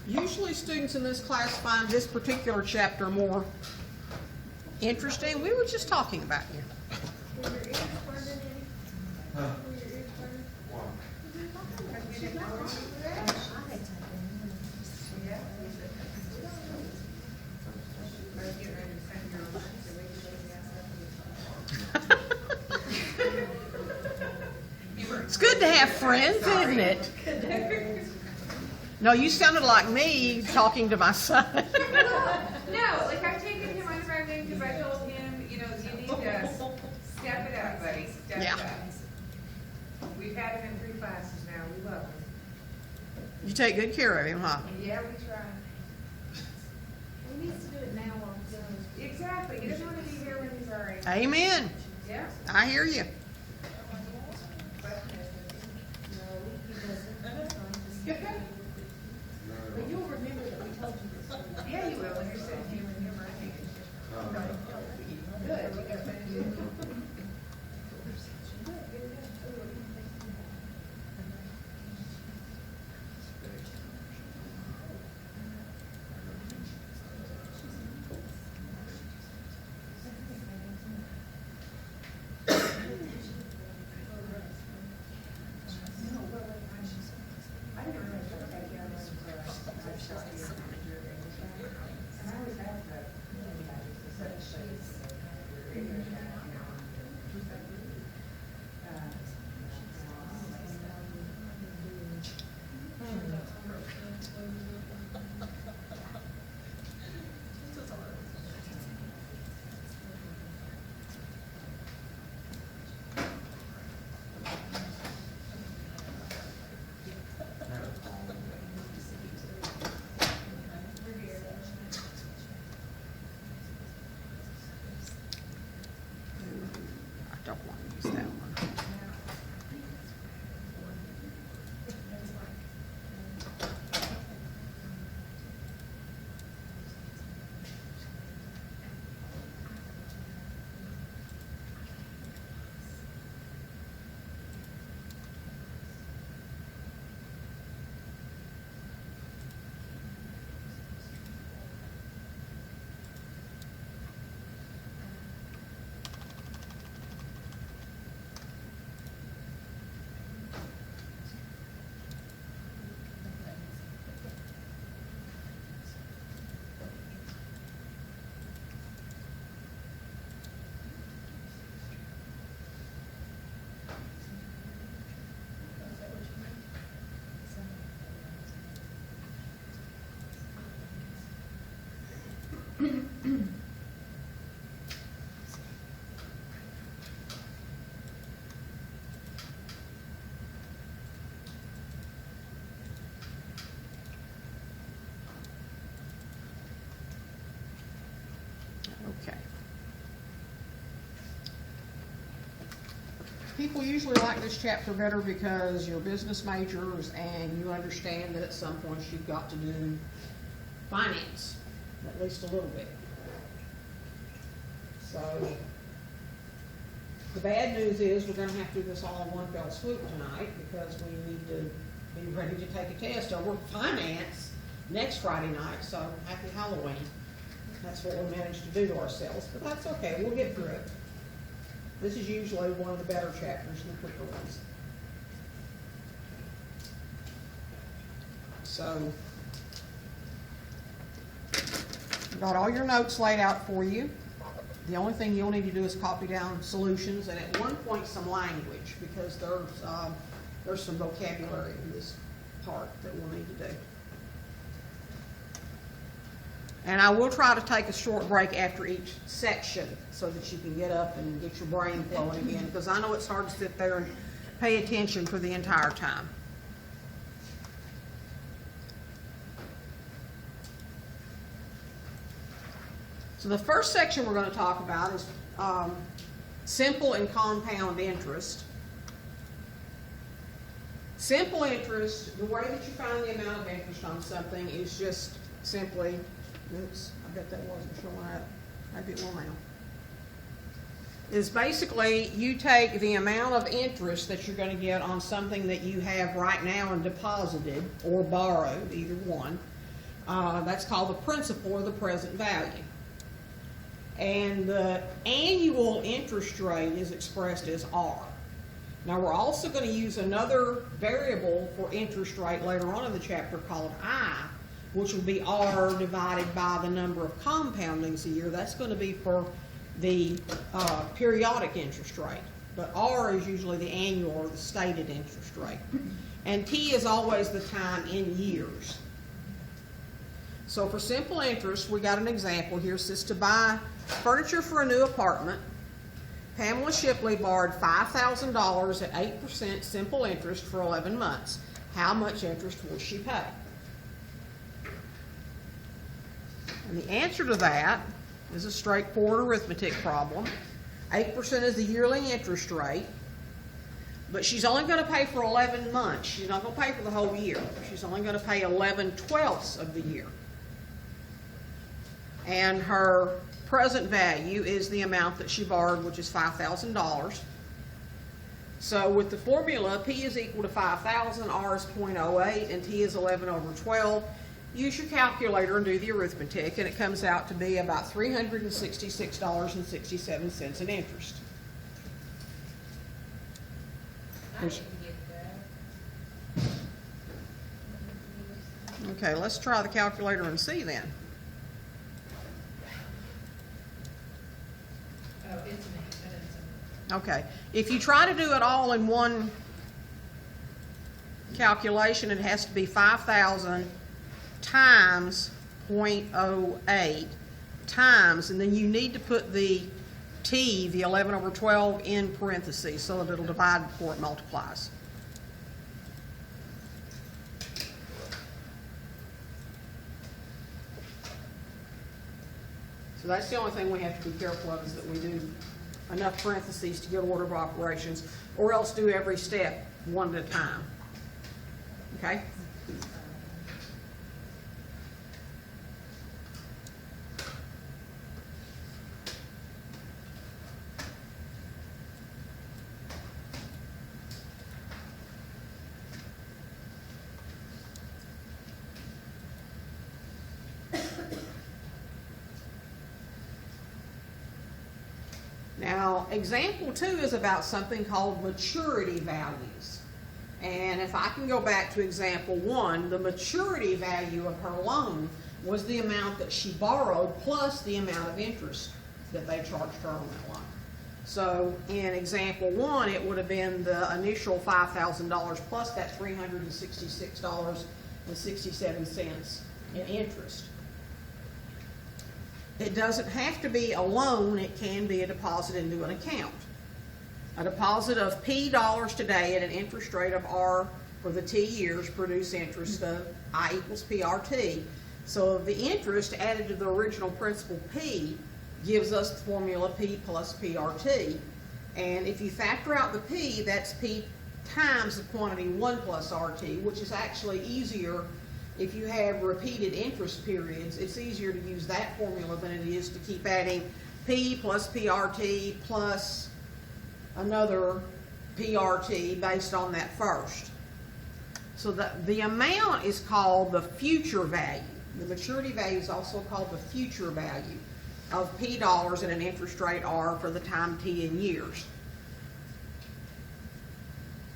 Usually students in this class find this particular chapter more interesting. We were just talking about you. Were your ears burning? Were your ears burning? It's good to have friends, isn't it? No, you sounded like me talking to my son. No, like I've taken him under my wing because I told him, you know, you need to step it up, buddy, step Yeah. it up. We've had him in 3 classes now, we love him. You take good care of him, huh? Yeah, we try. We need to do it now while he's doing his. Exactly, he doesn't want to be here when he's our age. Amen. Yeah. I hear you. But- No, he doesn't. But you'll remember that we told you this. Yeah, you will, when you're sitting here with him, right? Good, we got that. I didn't realize that was like down there, I shot you. And I always ask that, I don't want to use that one. Okay. People usually like this chapter better because you're business majors and you understand that at some point you've got to do finance, at least a little bit. So, the bad news is we're gonna have to do this all in one fell swoop tonight because we need to be ready to take a test over finance next Friday night, so happy Halloween. That's what we managed to do to ourselves, but that's okay, we'll get through it. This is usually one of the better chapters and the quicker ones. So, I've got all your notes laid out for you. The only thing you'll need to do is copy down solutions and at one point some language because there's some vocabulary in this part that we'll need to do. And I will try to take a short break after each section so that you can get up and get your brain flowing again, because I know it's hard to sit there and pay attention for the entire time. So the first section we're going to talk about is simple and compound interest. Simple interest, the way that you find the amount of interest on something is just simply, oops, I bet that wasn't showing up. Maybe it will now. Is basically you take the amount of interest that you're going to get on something that you have right now and deposited or borrowed, either one, That's called the principal or the present value. And the annual interest rate is expressed as R. Now, we're also going to use another variable for interest rate later on in the chapter called I, which will be R divided by the number of compoundings a year. That's going to be for the periodic interest rate. But R is usually the annual or the stated interest rate. And T is always the time in years. So for simple interest, we got an example here. It says to buy furniture for a new apartment, Pamela Shipley borrowed $5,000 at 8% simple interest for 11 months. How much interest will she pay? And the answer to that is a straightforward arithmetic problem. 8% is the yearly interest rate, but she's only going to pay for 11 months. She's not going to pay for the whole year. She's only going to pay 11/12 of the year. And her present value is the amount that she borrowed, which is $5,000. So with the formula, P is equal to 5,000, R is 0.08, and T is 11/12. Use your calculator and do the arithmetic, and it comes out to be about $366.67 in interest. I didn't get that. Okay, let's try the calculator and see then. Oh, it's me, that is Okay, if you try to do it all in one calculation, it has to be 5,000 times 0.08 times, and then you need to put the T, the 11/12, in parentheses so that it'll divide before it multiplies. So that's the only thing we have to be careful of, is that we do enough parentheses to get order of operations, or else do every step one at a time. Okay? Now, example 2 is about something called maturity values. And if I can go back to example 1, the maturity value of her loan was the amount that she borrowed plus the amount of interest that they charged her on that loan. So in example 1, it would have been the initial $5,000 plus that $366.67 in interest. It doesn't have to be a loan, it can be a deposit into an account. A deposit of P dollars today at an interest rate of R for the T years produce interest of I equals PRT. So the interest added to the original principal P gives us the formula P plus PRT. And if you factor out the P, that's P times the quantity 1 plus RT, which is actually easier. If you have repeated interest periods, it's easier to use that formula than it is to keep adding P plus PRT plus another PRT based on that first. So the amount is called the future value. The maturity value is also called the future value of P dollars at an interest rate R for the time T in years.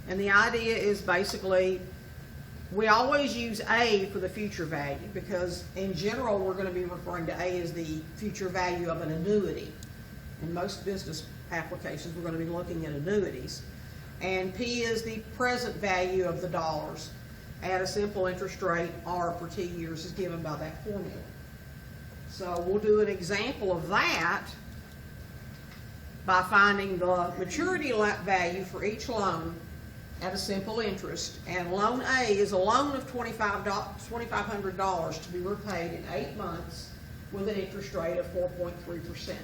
And the idea is basically, we always use A for the future value because in general we're going to be referring to A as the future value of an annuity. In most business applications we're going to be looking at annuities. And P is the present value of the dollars at a simple interest rate R for T years is given by that formula. So we'll do an example of that by finding the maturity value for each loan at a simple interest, and loan A is a loan of $2,500 to be repaid in 8 months with an interest rate of 4.3%.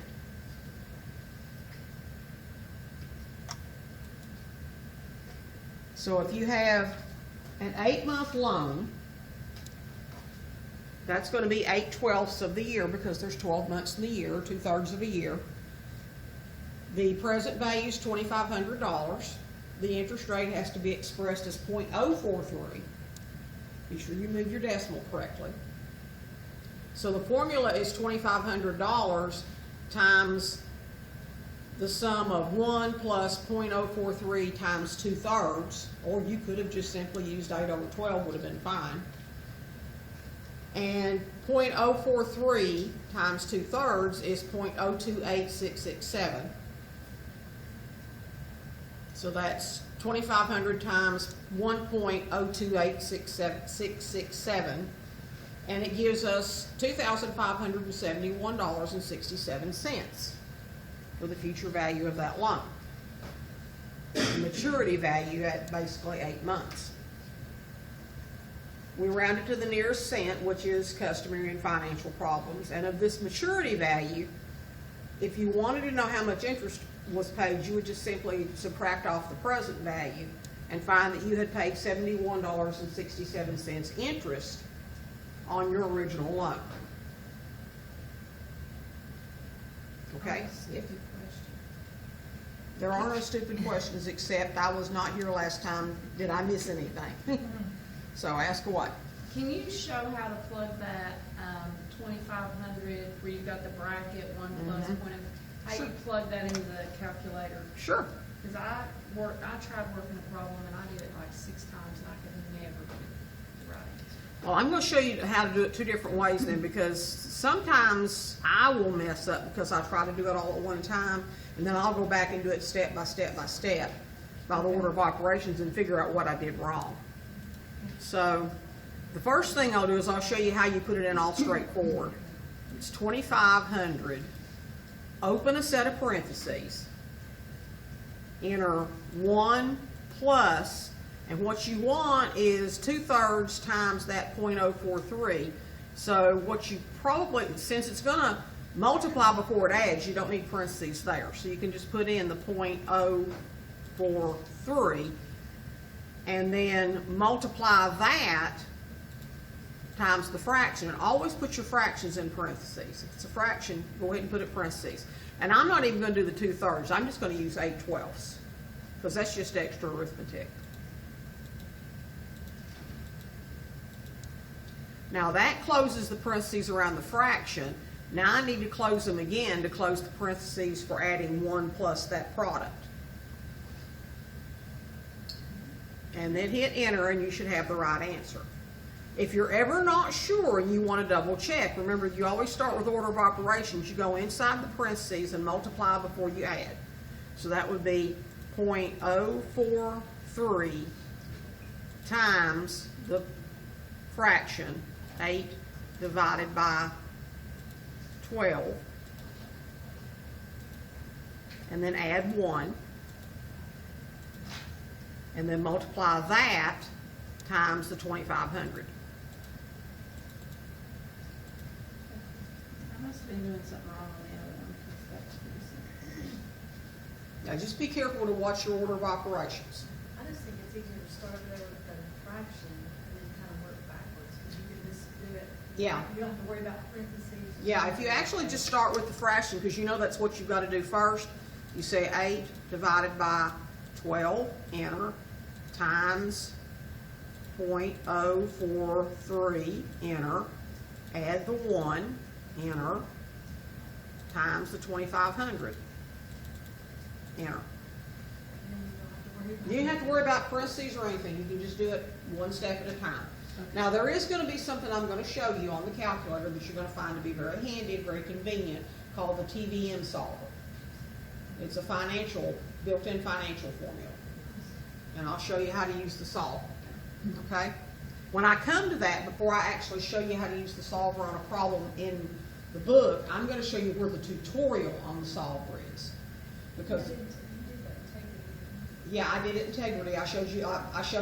So if you have an 8-month loan, that's going to be 8/12 of the year because there's 12 months in the year, 2/3 of a year. The present value is $2,500. The interest rate has to be expressed as 0.043. Be sure you move your decimal correctly. So the formula is $2,500 times the sum of 1 plus 0.043 times 2/3, or you could have just simply used 8/12, would have been fine. And 0.043 times 2/3 is 0.028667. So that's 2,500 times 1.028667, and it gives us $2,571.67 for the future value of that loan. The maturity value at basically 8 months. We round it to the nearest cent, which is customary in financial problems, and of this maturity value, if you wanted to know how much interest was paid, you would just simply subtract off the present value and find that you had paid $71.67 interest on your original loan. Okay? There are no stupid questions, except I was not here last time. Did I miss anything? So ask what? Can you show how to plug that 2,500 where you've got the bracket 1 plus Mhm. point? How Sure. you plug that into the calculator? Sure. Because I tried working a problem and I did it like 6 times and I could never get it right. Well, I'm going to show you how to do it 2 different ways then, because sometimes I will mess up because I try to do it all at one time, and then I'll go back and do it step by step by step by the order of operations and figure out what I did wrong. So the first thing I'll do is I'll show you how you put it in all straightforward. It's 2,500. Open a set of parentheses. Enter 1 plus, and what you want is 2/3 times that 0.043. So what you probably, since it's going to multiply before it adds, you don't need parentheses there. So you can just put in the 0.043 and then multiply that times the fraction. And always put your fractions in parentheses. If it's a fraction, go ahead and put it in parentheses. And I'm not even going to do the 2/3. I'm just going to use 8/12, because that's just extra arithmetic. Now that closes the parentheses around the fraction. Now I need to close them again to close the parentheses for adding 1 plus that product. And then hit enter and you should have the right answer. If you're ever not sure and you want to double check, remember you always start with order of operations. You go inside the parentheses and multiply before you add. So that would be 0.043 times the fraction 8 divided by 12, and then add 1, and then multiply that times the 2,500. I must have been doing something wrong on the other one, because that's pretty simple. Now just be careful to watch your order of operations. I just think it's easier to start there with the fraction and then kind of work backwards, because you can just do it. Yeah. You don't have to worry about parentheses. Yeah, if you actually just start with the fraction, because you know that's what you've got to do first, you say 8 divided by 12, enter, times 0.043, enter, add the 1, enter, times the 2,500, enter. You don't have to worry about parentheses or anything. You can just do it one step at a time. Now, there is going to be something I'm going to show you on the calculator that you're going to find to be very handy and very convenient, called the TVM solver. It's a built-in financial formula. And I'll show you how to use the solver. Okay? When I come to that, before I actually show you how to use the solver on a problem in the book, I'm going to show you where the tutorial on the solver is. Because yeah, I did it in Integrity. I showed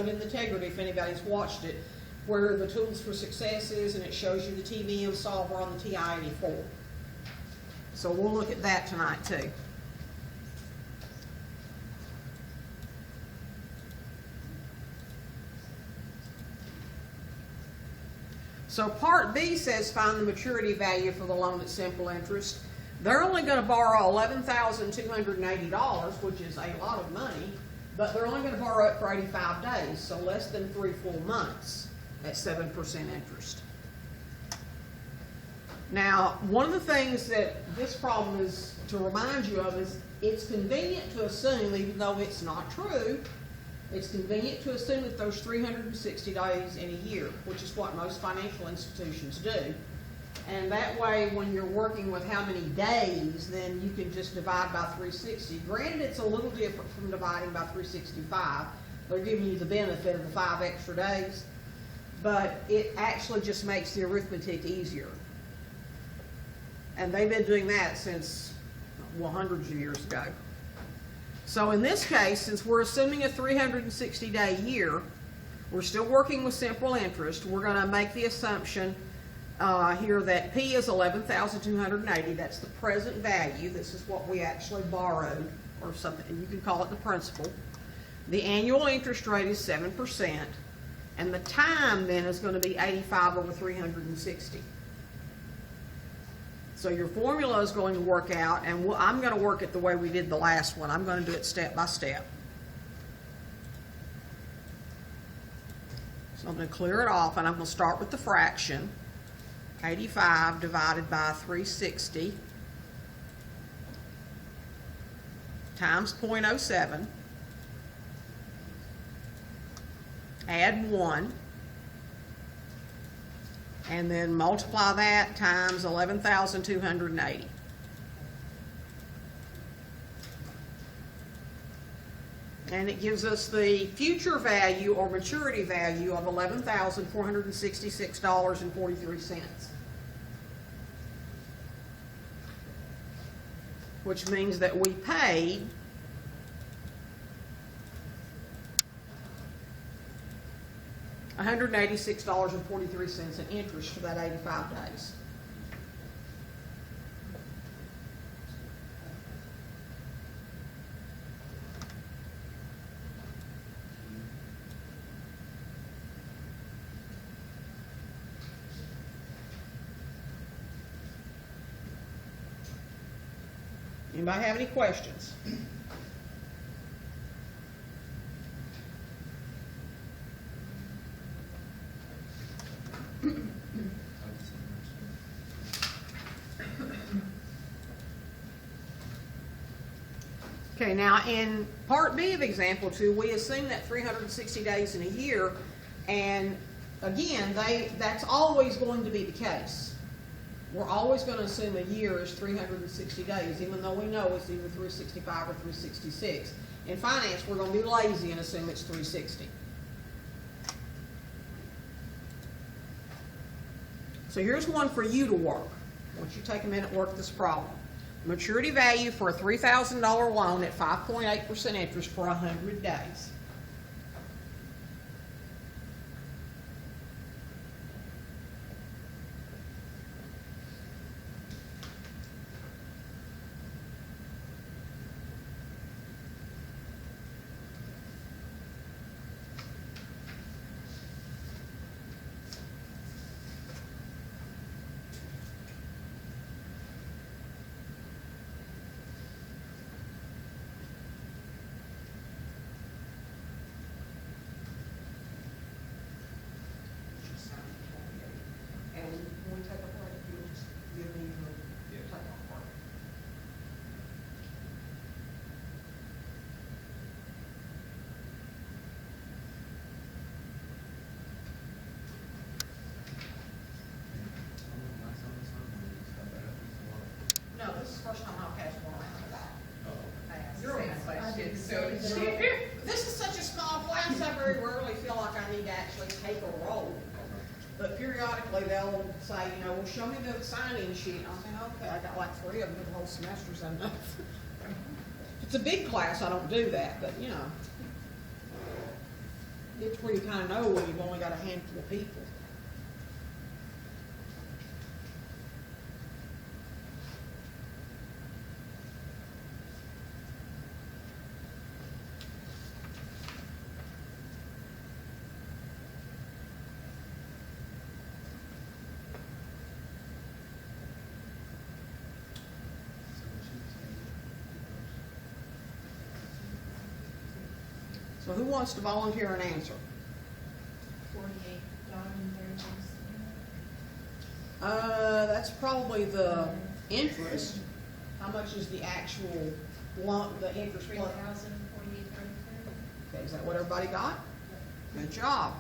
in Integrity, if anybody's watched it, where the tools for success is, and it shows you the TVM solver on the TI-84. So we'll look at that tonight too. So Part B says find the maturity value for the loan at simple interest. They're only going to borrow $11,280, which is a lot of money, but they're only going to borrow it for 85 days, so less than 3 full months at 7% interest. Now, one of the things that this problem is to remind you of is it's convenient to assume, even though it's not true, it's convenient to assume that there's 360 days in a year, which is what most financial institutions do. And that way, when you're working with how many days, then you can just divide by 360. Granted, it's a little different from dividing by 365. They're giving you the benefit of the 5 extra days, but it actually just makes the arithmetic easier. And they've been doing that since, well, hundreds of years ago. So in this case, since we're assuming a 360-day year, we're still working with simple interest. We're going to make the assumption here that P is 11,280. That's the present value. This is what we actually borrowed, or something. You can call it the principal. The annual interest rate is 7%, and the time then is going to be 85 over 360. So your formula is going to work out, and I'm going to work it the way we did the last one. I'm going to do it step by step. So I'm going to clear it off, and I'm going to start with the fraction. 85 divided by 360 times 0.07. Add 1. And then multiply that times 11,280. And it gives us the future value or maturity value of $11,466.43. Which means that we paid $186.43 in interest for that 85 days. Anybody have any questions? Okay, now in part B of example 2, we assume that 360 days in a year, and again, that's always going to be the case. We're always going to assume a year is 360 days, even though we know it's either 365 or 366. In finance, we're going to be lazy and assume it's 360. So here's one for you to work. I want you to take a minute and work this problem. Maturity value for a $3,000 loan at 5.8% interest for 100 days. No, this is the first time I've passed one around. You're in that class, so this is such a small class, I very rarely feel like I need to actually take a roll. But periodically they'll say, you know, well, show me the sign-in sheet. I'll say, okay, I got like 3 of them for the whole semester's enough. If it's a big class, I don't do that, but you know, it's where you kind of know when you've only got a handful of people. So who wants to volunteer an answer? 48 $1.30. That's probably the interest. How much is the actual lump, the interest? $3,048.33. Okay, is that what everybody got? Good job.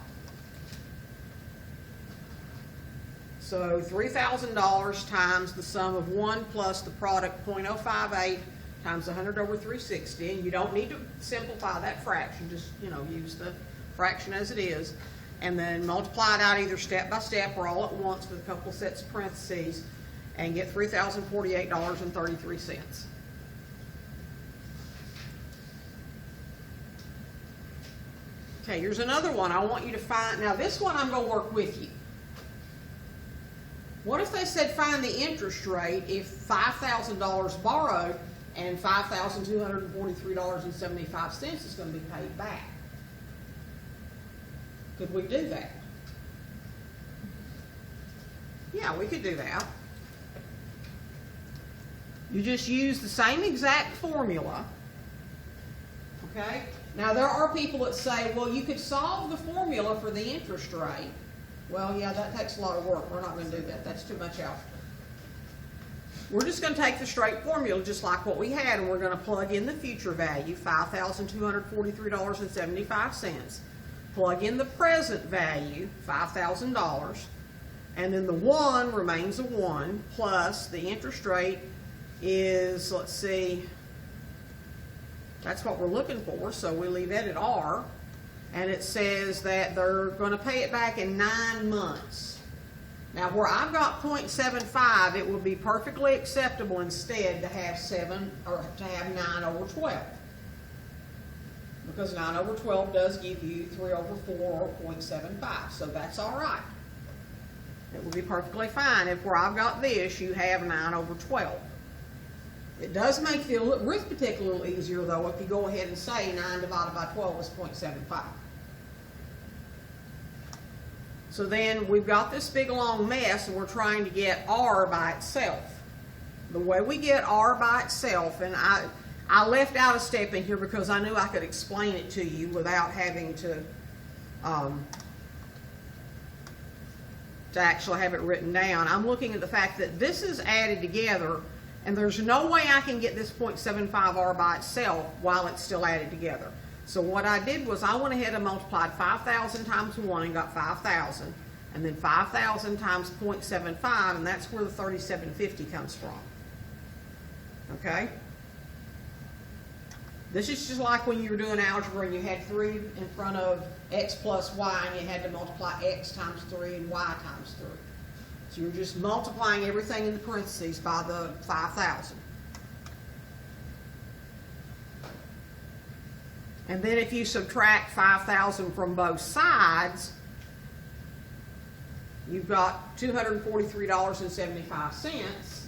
So $3,000 times the sum of 1 plus the product .058 times 100 over 360. And you don't need to simplify that fraction, just, use the fraction as it is. And then multiply it out either step by step or all at once with a couple sets of parentheses and get $3,048.33. Okay, here's another one I want you to find. Now this one I'm going to work with you. What if they said find the interest rate if $5,000 borrowed and $5,243.75 is going to be paid back? Could we do that? Yeah, we could do that. You just use the same exact formula. Okay? Now there are people that say, well, you could solve the formula for the interest rate. Well, yeah, that takes a lot of work. We're not going to do that. That's too much algebra. We're just going to take the straight formula just like what we had, and we're going to plug in the future value, $5,243.75. Plug in the present value, $5,000, and then the 1 remains a 1, plus the interest rate is, let's see, that's what we're looking for, so we leave that at R. And it says that they're going to pay it back in 9 months. Now, where I've got .75, it would be perfectly acceptable instead to have 9 over 12. Because 9 over 12 does give you 3 over 4 or .75, so that's all right. It would be perfectly fine if where I've got this, you have 9 over 12. It does make the arithmetic a little easier, though, if you go ahead and say 9 divided by 12 is .75. So then we've got this big long mess, and we're trying to get R by itself. The way we get R by itself, and I left out a step in here because I knew I could explain it to you without having to actually have it written down. I'm looking at the fact that this is added together, and there's no way I can get this .75R by itself while it's still added together. So what I did was I went ahead and multiplied 5,000 times 1 and got 5,000, and then 5,000 times .75, and that's where the 3750 comes from. Okay? This is just like when you were doing algebra and you had 3 in front of x plus y, and you had to multiply x times 3 and y times 3. So you're just multiplying everything in the parentheses by the 5,000. And then if you subtract 5,000 from both sides, you've got $243.75.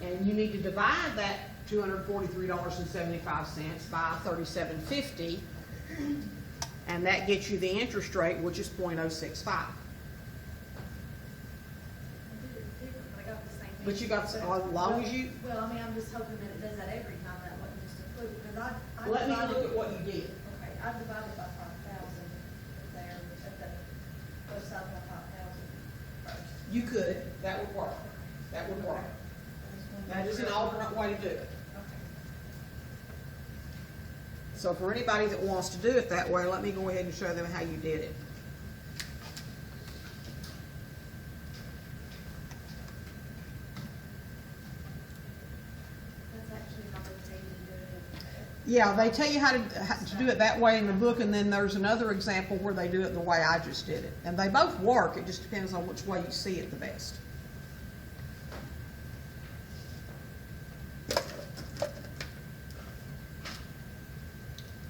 And you need to divide that $243.75 by 3750, and that gets you the interest rate, which is .065. But you got, as long as you... Well, I mean, I'm just hoping that it does that every time, that wasn't just a fluke, because I Let me divided- look at what you did. Okay, I divided by 5,000 there, at the, both sides by 5,000 first. You could, that would work. That would work. That is an alternate way to do it. Okay. So for anybody that wants to do it that way, let me go ahead and show them how you did it. That's actually how they tell you to do it. Yeah, they tell you how to do it that way in the book, and then there's another example where they do it the way I just did it. And they both work, it just depends on which way you see it the best.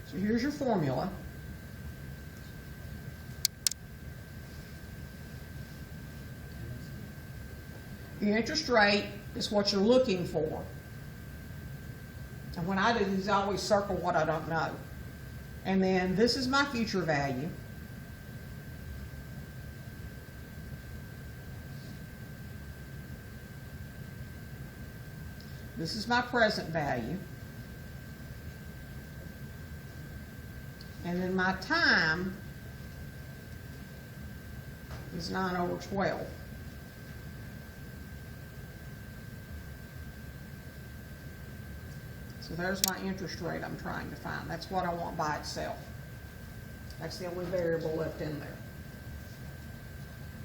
So here's your formula. Your interest rate is what you're looking for. And when I do these, I always circle what I don't know. And then this is my future value. This is my present value. And then my time is 9 over 12. So there's my interest rate I'm trying to find. That's what I want by itself. That's the only variable left in there.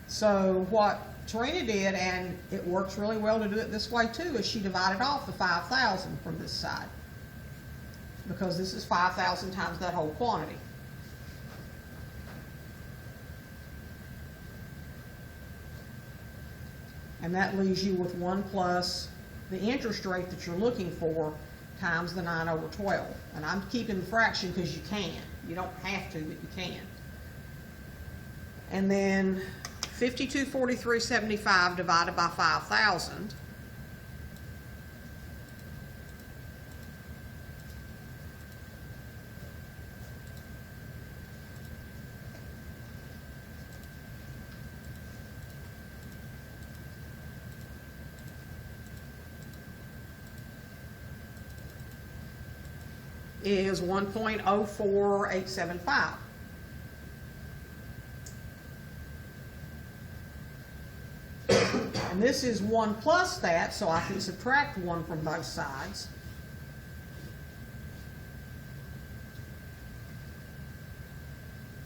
So what Tarina did, and it works really well to do it this way too, is she divided off the 5,000 from this side. Because this is 5,000 times that whole quantity. And that leaves you with 1 plus the interest rate that you're looking for times the 9/12. And I'm keeping the fraction because you can. You don't have to, but you can. And then 5243.75 divided by 5,000. Is 1.04875. And this is 1 plus that, so I can subtract 1 from both sides.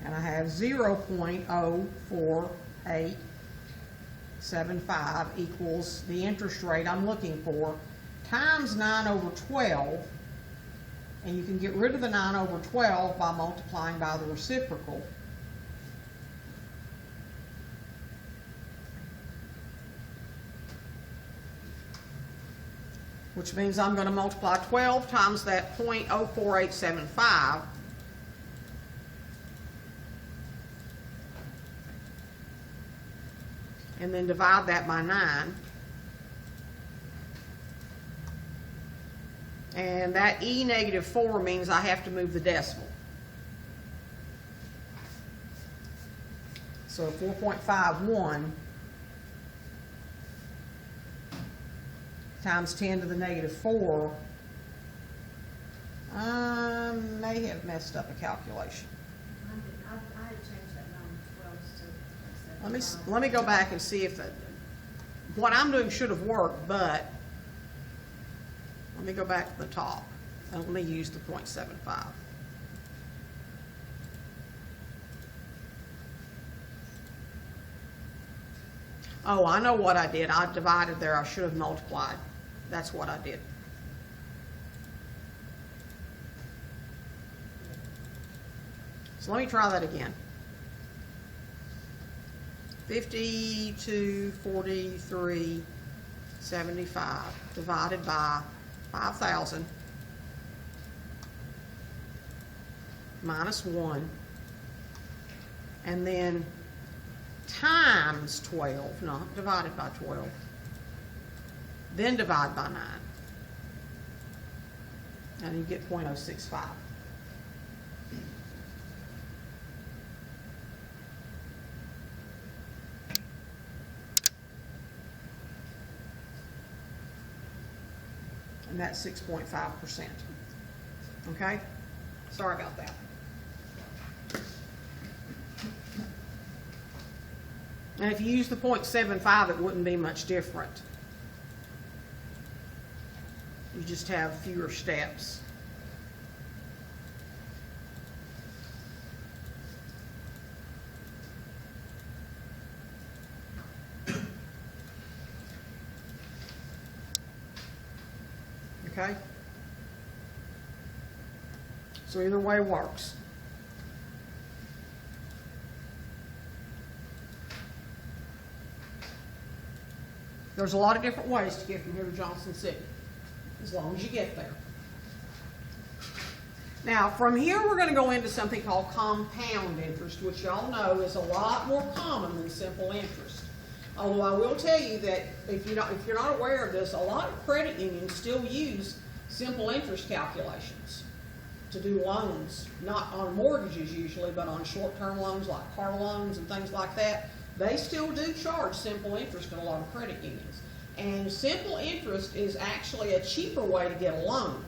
And I have 0.04875 equals the interest rate I'm looking for times 9/12. And you can get rid of the 9/12 by multiplying by the reciprocal. Which means I'm going to multiply 12 times that 0.04875. And then divide that by 9. And that E-4 means I have to move the decimal. So 4.51 times 10 to the -4. I may have messed up a calculation. I had changed that 9/12 to. Let me go back and see if what I'm doing should have worked, but let me go back to the top and let me use the 0.75. Oh, I know what I did. I divided there. I should have multiplied. That's what I did. So let me try that again. 5243.75 divided by 5,000 minus 1, and then times 12, not divided by 12, then divide by 9, and you get 0.065. And that's 6.5%. Okay? Sorry about that. And if you use the 0.75, it wouldn't be much different. You just have fewer steps. Okay? So either way works. There's a lot of different ways to get from here to Johnson City, as long as you get there. Now, from here we're going to go into something called compound interest, which y'all know is a lot more common than simple interest. Although I will tell you that if you're not aware of this, a lot of credit unions still use simple interest calculations to do loans, not on mortgages usually, but on short-term loans like car loans and things like that. They still do charge simple interest in a lot of credit unions. And simple interest is actually a cheaper way to get a loan.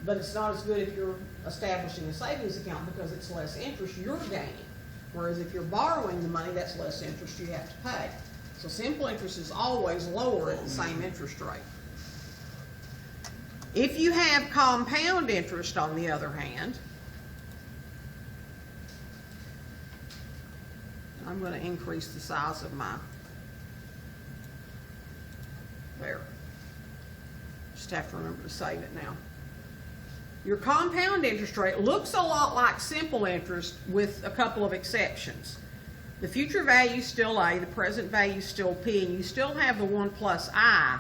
But it's not as good if you're establishing a savings account because it's less interest you're gaining. Whereas if you're borrowing the money, that's less interest you have to pay. So simple interest is always lower at the same interest rate. If you have compound interest, on the other hand, I'm going to increase the size of my, there. Just have to remember to save it now. Your compound interest rate looks a lot like simple interest with a couple of exceptions. The future value is still A, the present value is still P, and you still have the 1 plus I.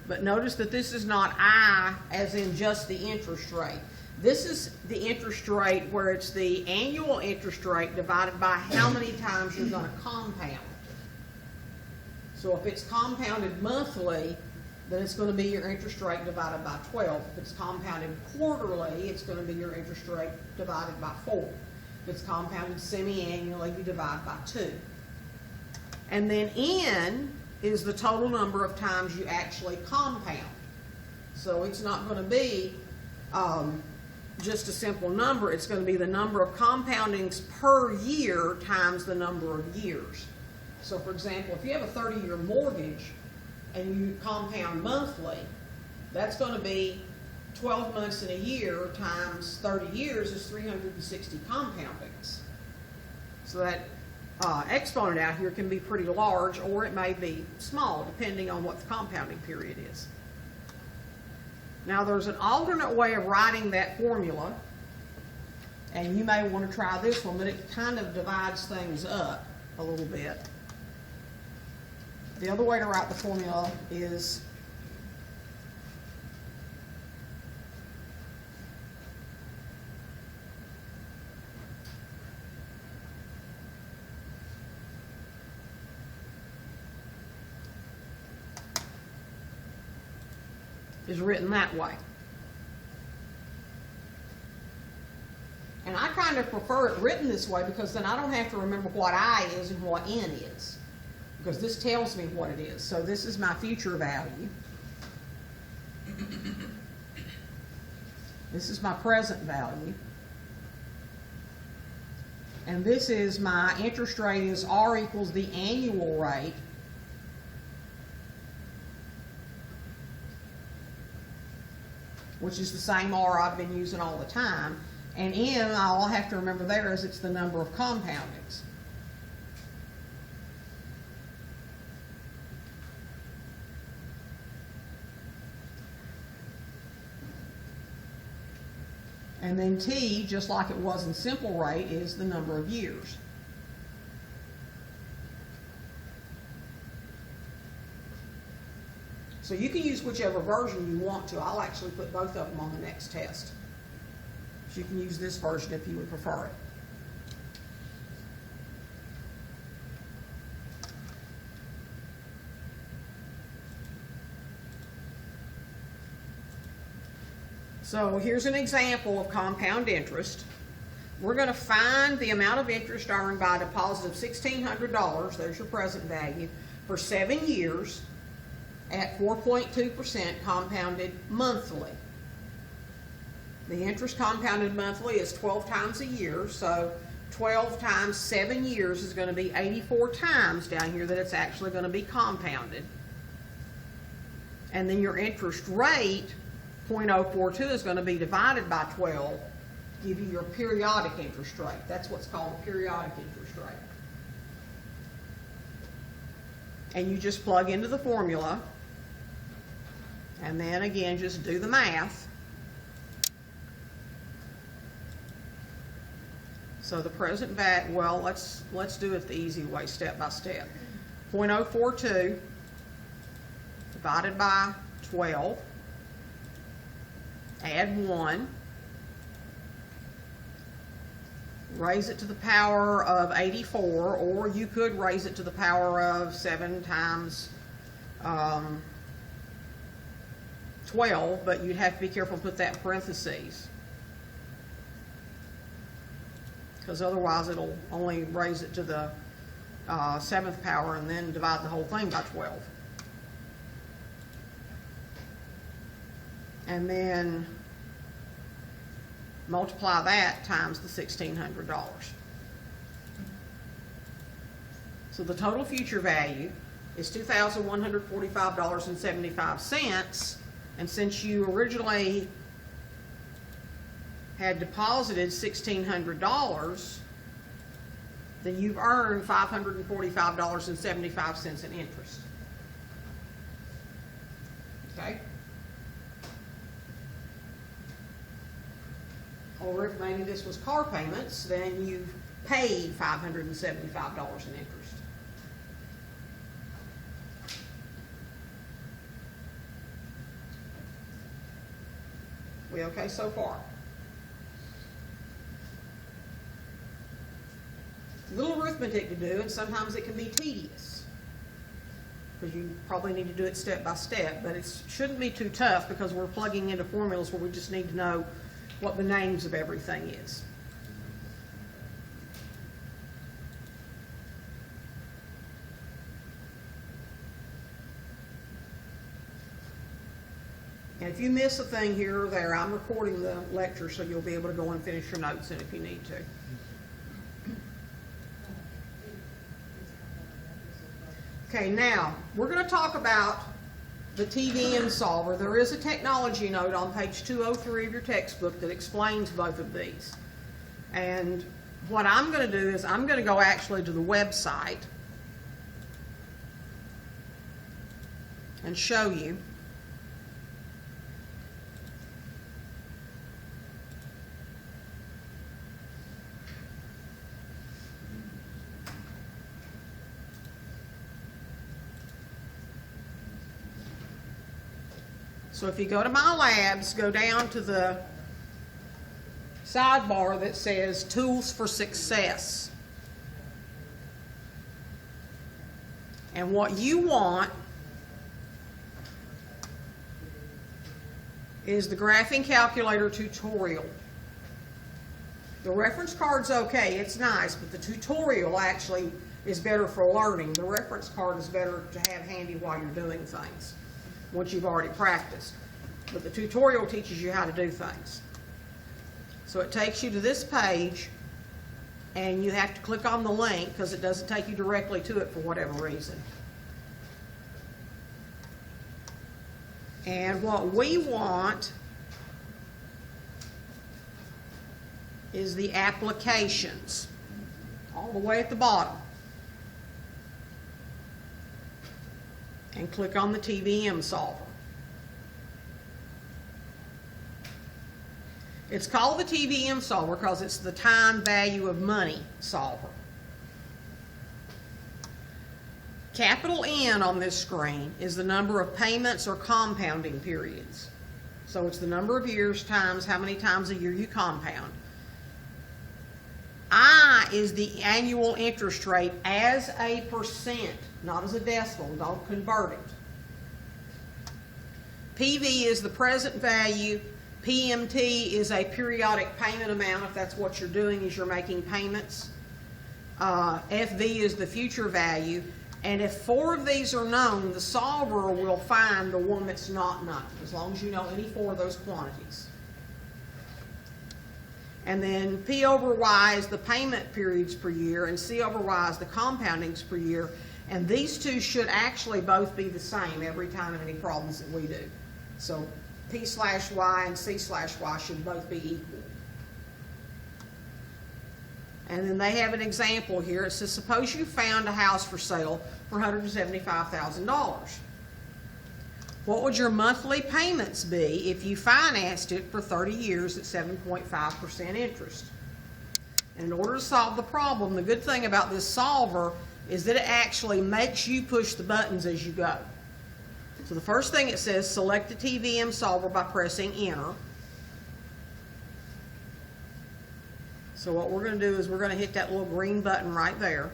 But notice that this is not I as in just the interest rate. This is the interest rate where it's the annual interest rate divided by how many times you're going to compound. So if it's compounded monthly, then it's going to be your interest rate divided by 12. If it's compounded quarterly, it's going to be your interest rate divided by 4. If it's compounded semi-annually, you divide by 2. And then N is the total number of times you actually compound. So it's not going to be just a simple number. It's going to be the number of compoundings per year times the number of years. So for example, if you have a 30-year mortgage and you compound monthly, that's going to be 12 months in a year times 30 years is 360 compoundings. So that exponent out here can be pretty large, or it may be small, depending on what the compounding period is. Now there's an alternate way of writing that formula, and you may want to try this one, but it kind of divides things up a little bit. The other way to write the formula is written that way. And I kind of prefer it written this way because then I don't have to remember what I is and what N is, because this tells me what it is. So this is my future value. This is my present value. And this is my interest rate is R equals the annual rate . Which is the same R I've been using all the time. And N, all I have to remember there is it's the number of compoundings. And then T, just like it was in simple rate, is the number of years. So you can use whichever version you want to. I'll actually put both of them on the next test. So you can use this version if you would prefer it. So here's an example of compound interest. We're going to find the amount of interest earned by a deposit of $1,600, there's your present value, for 7 years at 4.2% compounded monthly. The interest compounded monthly is 12 times a year, so 12 times 7 years is going to be 84 times down here that it's actually going to be compounded. And then your interest rate, 0.042, is going to be divided by 12, give you your periodic interest rate. That's what's called a periodic interest rate. And you just plug into the formula, and then again just do the math. So the present value, well, let's do it the easy way, step by step. 0.042 divided by 12, add 1, raise it to the power of 84, or you could raise it to the power of 7 times 12, but you'd have to be careful to put that in parentheses, because otherwise it'll only raise it to the 7th power and then divide the whole thing by 12. And then multiply that times the $1,600. So the total future value is $2,145.75, And since you originally had deposited $1,600, then you've earned $545.75 in interest. Okay? Or if maybe this was car payments, then you've paid $575 in interest. We okay so far? Little arithmetic to do, and sometimes it can be tedious, because you probably need to do it step by step, but it shouldn't be too tough because we're plugging into formulas where we just need to know what the names of everything is. And if you miss a thing here or there, I'm recording the lecture so you'll be able to go and finish your notes in if you need to. Okay, now, we're going to talk about the TVM solver. There is a technology note on page 203 of your textbook that explains both of these. And what I'm going to do is I'm going to go actually to the website and show you. So if you go to My Labs, go down to the sidebar that says Tools for Success. And what you want is the graphing calculator tutorial. The reference card's okay, it's nice, but the tutorial actually is better for learning. The reference card is better to have handy while you're doing things, once you've already practiced. But the tutorial teaches you how to do things. So it takes you to this page, and you have to click on the link because it doesn't take you directly to it for whatever reason. And what we want is the applications, all the way at the bottom. And click on the TVM solver. It's called the TVM solver because it's the time value of money solver. Capital N on this screen is the number of payments or compounding periods. So it's the number of years times how many times a year you compound. I is the annual interest rate as a percent, not as a decimal. Don't convert it. PV is the present value. PMT is a periodic payment amount, if that's what you're doing, is you're making payments. FV is the future value. And if 4 of these are known, the solver will find the one that's not known, as long as you know any 4 of those quantities. And then P over Y is the payment periods per year, and C over Y is the compoundings per year. And these two should actually both be the same every time of any problems that we do. So P/Y and C/Y should both be equal. And then they have an example here. It says, suppose you found a house for sale for $175,000. What would your monthly payments be if you financed it for 30 years at 7.5% interest? And in order to solve the problem, the good thing about this solver is that it actually makes you push the buttons as you go. So the first thing it says, select the TVM solver by pressing enter. So what we're going to do is we're going to hit that little green button right there.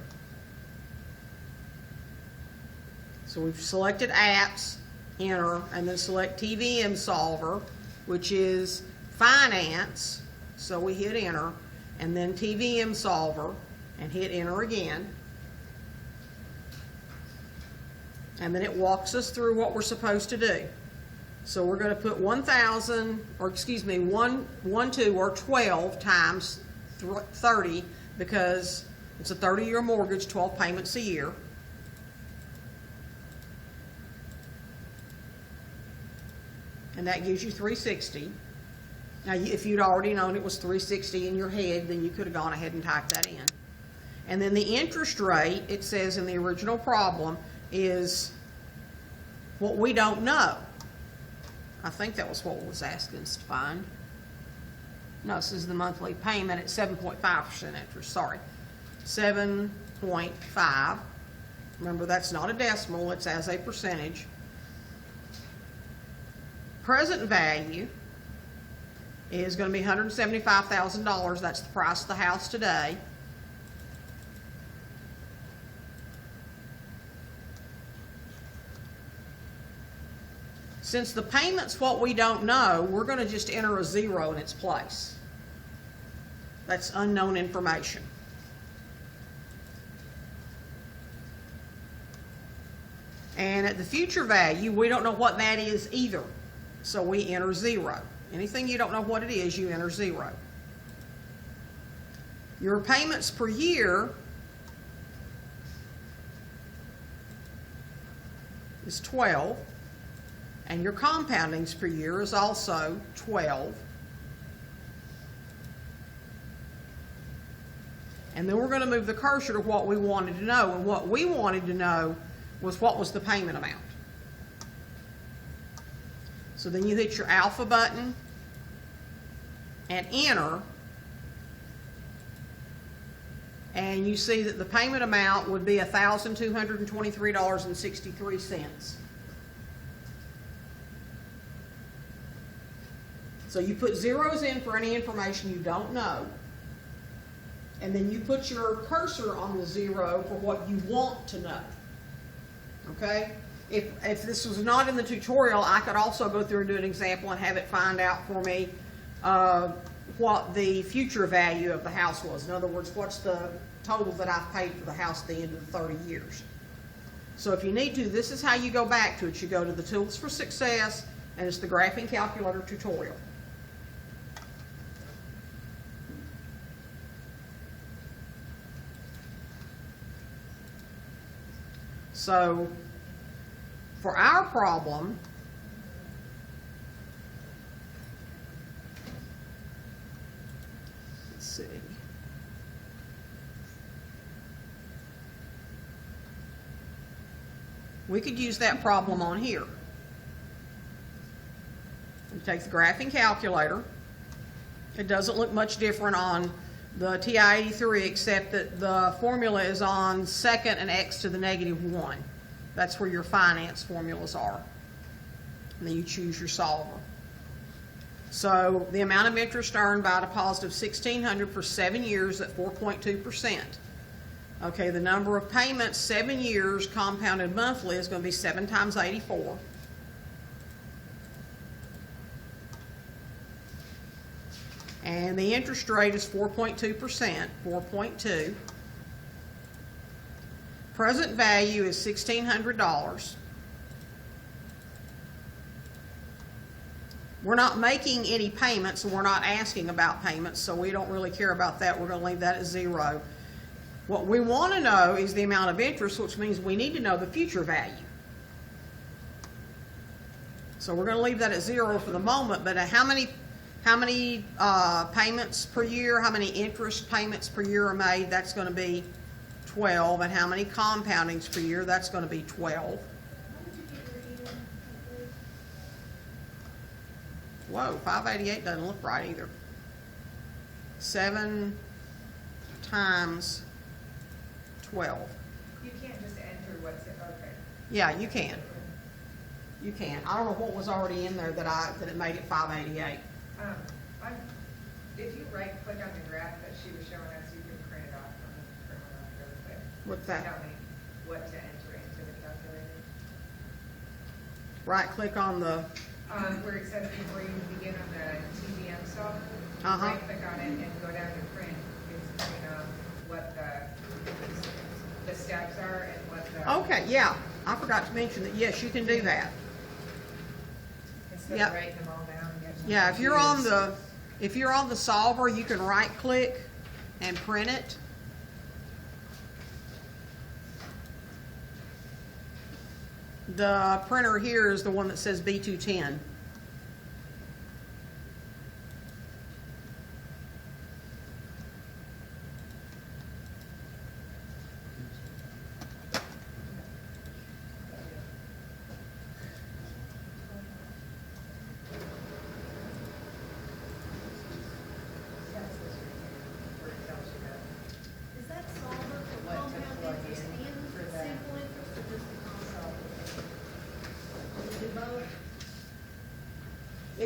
So we've selected apps, enter, and then select TVM solver, which is finance. So we hit enter, and then TVM solver, and hit enter again. And then it walks us through what we're supposed to do. So we're going to put 1,000, or excuse me, 12 times 30, because it's a 30-year mortgage, 12 payments a year. And and that gives you 360. Now, if you'd already known it was 360 in your head, then you could have gone ahead and typed that in. And then the interest rate, it says in the original problem, is what we don't know. I think that was what it was asking us to find. No, this is the monthly payment at 7.5% interest, sorry. 7.5. Remember, that's not a decimal, it's as a percentage. Present value is going to be $175,000. That's the price of the house today. Since the payment's what we don't know, we're going to just enter a 0 in its place. That's unknown information. And at the future value, we don't know what that is either. So we enter 0. Anything you don't know what it is, you enter 0. Your payments per year is 12. And your compoundings per year is also 12. And then we're going to move the cursor to what we wanted to know. And what we wanted to know was what was the payment amount. So then you hit your alpha button and enter. And you see that the payment amount would be $1,223.63. So you put zeros in for any information you don't know, and then you put your cursor on the 0 for what you want to know. Okay? If this was not in the tutorial, I could also go through and do an example and have it find out for me what the future value of the house was. In other words, what's the total that I've paid for the house at the end of the 30 years. So if you need to, this is how you go back to it. You go to the Tools for Success, and it's the Graphing Calculator tutorial. So for our problem, let's see. We could use that problem on here. We take the graphing calculator. It doesn't look much different on the TI-83 except that the formula is on second and x to the -1. That's where your finance formulas are. And then you choose your solver. So the amount of interest earned by a deposit of $1,600 for 7 years at 4.2%. Okay, the number of payments, 7 years compounded monthly, is going to be 7 times 84. And the interest rate is 4.2%, 4.2. Present value is $1,600. We're not making any payments, and we're not asking about payments, so we don't really care about that. We're going to leave that at 0. What we want to know is the amount of interest, which means we need to know the future value. So we're going to leave that at 0 for the moment, but how many payments per year, how many interest payments per year are made? That's going to be 12. And how many compoundings per year? That's going to be 12. Whoa, 588 doesn't look right either. 7 times 12. You can't just enter what's it, okay. Yeah, you can. You can. I don't know what was already in there that it made it 588. If you right click on the graph that she was showing us, you can print it off from the printer off really quick. What's that? Tell me what to enter into the calculator. Right click on the, Where it says before you begin on the TVM software, Uh-huh. right click on it and go down to print. It's printing what the steps are and what the. okay, yeah. I forgot to mention that, yes, you can do that. Instead Yep. of writing them all down. and getting Yeah, if you're on confused. the solver, you can right click and print it. The printer here is the one that says B210.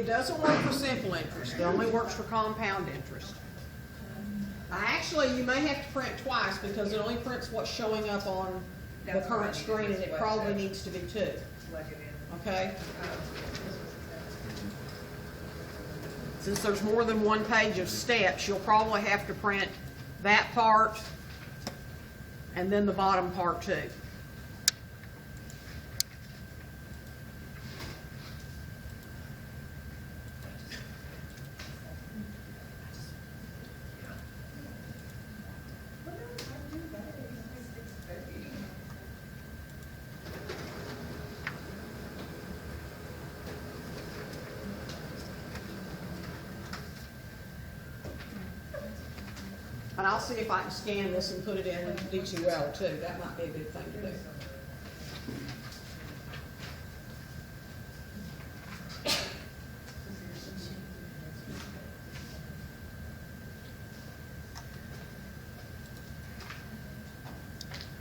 doesn't work for simple interest. It only works for compound interest. Actually, you may have to print twice because it only prints what's showing up on the That's current what I need screen, to and it do. probably needs to be two, Plug it in. okay? Since there's more than one page of steps, you'll probably have to print that part and then the bottom part too. And I'll see if I can scan this and put it in D2L too. That might be a good thing to do.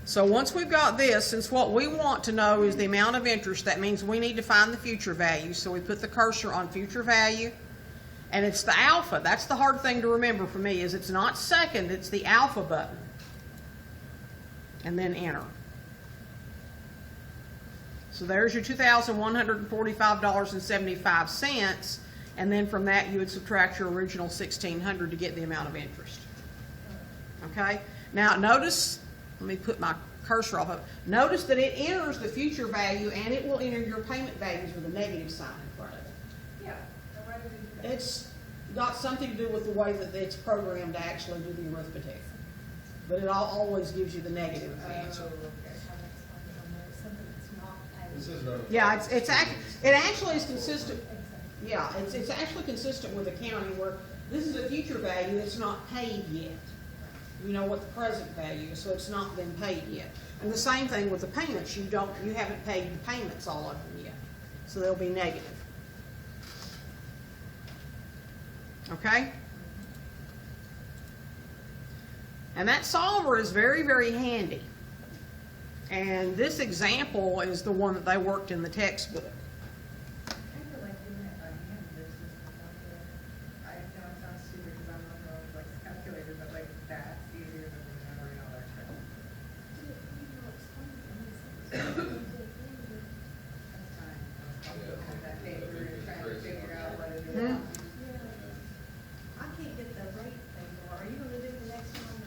So once we've got this, since what we want to know is the amount of interest, that means we need to find the future value. So we put the cursor on future value. And it's the alpha. That's the hard thing to remember for me, is it's not second, it's the alpha button. And then enter. So there's your $2,145.75, and then from that you would subtract your original $1,600 to get the amount of interest. Okay? Now notice, let me put my cursor off of it. Notice that it enters the future value and it will enter your payment values with a negative sign in front of it. Yeah. so why did we do that? It's got something to do with the way that it's programmed to actually do the arithmetic. But it always gives you the negative answer. Oh, okay. This is not. Yeah, it actually is consistent. Yeah, it's actually consistent with accounting where this is a future value, it's not paid yet. You know what the present value is, so it's not been paid yet. And the same thing with the payments, you haven't paid the payments, all of them yet. So they'll be negative. Okay? And that solver is very, very handy. And this example is the one that they worked in the textbook. I kind of like doing it by hand versus the calculator. I know it sounds stupid because I'm not going like calculator, but like that's easier than remembering all that crap. That's fine. That paper and trying to figure out what it is. Hmm. I can't get the rate thing, or are you gonna do the next one?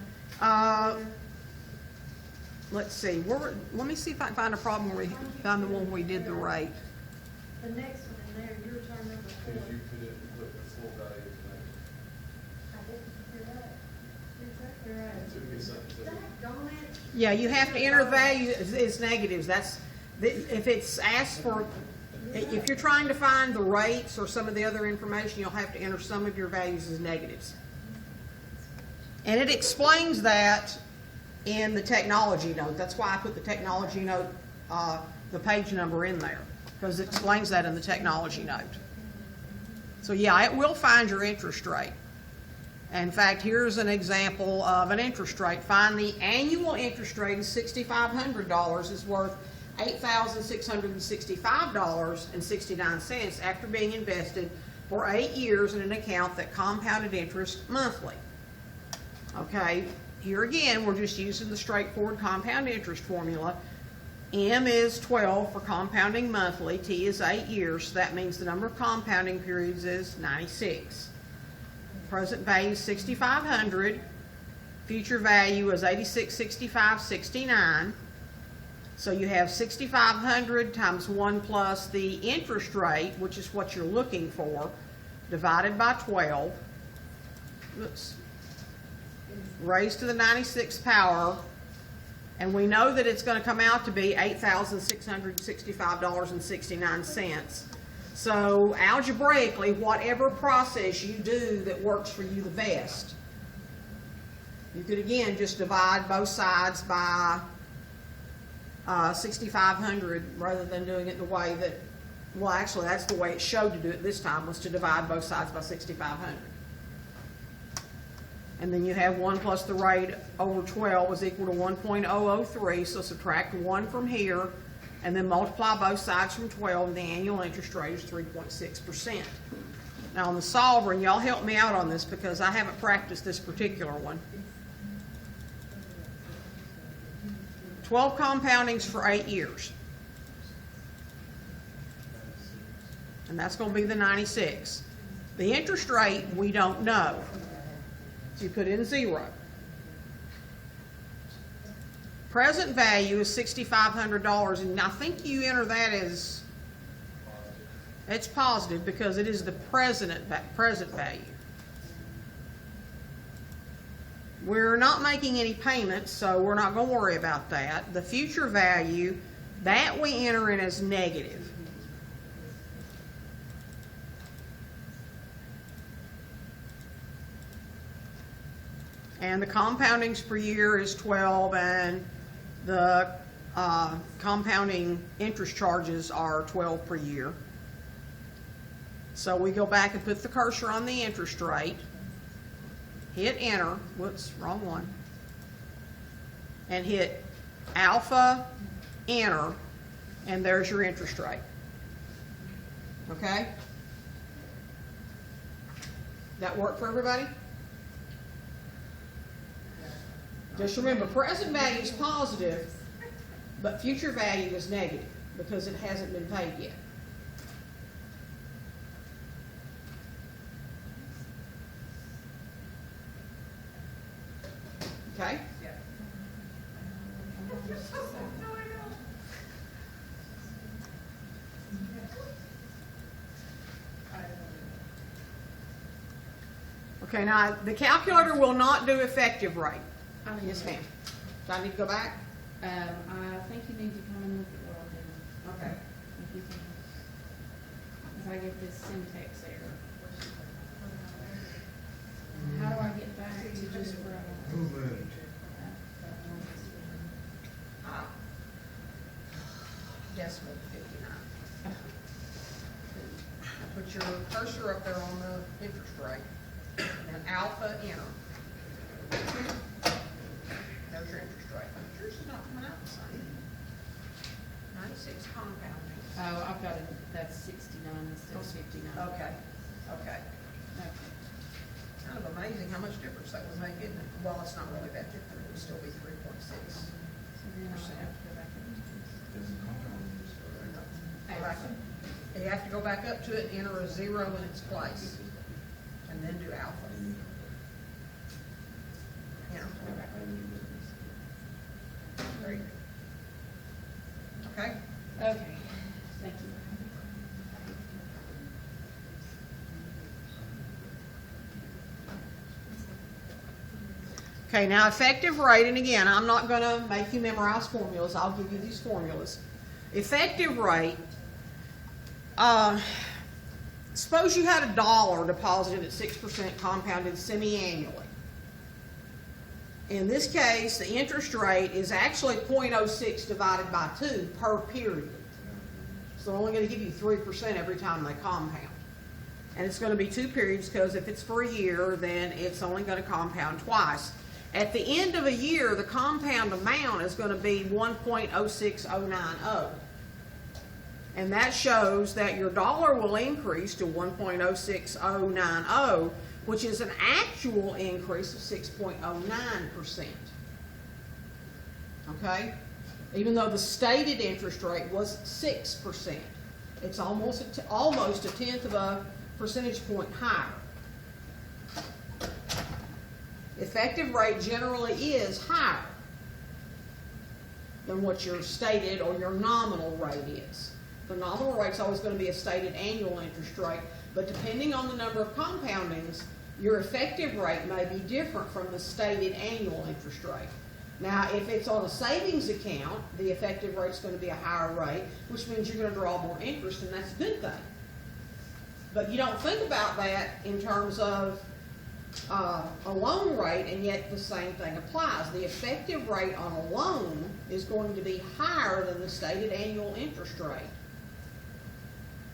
Let's see. Let me see if I can find a problem where we found the one where we did the rate. The next one in there, your turn number four. Because you couldn't put the full value tonight. I didn't figure that. You're exactly right. It took me something to. Daggone it. Yeah, you have to enter value as negatives. If it's asked for, if you're trying to find the rates or some of the other information, you'll have to enter some of your values as negatives. And it explains that in the technology note. That's why I put the technology note, the page number in there, because it explains that in the technology note. So yeah, it will find your interest rate. In fact, here's an example of an interest rate. Find the annual interest rate is $6,500 is worth $8,665.69 after being invested for 8 years in an account that compounded interest monthly. Okay, here again, we're just using the straightforward compound interest formula. M is 12 for compounding monthly, T is 8 years, so that means the number of compounding periods is 96. Present value is 6,500. Future value is 8665.69. So you have 6,500 times 1 plus the interest rate, which is what you're looking for, divided by 12. Oops. Raised to the 96th power. And we know that it's going to come out to be $8,665.69. So algebraically, whatever process you do that works for you the best. You could again just divide both sides by 6,500 rather than doing it the way that, well actually that's the way it showed to do it this time, was to divide both sides by 6,500. And then you have 1 plus the rate over 12 is equal to 1.003, so subtract 1 from here, and then multiply both sides from 12, and the annual interest rate is 3.6%. Now on the solver, and y'all help me out on this because I haven't practiced this particular one. 12 compoundings for 8 years. And that's going to be the 96. The interest rate, we don't know. So you put in 0. Present value is $6,500, and I think you enter that as, it's positive because it is the present value. We're not making any payments, so we're not going to worry about that. The future value, that we enter in as negative. And the compoundings per year is 12, and the compounding interest charges are 12 per year. So we go back and put the cursor on the interest rate, hit enter, whoops, wrong one, and hit alpha, enter, and there's your interest rate. Okay? That work for everybody? Just remember, present value is positive, but future value is negative because it hasn't been paid yet. Okay? Yeah. Okay, now the calculator will not do effective rate. Yes, ma'am. Do I need to go back? I think you need to come and look at what I'm doing. Okay. If you can. If I get this syntax error. How do I get back to just where I was? Decimal 59. Put your cursor up there on the interest rate, and then alpha enter. There's your interest rate. Yours is not coming out the same. 96 compounding. Oh, I've got it, that's 69 instead of 59. Okay, okay. Okay. Kind of amazing how much difference that would make, isn't it? Well, it's not really that different. It would still be 3.6. So then I'll have to go back and Go back up. You have to go back up to it and enter a 0 in its place, and then do alpha. Yeah. There you go. Okay? Okay, thank you. Okay, now effective rate, and again, I'm not going to make you memorize formulas. I'll give you these formulas. Effective rate, suppose you had $1 deposited at 6% compounded semi-annually. In this case, the interest rate is actually 0.06 divided by 2 per period. So they're only going to give you 3% every time they compound. And it's going to be 2 periods because if it's for a year, then it's only going to compound twice. At the end of a year, the compound amount is going to be 1.06090. And that shows that your dollar will increase to 1.06090, which is an actual increase of 6.09%. Okay? Even though the stated interest rate was 6%. It's almost a tenth of a percentage point higher. Effective rate generally is higher than what your stated or your nominal rate is. The nominal rate is always going to be a stated annual interest rate, but depending on the number of compoundings, your effective rate may be different from the stated annual interest rate. Now, if it's on a savings account, the effective rate is going to be a higher rate, which means you're going to draw more interest, and that's a good thing. But you don't think about that in terms of a loan rate, and yet the same thing applies. The effective rate on a loan is going to be higher than the stated annual interest rate,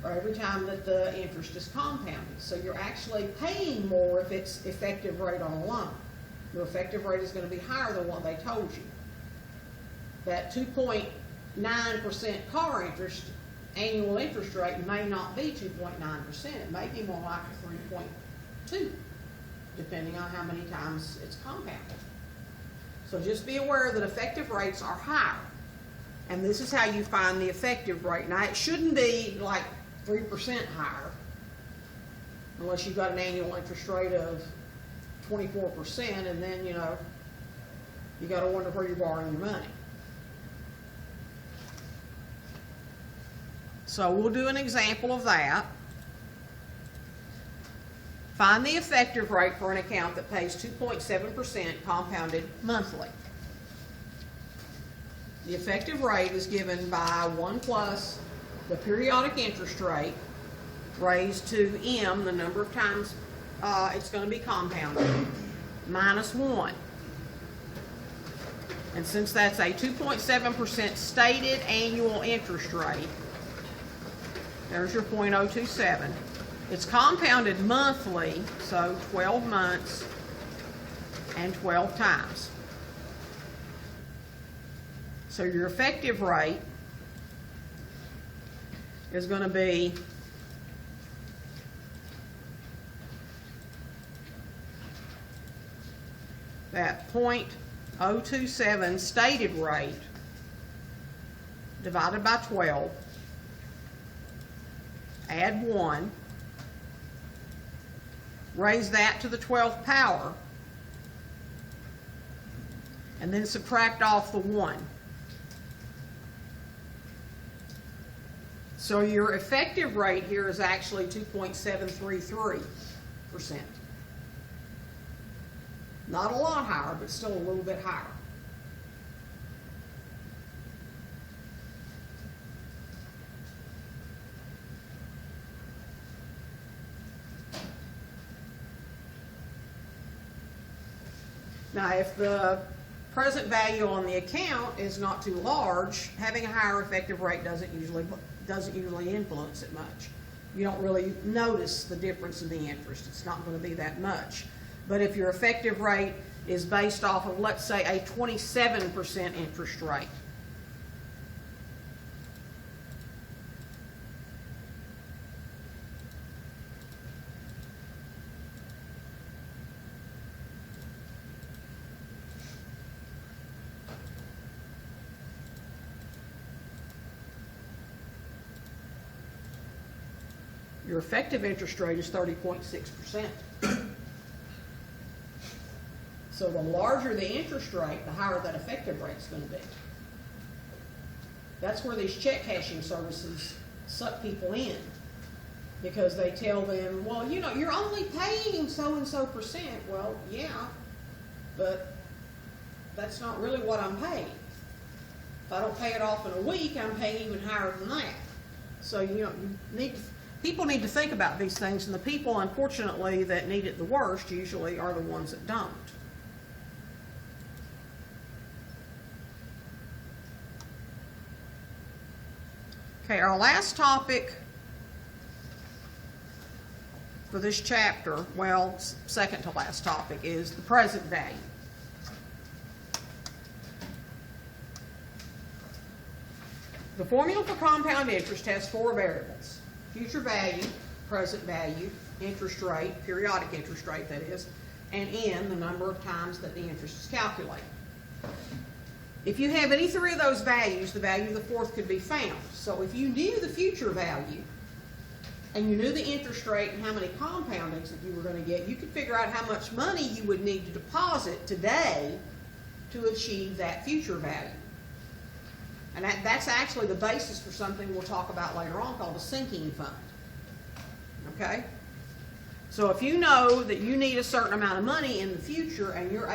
or every time that the interest is compounded. So you're actually paying more if it's effective rate on a loan. Your effective rate is going to be higher than what they told you. That 2.9% car interest annual interest rate may not be 2.9%. It may be more like 3.2, depending on how many times it's compounded. So just be aware that effective rates are higher. And this is how you find the effective rate. Now, it shouldn't be like 3% higher, unless you've got an annual interest rate of 24%, and then, you know, you got to wonder where you're borrowing your money. So we'll do an example of that. Find the effective rate for an account that pays 2.7% compounded monthly. The effective rate is given by 1 plus the periodic interest rate raised to M, the number of times it's going to be compounded, minus 1. And since that's a 2.7% stated annual interest rate, there's your 0.027. It's compounded monthly, so 12 months and 12 times. So your effective rate is going to be that 0.027 stated rate divided by 12, add 1, raise that to the 12th power, and then subtract off the 1. So your effective rate here is actually 2.733%. Not a lot higher, but still a little bit higher. Now, if the present value on the account is not too large, having a higher effective rate doesn't usually influence it much. You don't really notice the difference in the interest. It's not going to be that much. But if your effective rate is based off of, let's say, a 27% interest rate, your effective interest rate is 30.6%. So the larger the interest rate, the higher that effective rate is going to be. That's where these check cashing services suck people in, because they tell them, well, you know, you're only paying so-and-so percent. Well, yeah, but that's not really what I'm paying. If I don't pay it off in a week, I'm paying even higher than that. So, you know, people need to think about these things, and the people, unfortunately, that need it the worst usually are the ones that don't. Okay, our last topic for this chapter, well, second to last topic, is the present value. The formula for compound interest has 4 variables: future value, present value, interest rate, periodic interest rate that is, and N, the number of times that the interest is calculated. If you have any 3 of those values, the value of the 4th could be found. So if you knew the future value, and you knew the interest rate and how many compoundings that you were going to get, you could figure out how much money you would need to deposit today to achieve that future value. And that's actually the basis for something we'll talk about later on called a sinking fund. Okay? So if you know that you need a certain amount of money in the future, and you're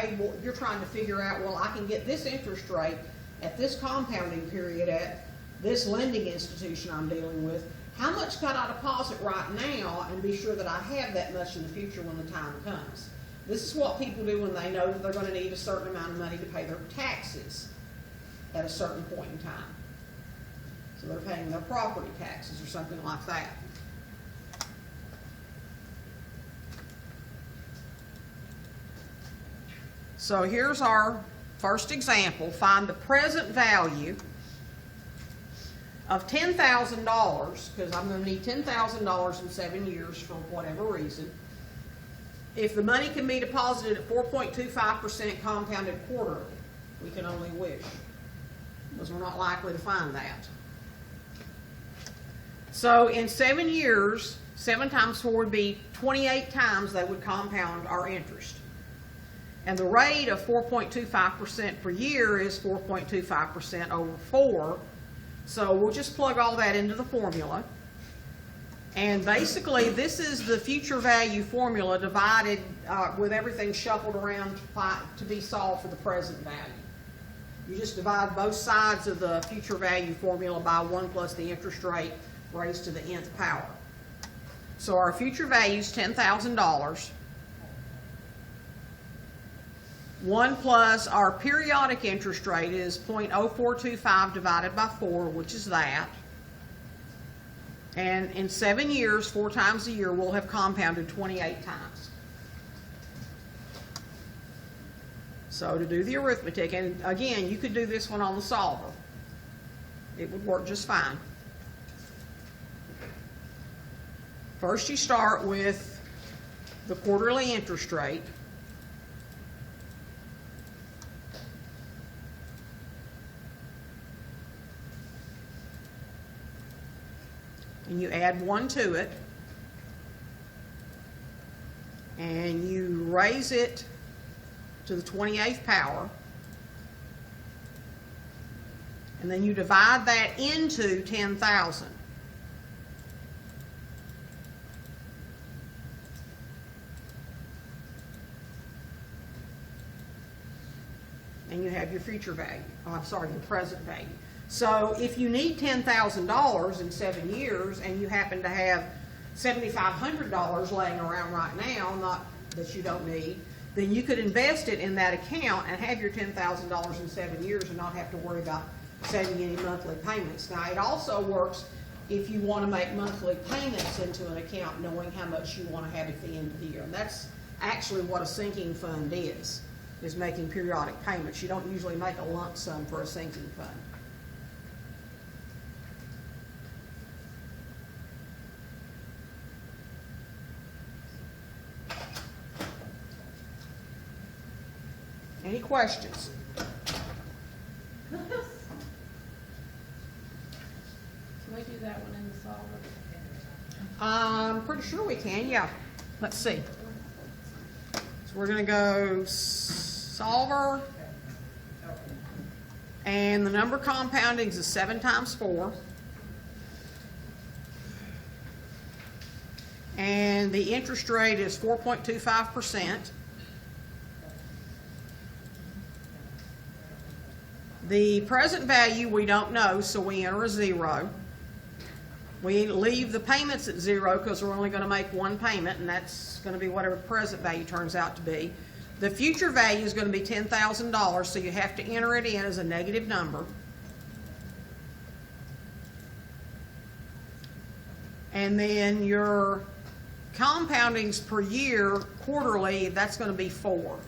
trying to figure out, well, I can get this interest rate at this compounding period at this lending institution I'm dealing with, how much could I deposit right now and be sure that I have that much in the future when the time comes? This is what people do when they know that they're going to need a certain amount of money to pay their taxes at a certain point in time. So they're paying their property taxes or something like that. So here's our first example. Find the present value of $10,000, because I'm gonna need $10,000 in 7 years for whatever reason, if the money can be deposited at 4.25% compounded quarterly, we can only wish, because we're not likely to find that. So in 7 years, 7 times 4 would be 28 times they would compound our interest. And the rate of 4.25% per year is 4.25% over 4. So we'll just plug all that into the formula. And basically, this is the future value formula divided with everything shuffled around to be solved for the present value. You just divide both sides of the future value formula by 1 plus the interest rate raised to the nth power. So our future value is $10,000. 1 plus our periodic interest rate is 0.0425 divided by 4, which is that. And in 7 years, 4 times a year, we'll have compounded 28 times. So to do the arithmetic, and again, you could do this one on the solver. It would work just fine. First, you start with the quarterly interest rate. And you add 1 to it, and you raise it to the 28th power, and then you divide that into 10,000. And you have your future value. Oh, I'm sorry, your present value. So if you need $10,000 in 7 years and you happen to have $7,500 laying around right now, not that you don't need, then you could invest it in that account and have your $10,000 in 7 years and not have to worry about saving any monthly payments. Now, it also works if you want to make monthly payments into an account knowing how much you want to have at the end of the year. And that's actually what a sinking fund is making periodic payments. You don't usually make a lump sum for a sinking fund. Any questions? Can we do that one in the solver? I'm pretty sure we can, yeah. Let's see. So we're going to go solver, and the number compounding is 7 times 4. And the interest rate is 4.25%. The present value we don't know, so we enter a 0. We leave the payments at 0 because we're only going to make 1 payment, and that's going to be whatever present value turns out to be. The future value is going to be $10,000, so you have to enter it in as a negative number. And then your compoundings per year, quarterly, that's going to be 4.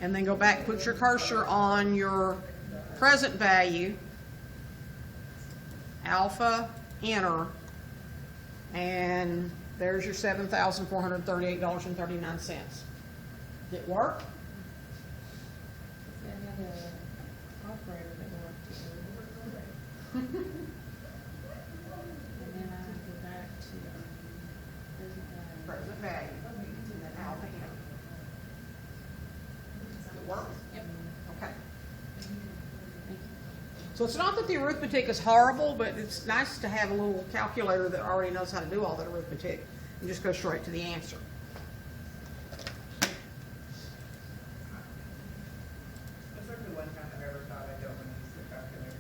And then go back, put your cursor on your present value, alpha, enter, and there's your $7,438.39. Did it work? Then the operator that worked to do. And then I go back to present value. Present value, and then alpha, enter. Did it work? Yep. Okay. Thank you. So it's not that the arithmetic is horrible, but it's nice to have a little calculator that already knows how to do all that arithmetic and just go straight to the answer. That's like the one time I've ever thought I don't want to use the calculator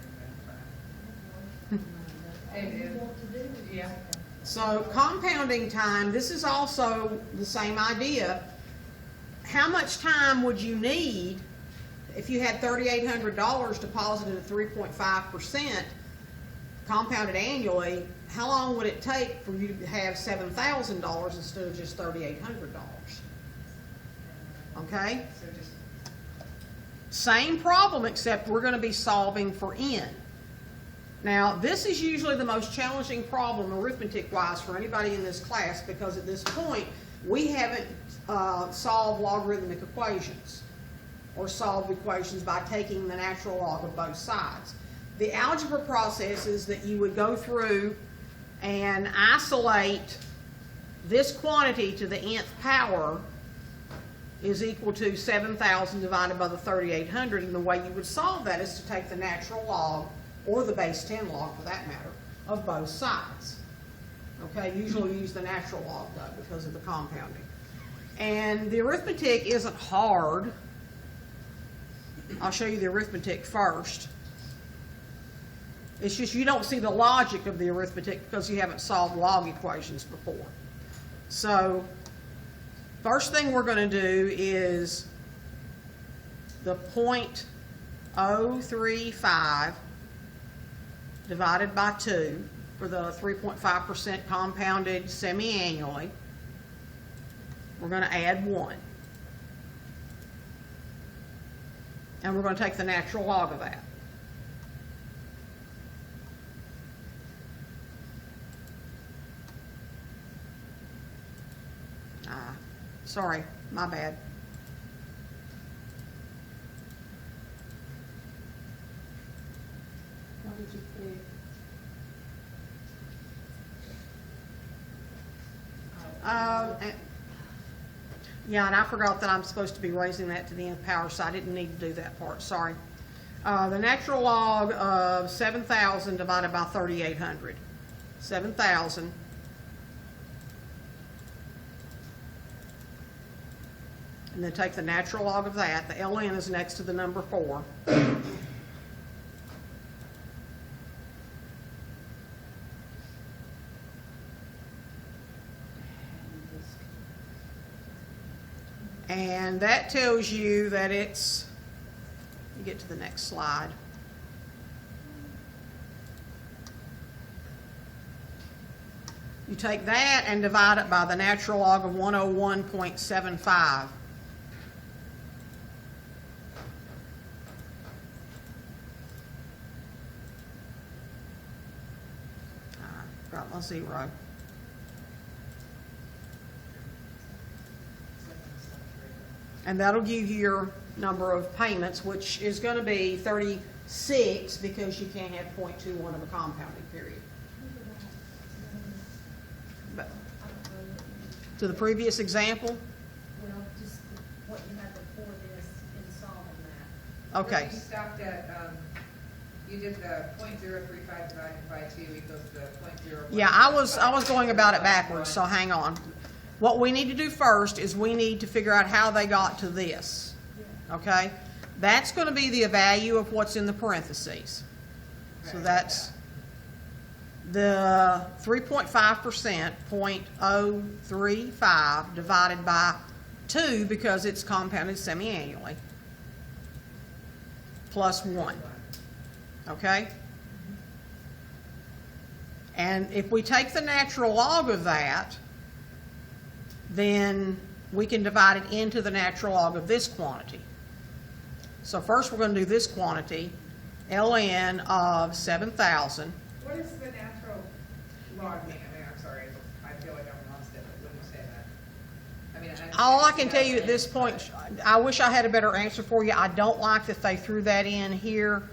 in math class. Yeah. So compounding time, this is also the same idea. How much time would you need if you had $3,800 deposited at 3.5%, compounded annually? How long would it take for you to have $7,000 instead of just $3,800? Okay? So just Same problem, except we're gonna be solving for n. Now, this is usually the most challenging problem arithmetic-wise for anybody in this class, because at this point, we haven't solved logarithmic equations or solved equations by taking the natural log of both sides. The algebra process is that you would go through and isolate this quantity to the nth power is equal to 7,000 divided by the 3,800, and the way you would solve that is to take the natural log, or the base 10 log for that matter, of both sides. Okay, usually use the natural log though because of the compounding. And the arithmetic isn't hard. I'll show you the arithmetic first. It's just you don't see the logic of the arithmetic because you haven't solved log equations before. So, first thing we're going to do is the 0.035 divided by 2 for the 3.5% compounded semi-annually. We're going to add 1. And we're going to take the natural log of that. Sorry, my bad. What did you pick? Yeah, and I forgot that I'm supposed to be raising that to the nth power, so I didn't need to do that part, sorry. The natural log of 7,000 divided by 3,800. 7,000. And then take the natural log of that. The ln is next to the number 4. And that tells you that it's, you get to the next slide. You take that and divide it by the natural log of 101.75. Got my 0. And that'll give you your number of payments, which is going to be 36 because you can't have 0.21 of a compounding period. But to the previous example? Well, just what you had before this in solving that. Okay. You stopped at, you did the 0.035 divided by 2 equals the 0.01. Yeah, I was going about it backwards, so hang on. What we need to do first is we need to figure out how they got to this. Okay? That's going to be the value of what's in the parentheses. So that's the 3.5%, 0.035 divided by 2 because it's compounded semi-annually, plus 1. Okay? And if we take the natural log of that, then we can divide it into the natural log of this quantity. So first we're going to do this quantity, ln of 7,000. What is the natural log mean? I mean, I'm sorry, I feel like I'm lost it, but when you say that. I mean, All I can tell you at this point, I wish I had a better answer for you. I don't like that they threw that in here,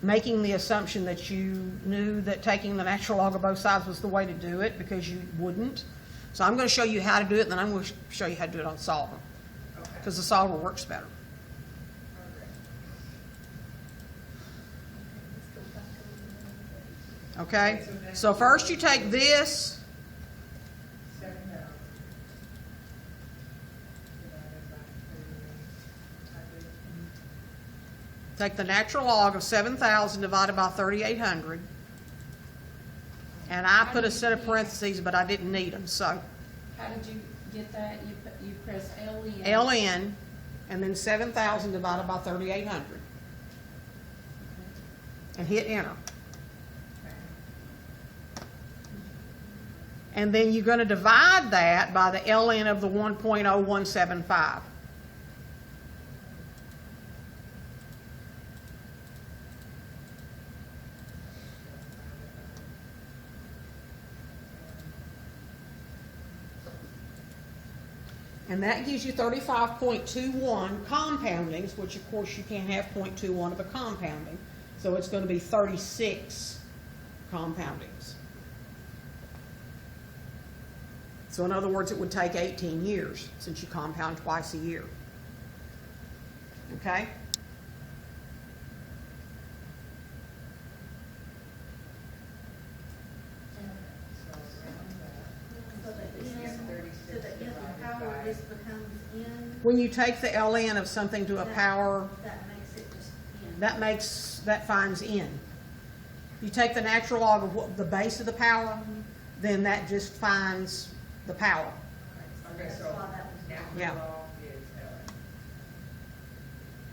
making the assumption that you knew that taking the natural log of both sides was the way to do it, because you wouldn't. So I'm going to show you how to do it, and then I'm going to show you how to do it on solver, because the solver works better. Okay? So first you take this, 7,000 divided by 3,800. take the natural log of 7,000 divided by 3,800. And I put a set of parentheses, but I didn't need them, so How did you get that? You press LN. ln, and then 7,000 divided by 3,800. And hit enter. And then you're going to divide that by the ln of the 1.0175. And that gives you 35.21 compoundings, which of course you can't have 0.21 of a compounding. So it's going to be 36 compoundings. So in other words, it would take 18 years since you compound twice a year. Okay? So that if the power this becomes in, When you take the ln of something to a power, that makes it just in. that finds n. You take the natural log of the base of the power, then that just finds the power. Okay, That's so why that was down. Yeah. natural law is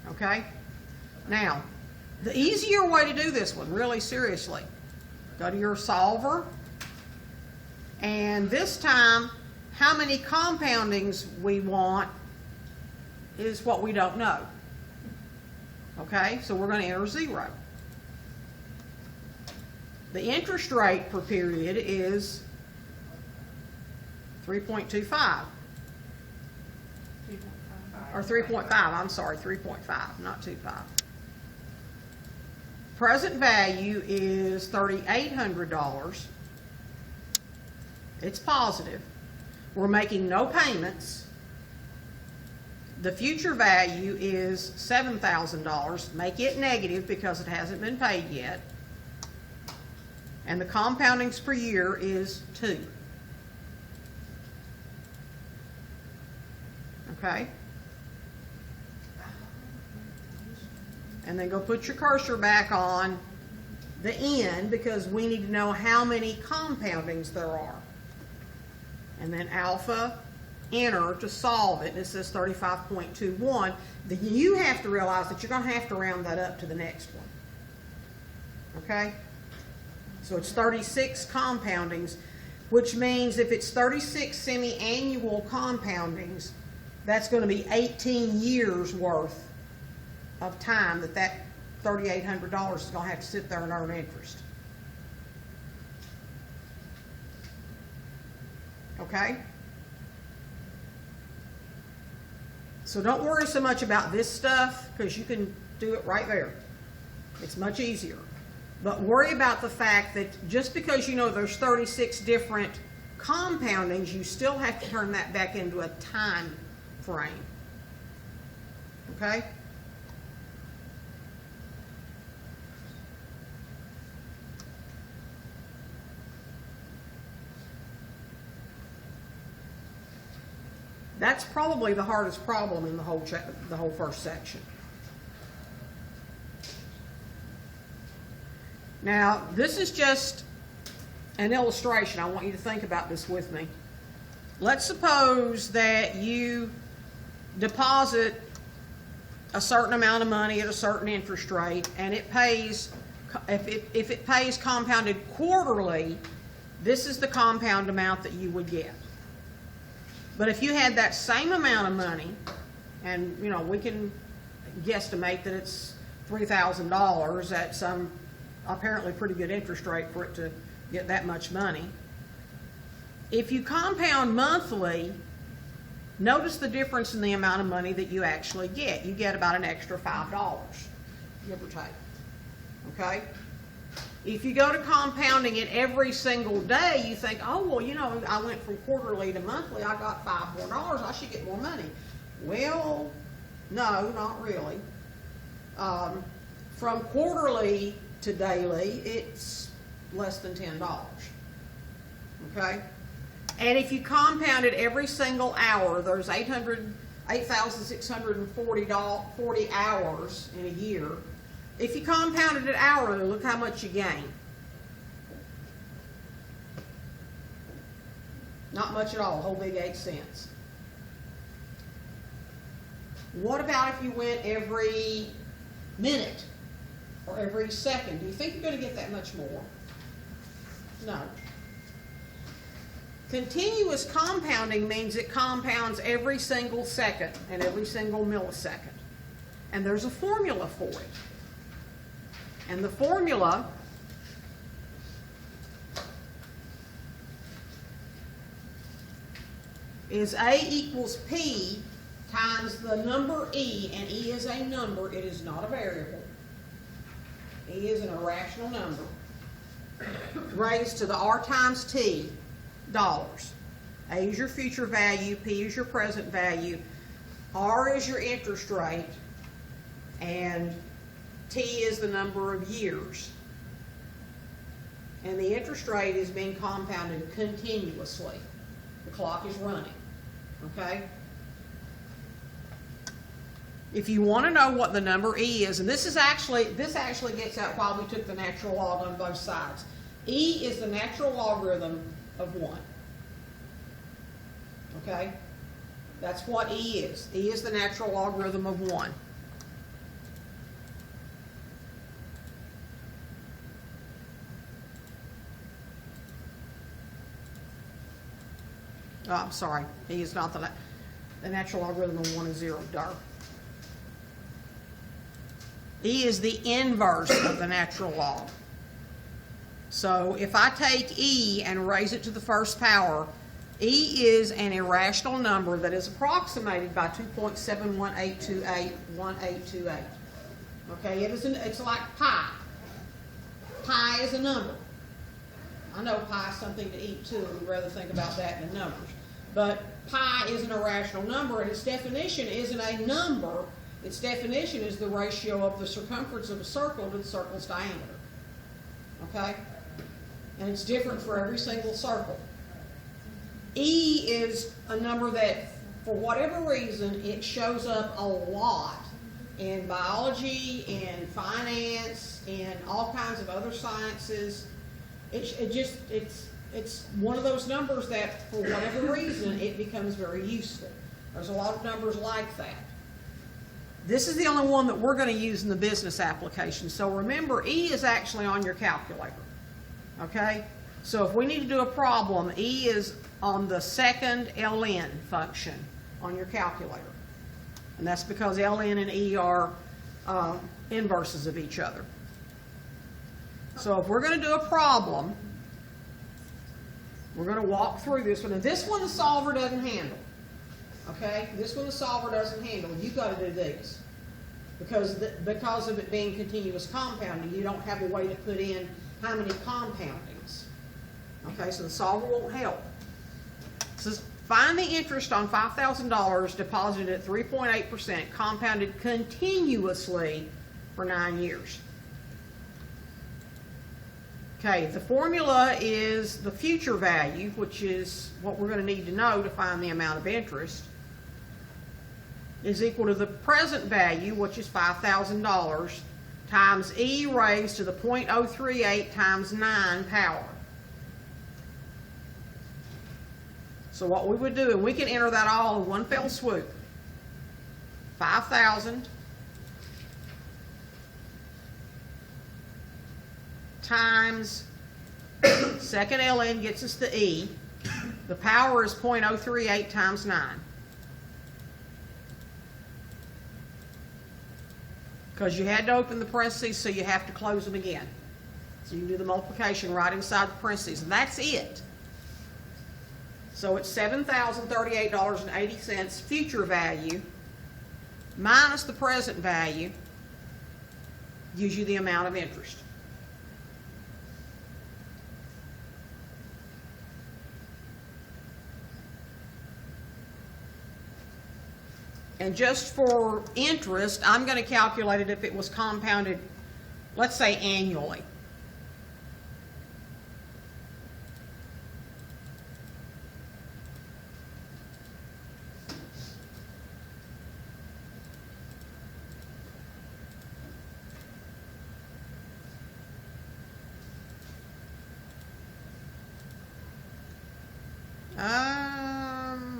Ellen. Okay? Now, the easier way to do this one, really seriously, go to your solver, and this time, how many compoundings we want is what we don't know. Okay? So we're going to enter 0. The interest rate per period is 3.25. Or 3.5, I'm sorry, 3.5, not 2.5. Present value is $3,800. It's positive. We're making no payments. The future value is $7,000. Make it negative because it hasn't been paid yet. And the compoundings per year is 2. Okay? And then go put your cursor back on the end because we need to know how many compoundings there are. And then alpha, enter to solve it. And it says 35.21. Then you have to realize that you're going to have to round that up to the next one. Okay? So it's 36 compoundings, which means if it's 36 semi-annual compoundings, that's going to be 18 years worth of time that $3,800 is going to have to sit there and earn interest. Okay? So don't worry so much about this stuff because you can do it right there. It's much easier. But worry about the fact that just because you know there's 36 different compoundings, you still have to turn that back into a time frame. Okay? That's probably the hardest problem in the whole first section. Now, this is just an illustration. I want you to think about this with me. Let's suppose that you deposit a certain amount of money at a certain interest rate, and it pays, if it pays compounded quarterly, this is the compound amount that you would get. But if you had that same amount of money, and you know, we can guesstimate that it's $3,000 at some apparently pretty good interest rate for it to get that much money. If you compound monthly, notice the difference in the amount of money that you actually get. You get about an extra $5, give or take. Okay? If you go to compounding it every single day, you think, oh, well, you know, I went from quarterly to monthly, I got $5 more, I should get more money. Well, no, not really. From quarterly to daily, it's less than $10. Okay? And if you compound it every single hour, there's 8,640 hours in a year. If you compounded it hourly, look how much you gain. Not much at all, a whole big 8 cents. What about if you went every minute or every second? Do you think you're going to get that much more? No. Continuous compounding means it compounds every single second and every single millisecond. And there's a formula for it. And the formula is A equals P times the number E, and E is a number, it is not a variable. E is an irrational number, raised to the R times T dollars. A is your future value, P is your present value, R is your interest rate, and T is the number of years. And the interest rate is being compounded continuously. The clock is running, okay? If you want to know what the number E is, and this actually gets out why we took the natural log on both sides. E is the natural logarithm of 1. Okay? That's what E is. E is the natural logarithm of 1. Oh, I'm sorry. E is not the natural logarithm of 1 is 0. Darn. E is the inverse of the natural log. So if I take E and raise it to the first power, E is an irrational number that is approximated by 2.718281828. Okay, it's like pi. Pi is a number. I know pi is something to eat too, and we'd rather think about that than numbers. But pi is an irrational number, and its definition isn't a number. Its definition is the ratio of the circumference of a circle to the circle's diameter. Okay? And it's different for every single circle. E is a number that, for whatever reason, it shows up a lot in biology, in finance, in all kinds of other sciences. It's one of those numbers that, for whatever reason, it becomes very useful. There's a lot of numbers like that. This is the only one that we're going to use in the business application. So remember, E is actually on your calculator. Okay? So if we need to do a problem, E is on the second ln function on your calculator. And that's because ln and E are inverses of each other. So if we're going to do a problem, we're going to walk through this one. And this one the solver doesn't handle. Okay? This one the solver doesn't handle. You've got to do these. Because of it being continuous compounding, you don't have a way to put in how many compoundings. Okay, so the solver won't help. It says, find the interest on $5,000 deposited at 3.8%, compounded continuously for 9 years. Okay, the formula is the future value, which is what we're going to need to know to find the amount of interest, is equal to the present value, which is $5,000, times E raised to the 0.038 times 9 power. So what we would do, and we can enter that all in one fell swoop, 5,000 times second ln gets us the E. The power is 0.038 times 9. Because you had to open the parentheses, so you have to close them again. So you can do the multiplication right inside the parentheses, and that's it. So it's $7,038.80 future value minus the present value gives you the amount of interest. And just for interest, I'm going to calculate it if it was compounded, let's say annually.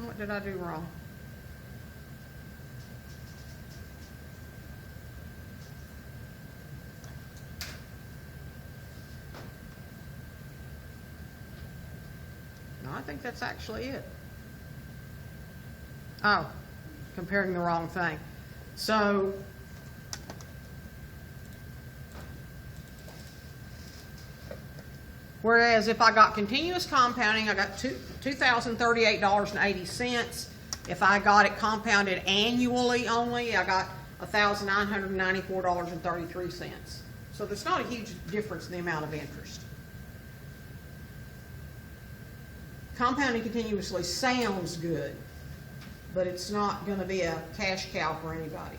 What did I do wrong? I think that's actually it. Oh, comparing the wrong thing. So, Whereas if I got continuous compounding, I got $2,038.80. If I got it compounded annually only, I got $1,994.33. So there's not a huge difference in the amount of interest. Compounding continuously sounds good, but it's not going to be a cash cow for anybody.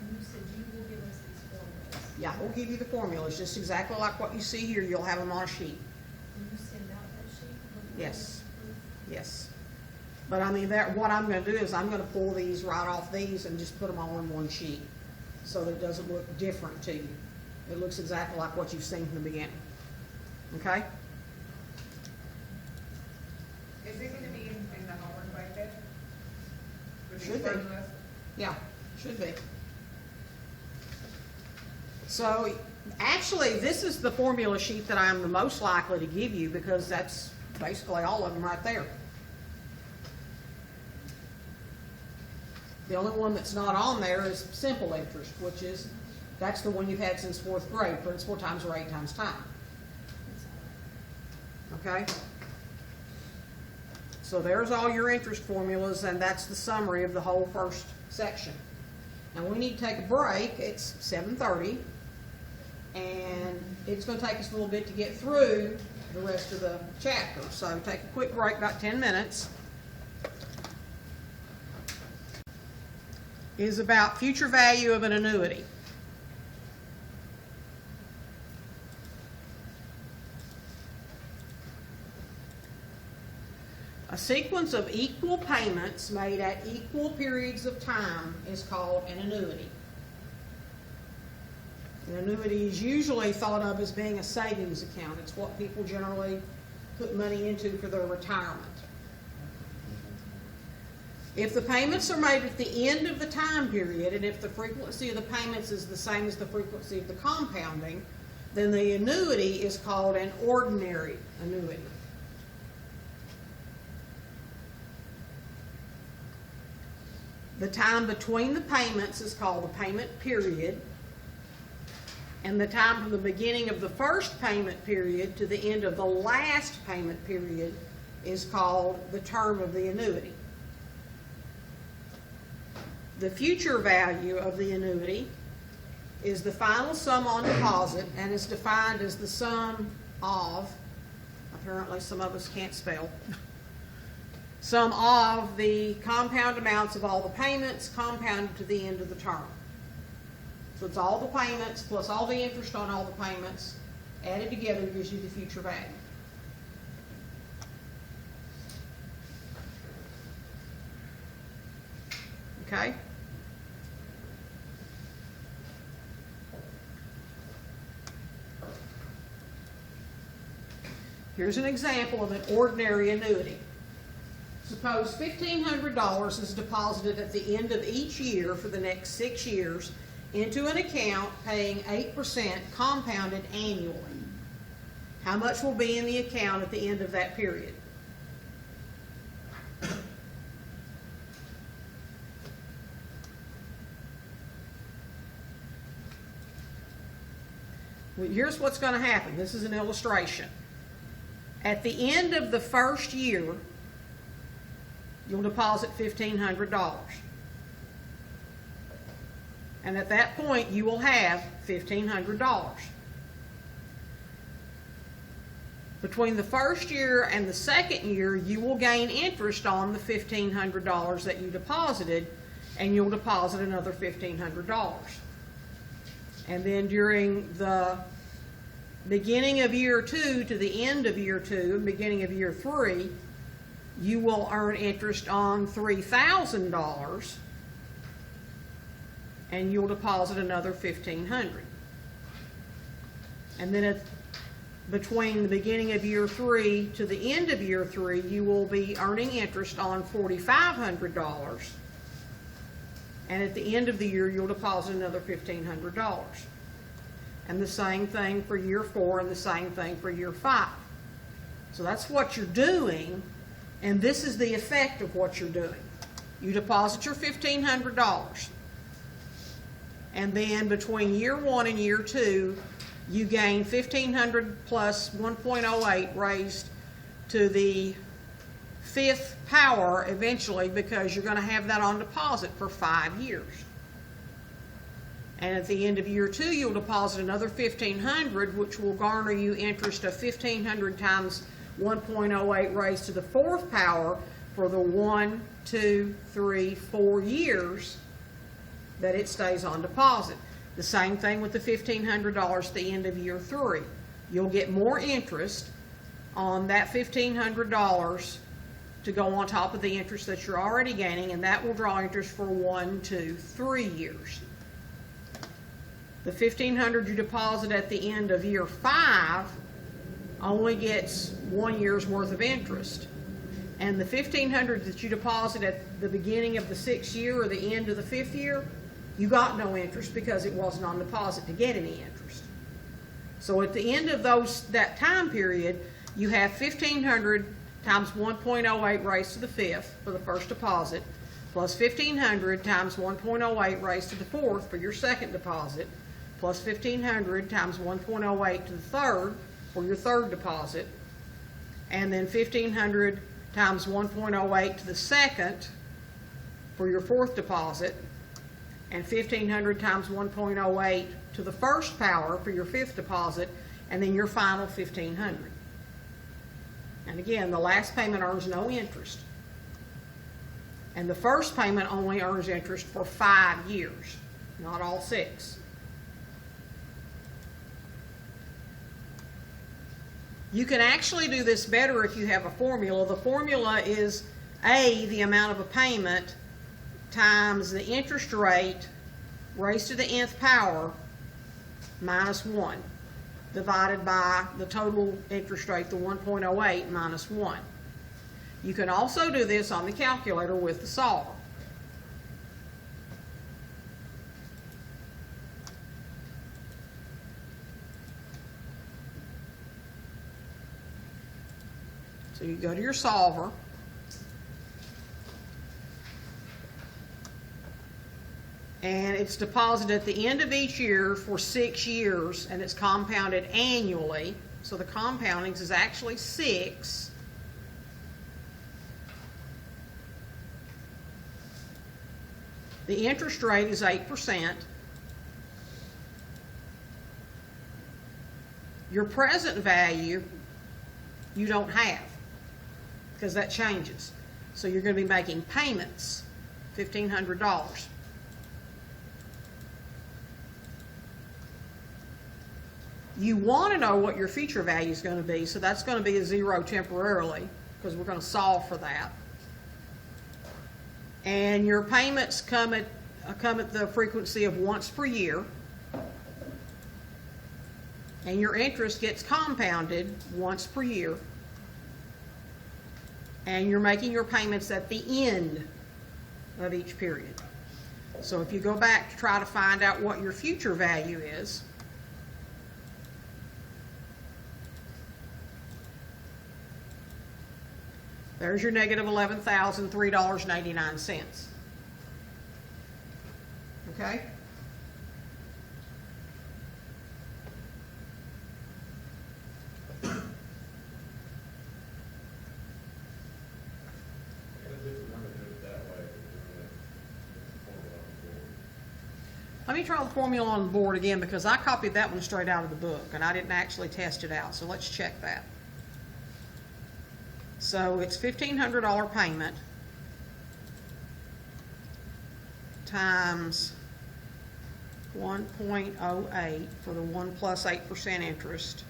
And you said you will give us these formulas. Yeah, we'll give you the formulas, just exactly like what you see here. You'll have them on a sheet. Will you send out that sheet? Yes. Yes. But I mean, what I'm going to do is I'm going to pull these right off these and just put them all in one sheet so that it doesn't look different to you. It looks exactly like what you've seen from the beginning. Okay? Is it gonna be in the homework blanket? With these Should be. formulas? Yeah, should be. So actually, this is the formula sheet that I'm the most likely to give you because that's basically all of them right there. The only one that's not on there is simple interest, which is, that's the one you've had since 4th grade, principal times rate times time. Okay? So there's all your interest formulas, and that's the summary of the whole first section. Now we need to take a break. It's 7:30, and it's going to take us a little bit to get through the rest of the chapter. So take a quick break, about 10 minutes. Is about future value of an annuity. A sequence of equal payments made at equal periods of time is called an annuity. An annuity is usually thought of as being a savings account. It's what people generally put money into for their retirement. If the payments are made at the end of the time period, and if the frequency of the payments is the same as the frequency of the compounding, then the annuity is called an ordinary annuity. The time between the payments is called the payment period, and the time from the beginning of the first payment period to the end of the last payment period is called the term of the annuity. The future value of the annuity is the final sum on deposit and is defined as the sum of, apparently some of us can't spell, sum of the compound amounts of all the payments compounded to the end of the term. So it's all the payments plus all the interest on all the payments added together gives you the future value. Okay? Here's an example of an ordinary annuity. Suppose $1,500 is deposited at the end of each year for the next 6 years into an account paying 8% compounded annually. How much will be in the account at the end of that period? Well, here's what's going to happen. This is an illustration. At the end of the first year, you'll deposit $1,500. And at that point, you will have $1,500. Between the first year and the second year, you will gain interest on the $1,500 that you deposited, and you'll deposit another $1,500. And then during the beginning of year 2 to the end of year 2 and beginning of year 3, you will earn interest on $3,000, and you'll deposit another $1,500. And then between the beginning of year 3 to the end of year 3, you will be earning interest on $4,500. And at the end of the year, you'll deposit another $1,500. And the same thing for year 4 and the same thing for year 5. So that's what you're doing, and this is the effect of what you're doing. You deposit your $1,500. And then between year 1 and year 2, you gain 1,500 plus 1.08 raised to the 5th power eventually, because you're going to have that on deposit for 5 years. And at the end of year 2, you'll deposit another 1,500, which will garner you interest of 1,500 times 1.08 raised to the 4th power for the 1, 2, 3, 4 years that it stays on deposit. The same thing with the $1,500 at the end of year 3. You'll get more interest on that $1,500 to go on top of the interest that you're already gaining, and that will draw interest for 1, 2, 3 years. The $1,500 you deposit at the end of year 5 only gets 1 year's worth of interest. And the $1,500 that you deposit at the beginning of the 6th year or the end of the 5th year, you got no interest because it wasn't on deposit to get any interest. So at the end of that time period, you have 1,500 times 1.08 raised to the 5th for the first deposit, plus 1,500 times 1.08 raised to the 4th for your second deposit, plus 1,500 times 1.08 to the 3rd for your 3rd deposit, and then 1,500 times 1.08 to the 2nd for your 4th deposit, and 1,500 times 1.08 to the 1st power for your 5th deposit, and then your final 1,500. And again, the last payment earns no interest. And the first payment only earns interest for 5 years, not all 6. You can actually do this better if you have a formula. The formula is A, the amount of a payment, times the interest rate raised to the nth power minus 1, divided by the total interest rate, the 1.08 minus 1. You can also do this on the calculator with the solver. So you go to your solver, and it's deposited at the end of each year for 6 years, and it's compounded annually. So the compounding is actually 6. The interest rate is 8%. Your present value you don't have, because that changes. So you're going to be making payments, $1,500. You want to know what your future value is going to be, so that's going to be a 0 temporarily, because we're going to solve for that. And your payments come at the frequency of once per year, and your interest gets compounded once per year, and you're making your payments at the end of each period. So if you go back to try to find out what your future value is, there's your negative $11,003.89. Okay? Let me try the formula on the board again, because I copied that one straight out of the book and I didn't actually test it out. So let's check that. So it's $1,500 payment times 1.08 for the 1 plus 8% interest,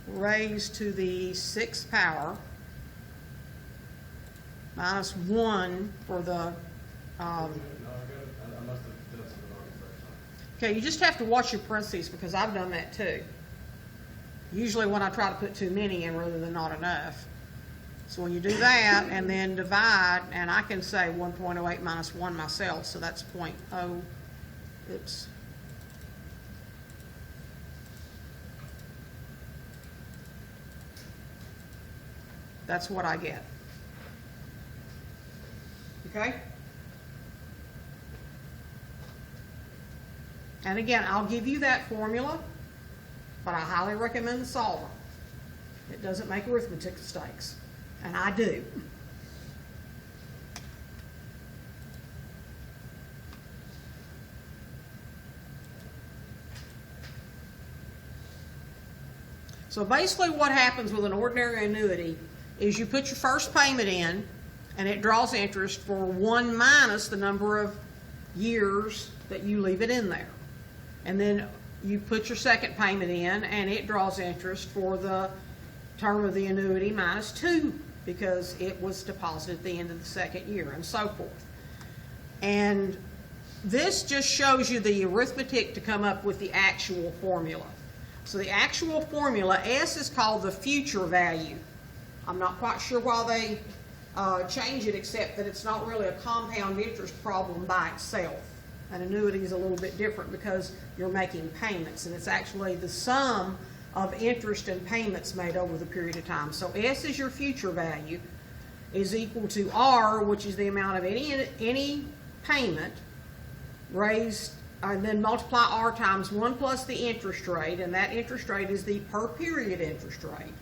raised to the 6th power, minus 1 for the I must have done something wrong the first time. okay, you just have to watch your parentheses, because I've done that too. Usually when I try to put too many in rather than not enough. So when you do that and then divide, and I can say 1.08 minus 1 myself, so that's oops. That's what I get. Okay? And again, I'll give you that formula, but I highly recommend the solver. It doesn't make arithmetic mistakes, and I do. So basically what happens with an ordinary annuity is you put your first payment in, and it draws interest for 1 minus the number of years that you leave it in there. And then you put your second payment in, and it draws interest for the term of the annuity minus 2, because it was deposited at the end of the second year, and so forth. And this just shows you the arithmetic to come up with the actual formula. So the actual formula, S, is called the future value. I'm not quite sure why they change it, except that it's not really a compound interest problem by itself. An annuity is a little bit different because you're making payments, and it's actually the sum of interest and payments made over the period of time. So S is your future value, is equal to R, which is the amount of any payment raised, and then multiply R times 1 plus the interest rate, and that interest rate is the per period interest rate.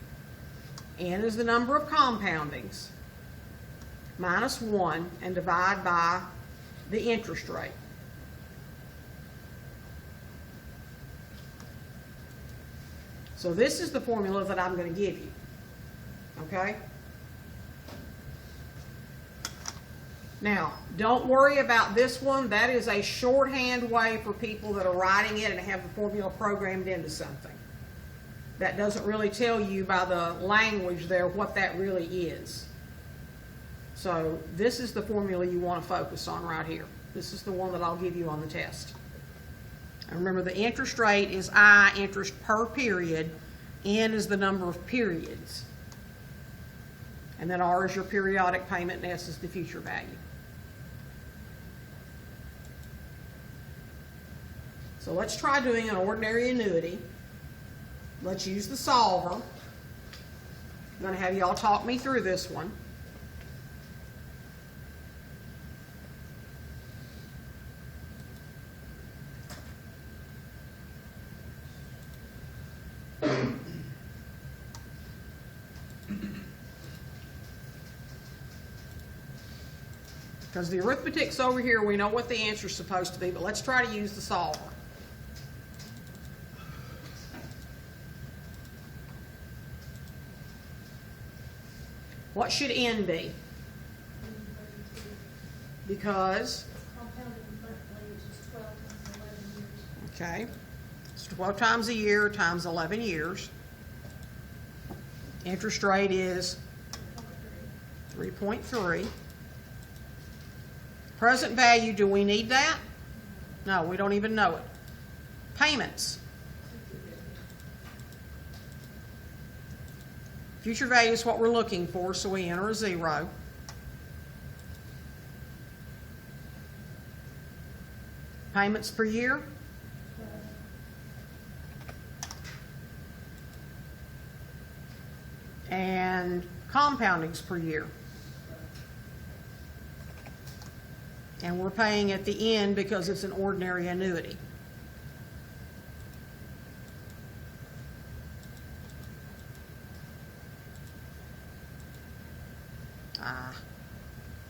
N is the number of compoundings, minus 1, and divide by the interest rate. So this is the formula that I'm going to give you, okay? Now, don't worry about this one. That is a shorthand way for people that are writing it and have the formula programmed into something. That doesn't really tell you by the language there what that really is. So this is the formula you want to focus on right here. This is the one that I'll give you on the test. And remember, the interest rate is I, interest per period. N is the number of periods. And then R is your periodic payment, and S is the future value. So let's try doing an ordinary annuity. Let's use the solver. I'm going to have you all talk me through this one. Because the arithmetic's over here, we know what the answer is supposed to be, but let's try to use the solver. What should N be? Because? Compounded monthly, which is 12 times 11 years. Okay. It's 12 times a year times 11 years. Interest rate is 3.3. Present value, do we need that? No, we don't even know it. Payments. Future value is what we're looking for, so we enter a 0. Payments per year. And compoundings per year. And we're paying at the end because it's an ordinary annuity.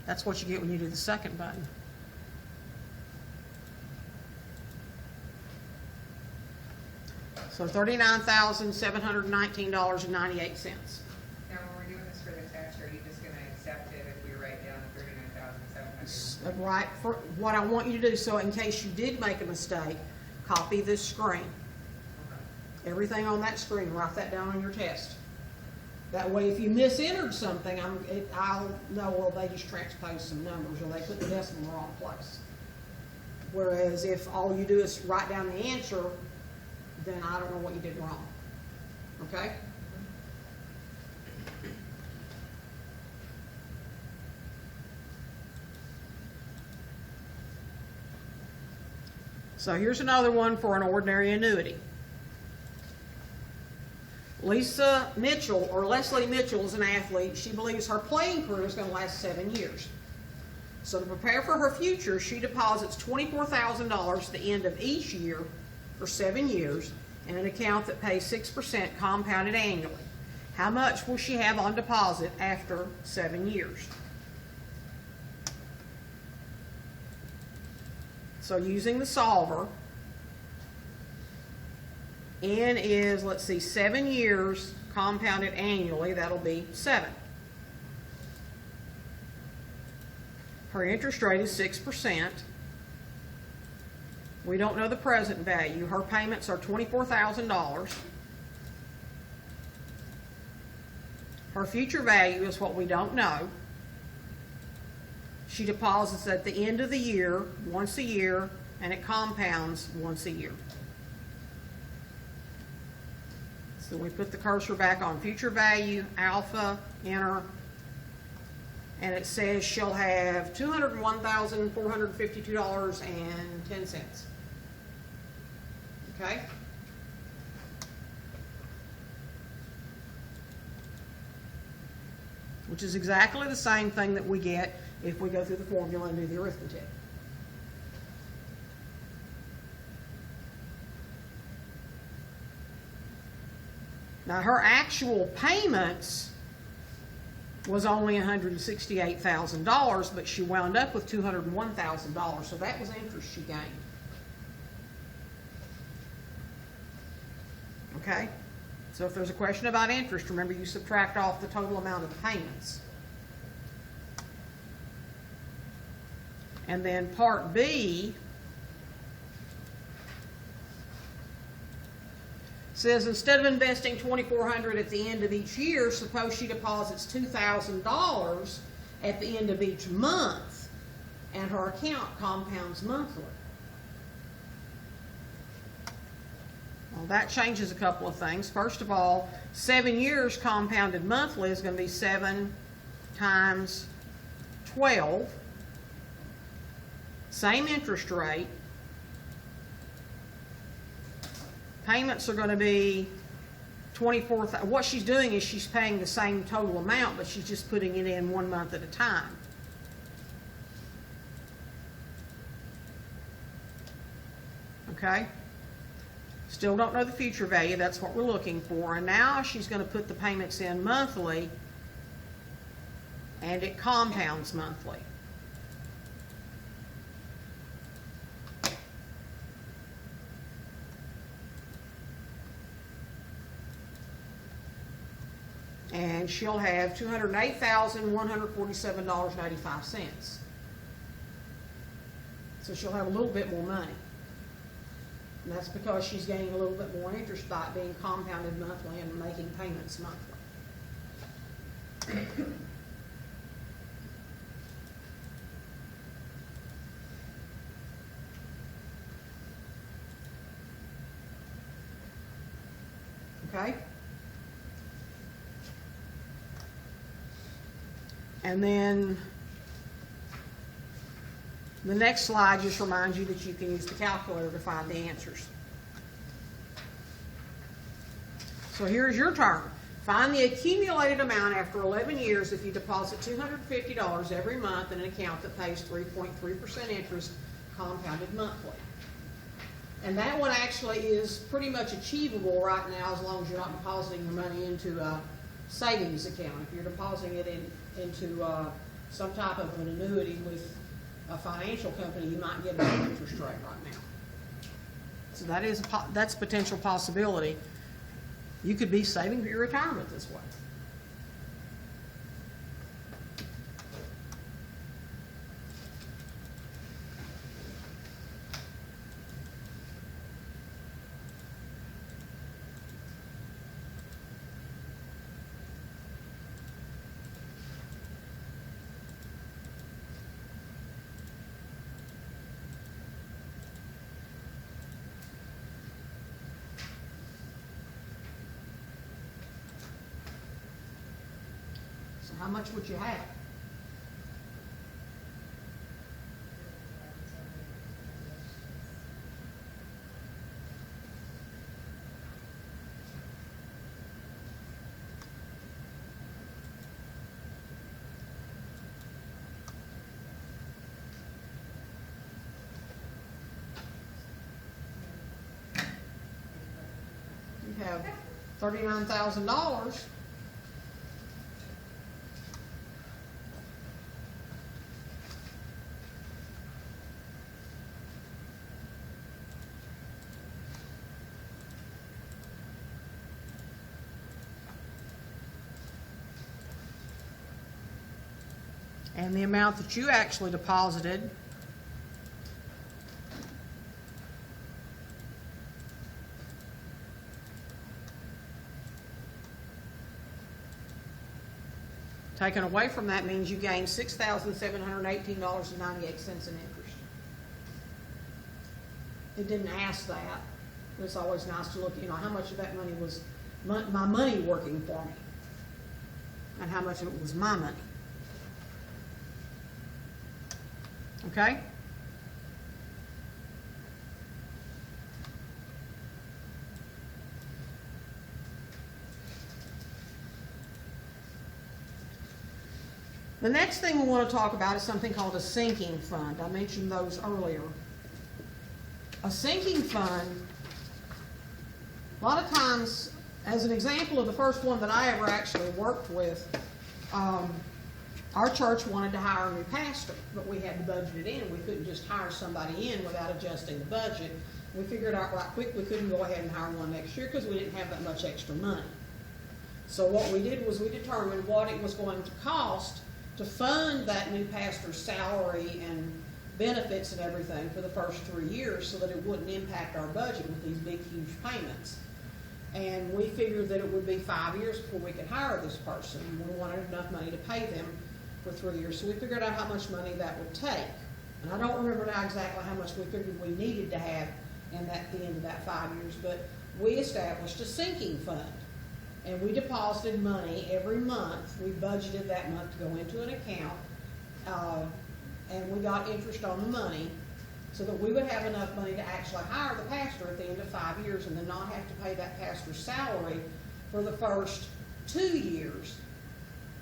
That's what you get when you do the second button. So $39,719.98. Now, when we're doing this for the tax, are you just gonna accept it if we write down the 39,700? Right, for what I want you to do, so in case you did make a mistake, copy this screen. Everything on that screen, write that down on your test. That way, if you misentered something, I'll know, well, they just transposed some numbers, or they put the decimal in the wrong place. Whereas if all you do is write down the answer, then I don't know what you did wrong. Okay? So here's another one for an ordinary annuity. Lisa Mitchell, or Leslie Mitchell, is an athlete. She believes her playing career is going to last 7 years. So to prepare for her future, she deposits $24,000 at the end of each year for 7 years in an account that pays 6% compounded annually. How much will she have on deposit after 7 years? So using the solver, N is, let's see, 7 years compounded annually, that'll be 7. Her interest rate is 6%. We don't know the present value. Her payments are $24,000. Her future value is what we don't know. She deposits at the end of the year, once a year, and it compounds once a year. So we put the cursor back on future value, alpha, enter, and it says she'll have $201,452.10. Okay? Which is exactly the same thing that we get if we go through the formula and do the arithmetic. Now her actual payments was only $168,000, but she wound up with $201,000, so that was interest she gained. Okay? So if there's a question about interest, remember you subtract off the total amount of payments. And then part B says instead of investing $2,400 at the end of each year, suppose she deposits $2,000 at the end of each month, and her account compounds monthly. Well, that changes a couple of things. First of all, 7 years compounded monthly is going to be 7 times 12. Same interest rate. Payments are going to be $24,000. What she's doing is she's paying the same total amount, but she's just putting it in 1 month at a time. Okay? Still don't know the future value. That's what we're looking for. And now she's going to put the payments in monthly, and it compounds monthly. And she'll have $208,147.85. So she'll have a little bit more money. And that's because she's getting a little bit more interest by it being compounded monthly and making payments monthly. Okay? And then the next slide just reminds you that you can use the calculator to find the answers. So here's your turn. Find the accumulated amount after 11 years if you deposit $250 every month in an account that pays 3.3% interest compounded monthly. And that one actually is pretty much achievable right now as long as you're not depositing your money into a savings account. If you're depositing it into some type of an annuity with a financial company, you might get a better interest rate right now. So that's a potential possibility. You could be saving for your retirement this way. How much would you have? You have $39,000. And the amount that you actually deposited taken away from that means you gained $6,718.98 in interest. It didn't ask that. It's always nice to look, how much of that money was my money working for me, and how much of it was my money. Okay? The next thing we want to talk about is something called a sinking fund. I mentioned those earlier. A sinking fund, a lot of times, as an example of the first one that I ever actually worked with, our church wanted to hire a new pastor, but we had to budget it in. We couldn't just hire somebody in without adjusting the budget. We figured out right quick we couldn't go ahead and hire one next year because we didn't have that much extra money. So what we did was we determined what it was going to cost to fund that new pastor's salary and benefits and everything for the first 3 years so that it wouldn't impact our budget with these big, huge payments. And we figured that it would be 5 years before we could hire this person. We wanted enough money to pay them for 3 years. So we figured out how much money that would take. And I don't remember now exactly how much we figured we needed to have at the end of that 5 years, but we established a sinking fund. And we deposited money every month. We budgeted that month to go into an account, and we got interest on the money so that we would have enough money to actually hire the pastor at the end of 5 years and then not have to pay that pastor's salary for the first 2 years,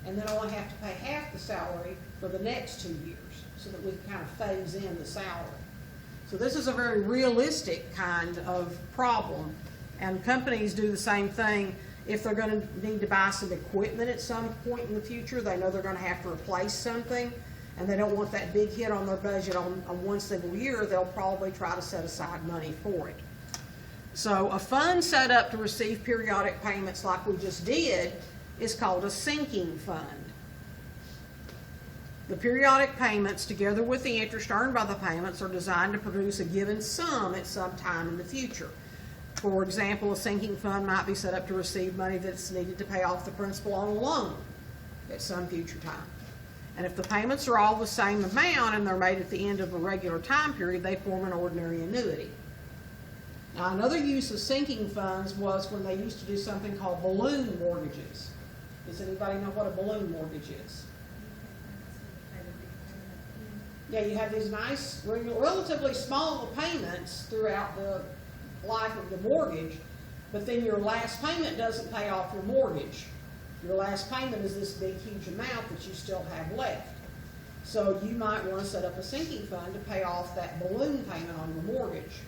and then only have to pay half the salary for the next 2 years so that we kind of phase in the salary. So this is a very realistic kind of problem, and companies do the same thing. If they're going to need to buy some equipment at some point in the future, they know they're going to have to replace something, and they don't want that big hit on their budget on one single year, they'll probably try to set aside money for it. So a fund set up to receive periodic payments like we just did is called a sinking fund. The periodic payments, together with the interest earned by the payments, are designed to produce a given sum at some time in the future. For example, a sinking fund might be set up to receive money that's needed to pay off the principal on a loan at some future time. And if the payments are all the same amount and they're made at the end of a regular time period, they form an ordinary annuity. Now, another use of sinking funds was when they used to do something called balloon mortgages. Does anybody know what a balloon mortgage is? Yeah, you have these nice, relatively small payments throughout the life of the mortgage, but then your last payment doesn't pay off your mortgage. Your last payment is this big, huge amount that you still have left. So you might want to set up a sinking fund to pay off that balloon payment on your mortgage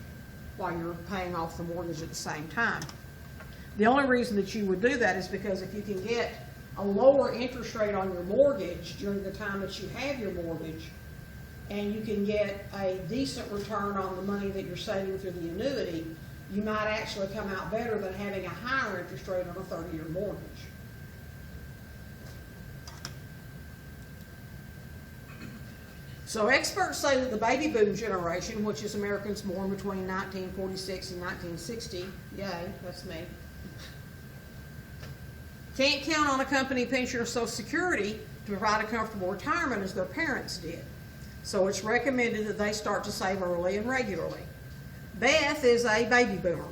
while you're paying off the mortgage at the same time. The only reason that you would do that is because if you can get a lower interest rate on your mortgage during the time that you have your mortgage, and you can get a decent return on the money that you're saving through the annuity, you might actually come out better than having a higher interest rate on a 30-year mortgage. So experts say that the baby boom generation, which is Americans born between 1946 and 1960, yay, that's me, can't count on a company pension or Social Security to provide a comfortable retirement as their parents did. So it's recommended that they start to save early and regularly. Beth is a baby boomer,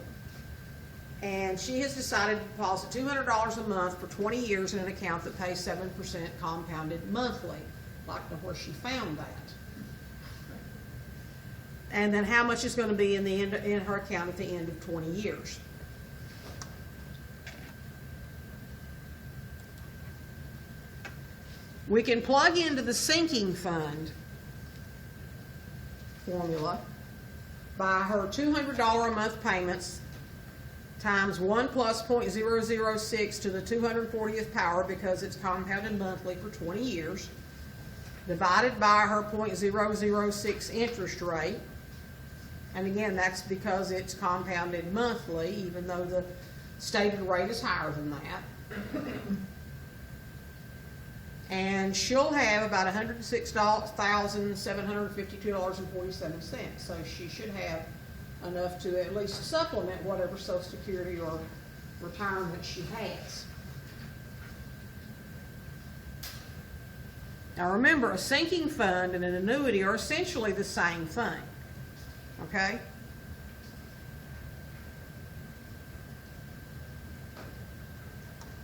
and she has decided to deposit $200 a month for 20 years in an account that pays 7% compounded monthly. I'd like to know where she found that. And then how much is going to be in her account at the end of 20 years. We can plug into the sinking fund formula by her $200 a month payments times 1 plus 0.006 to the 240th power, because it's compounded monthly for 20 years, divided by her 0.006 interest rate. And again, that's because it's compounded monthly, even though the stated rate is higher than that. And she'll have about $106,752.47. So she should have enough to at least supplement whatever Social Security or retirement she has. Now remember, a sinking fund and an annuity are essentially the same thing. Okay?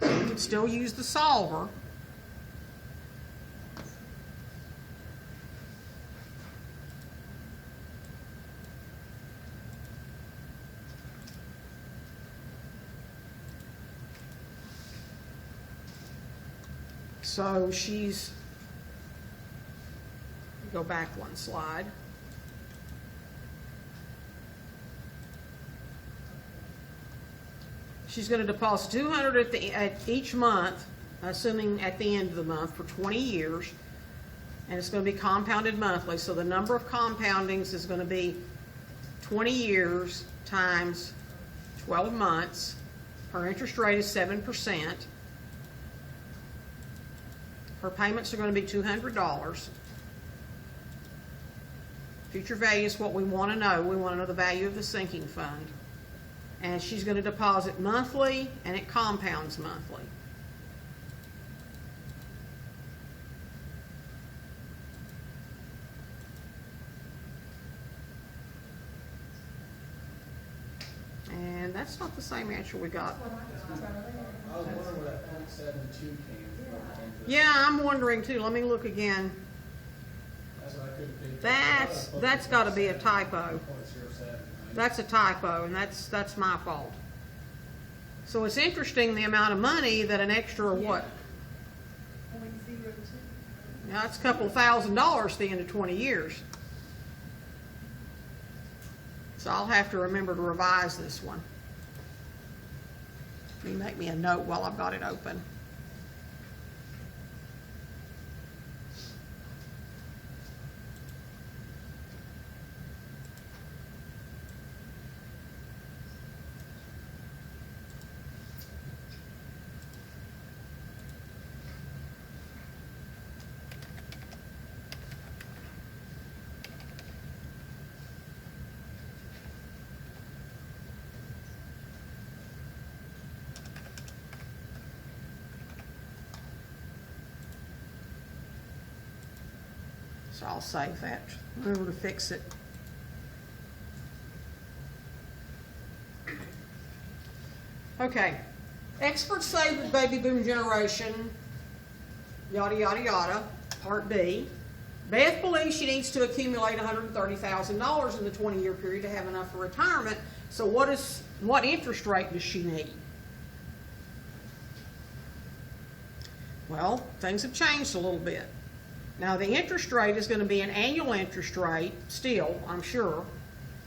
You can still use the solver. So she's, go back one slide. She's going to deposit $200 at each month, assuming at the end of the month, for 20 years, and it's going to be compounded monthly. So the number of compoundings is going to be 20 years times 12 months. Her interest rate is 7%. Her payments are going to be $200. Future value is what we want to know. We want to know the value of the sinking fund. And she's going to deposit monthly, and it compounds monthly. And that's not the same answer we got. I was wondering where that 0.72 came from. Yeah, I'm wondering too. Let me look again. That's what I couldn't figure. That's got to be a typo. 0.07. That's a typo, and that's my fault. So it's interesting the amount of money that an extra what? 0.02. Now that's a couple $1,000 at the end of 20 years. So I'll have to remember to revise this one. Let me make me a note while I've got it open. So I'll save that. Remember to fix it. Okay. Experts say the baby boom generation, yada, yada, yada, Part B. Beth believes she needs to accumulate $130,000 in the 20-year period to have enough for retirement. So what interest rate does she need? Well, things have changed a little bit. Now, the interest rate is going to be an annual interest rate still, I'm sure,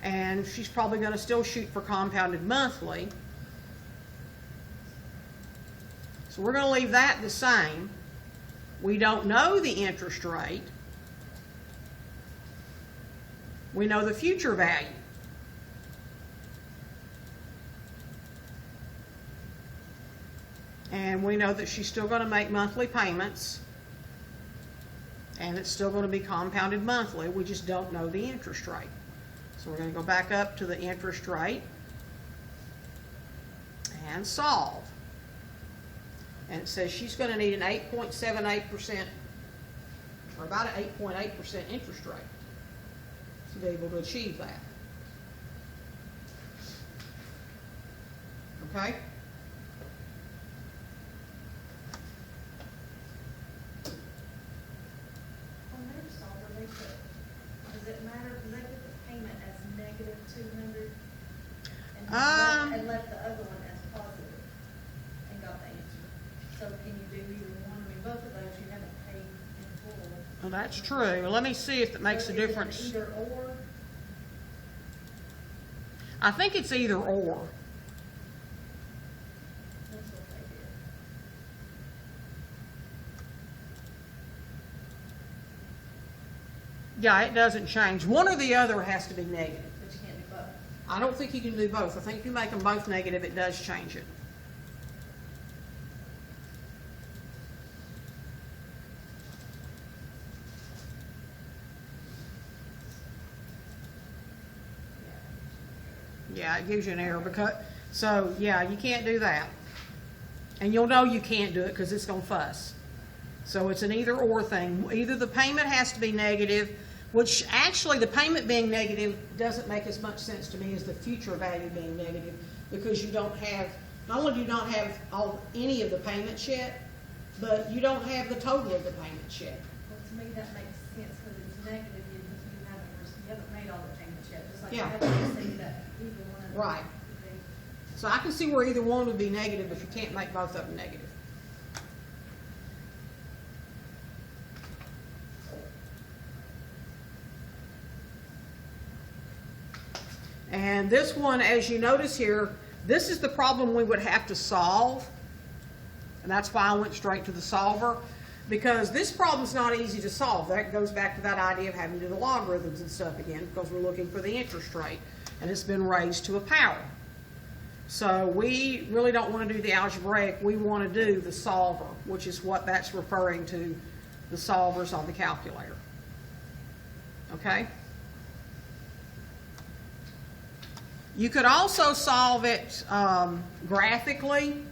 and she's probably going to still shoot for compounded monthly. So we're going to leave that the same. We don't know the interest rate. We know the future value. And we know that she's still going to make monthly payments. And it's still going to be compounded monthly. We just don't know the interest rate. So we're going to go back up to the interest rate and solve. And it says she's going to need an 8.78%, or about an 8.8% interest rate to be able to achieve that. Okay? On their solver, they put, does it matter, because they put the payment as negative 200 and left the other one as positive and got the answer. So can you do either one? I mean, both of those you haven't paid in full. Well, that's true. Let me see if it makes a So is it difference. Either or? I think it's either or. Yeah, it doesn't change. One or the other has to be negative. But you can't do both. I don't think you can do both. I think if you make them both negative, it does change it. Yeah, it gives you an error because, so, yeah, you can't do that. And you'll know you can't do it because it's gonna fuss. So it's an either or thing. Either the payment has to be negative, which actually the payment being negative doesn't make as much sense to me as the future value being negative, because you don't have, not only do you not have any of the payments yet, but you don't have the total of the payments yet. Well, to me, that makes sense, because it's negative, because you haven't made all the payments yet, just like you Yeah. haven't received that either one of them. Right. So I can see where either one would be negative if you can't make both of them negative. And this one, as you notice here, this is the problem we would have to solve. And that's why I went straight to the solver, because this problem's not easy to solve. That goes back to that idea of having to do the logarithms and stuff again, because we're looking for the interest rate, and it's been raised to a power. So we really don't want to do the algebraic, we want to do the solver, which is what that's referring to, the solvers on the calculator. Okay? You could also solve it graphically